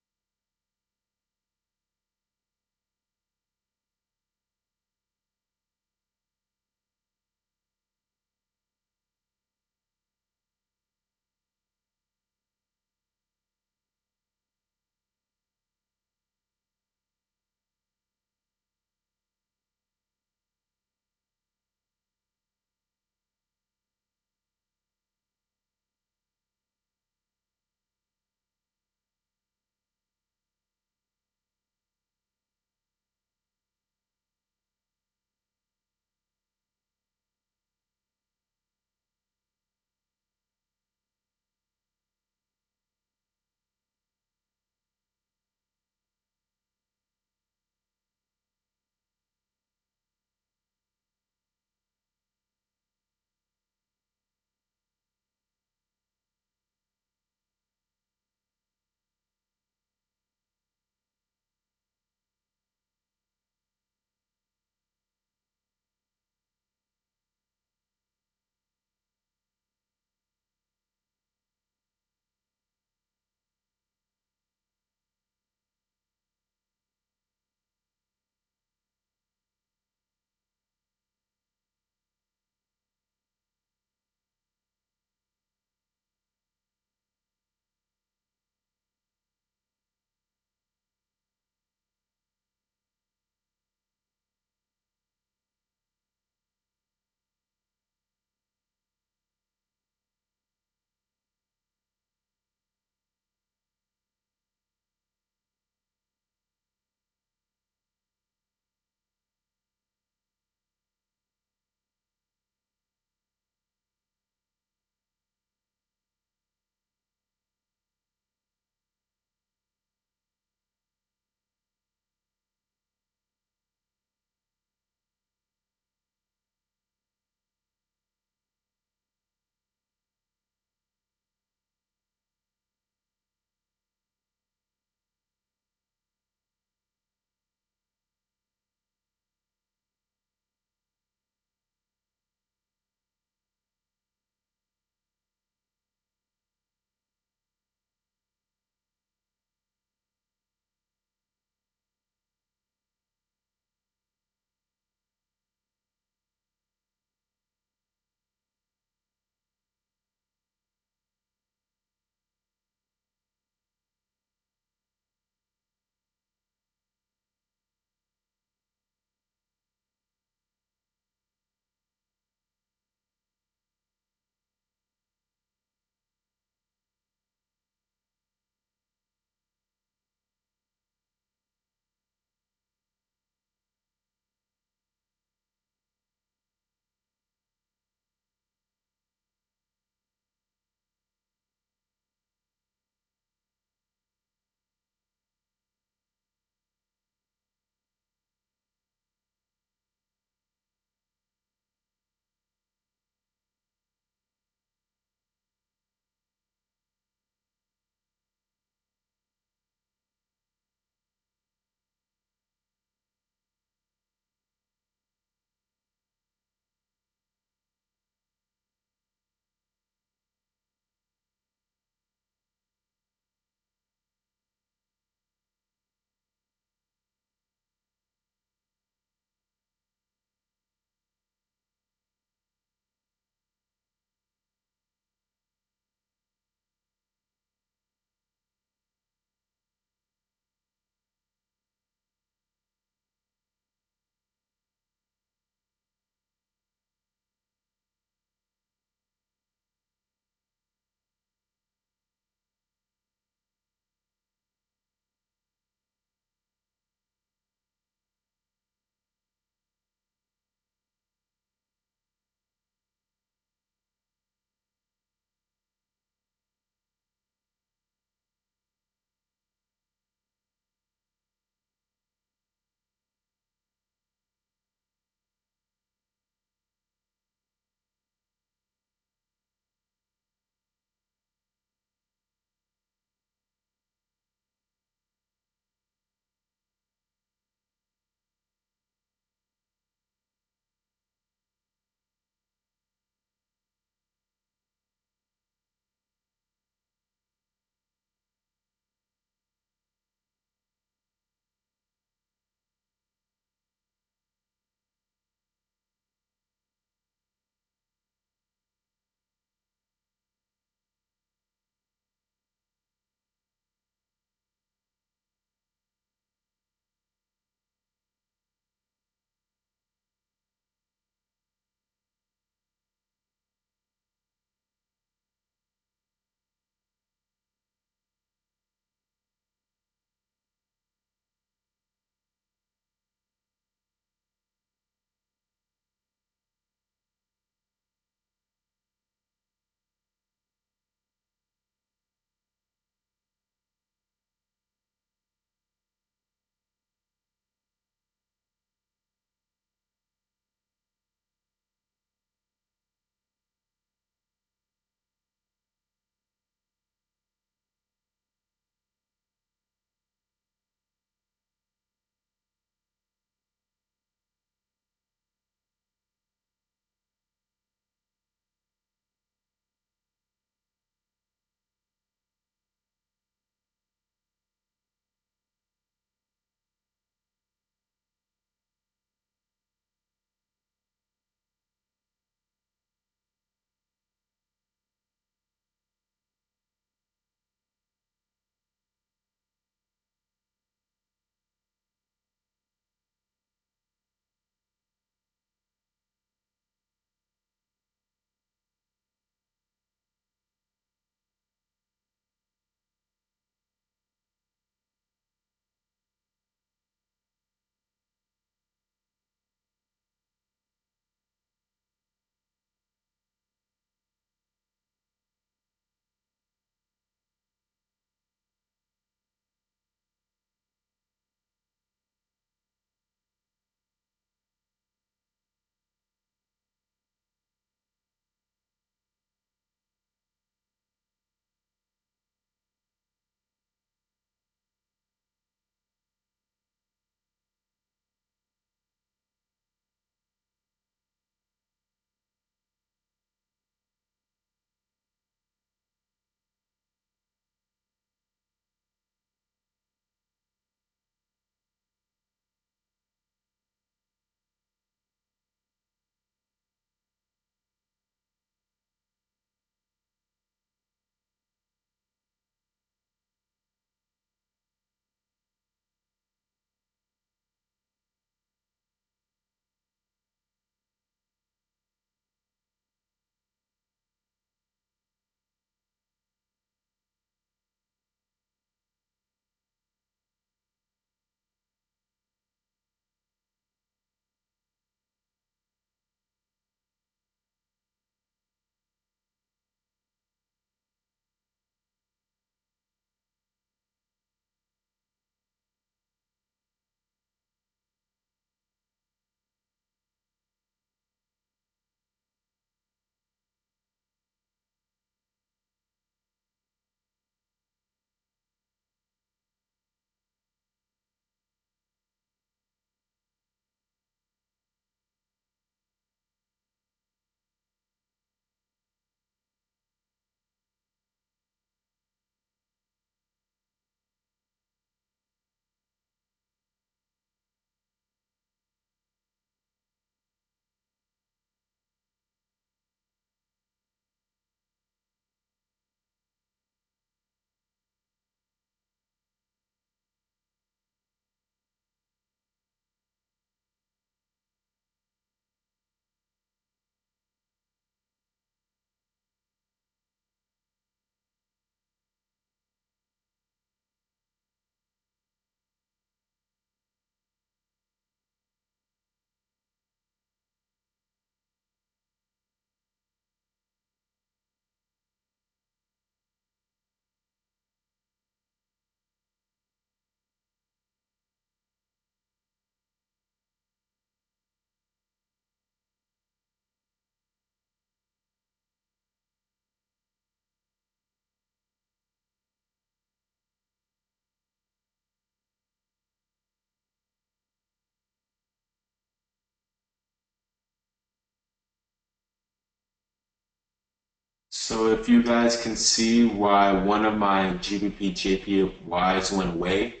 So if you guys can see why one of my GBP JPYs went away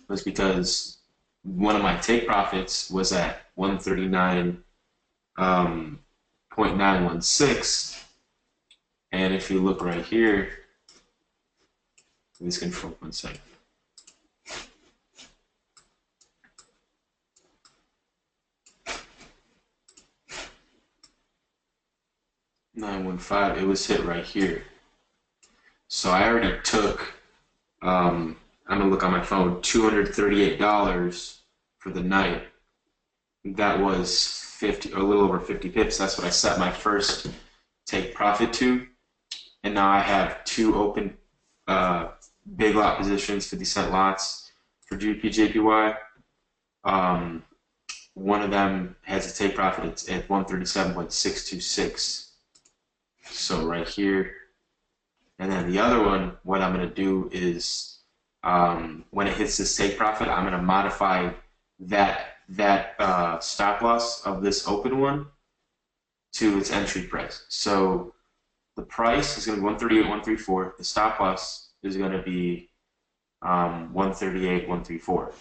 was because one of my take profits was at 139 0.916, and if you look right here, please control 1 second. $915, it was hit right here. So I already took, I'm gonna look on my phone, $238 for the night. That was 50, a little over 50 pips. That's what I set my first take profit to. And now I have two open big lot positions, 50-cent lots for GBP JPY. One of them has a take profit at 137.626. So right here. And then the other one, what I'm going to do is when it hits this take profit, I'm going to modify that stop loss of this open one to its entry price. So the price is going to be 138.134. The stop loss is going to be 138.134.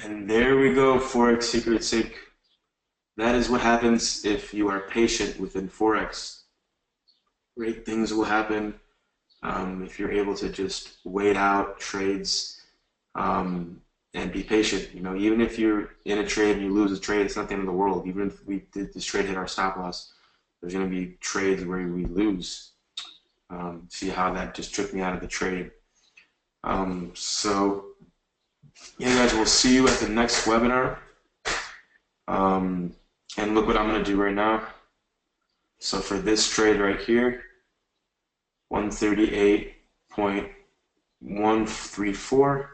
And there we go, Forex Secret Sync. That is what happens if you are patient within Forex. Great things will happen if you're able to just wait out trades and be patient. You know, even if you're in a trade and you lose a trade, it's not the end of the world. Even if we did this trade hit our stop loss, there's going to be trades where we lose. See how that just took me out of the trade. So yeah, guys, we'll see you at the next webinar. And look what I'm going to do right now. So for this trade right here, 138.134.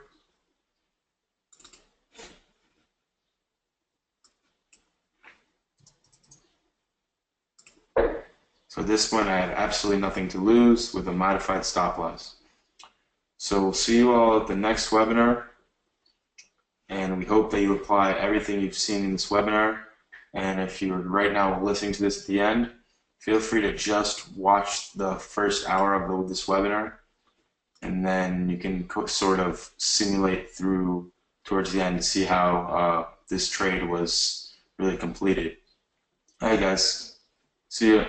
So this one I have absolutely nothing to lose with a modified stop loss. So we'll see you all at the next webinar, and we hope that you apply everything you've seen in this webinar. And if you're right now listening to this at the end, feel free to just watch the first hour of this webinar, and then you can sort of simulate through towards the end to see how this trade was really completed. All right, guys. See ya.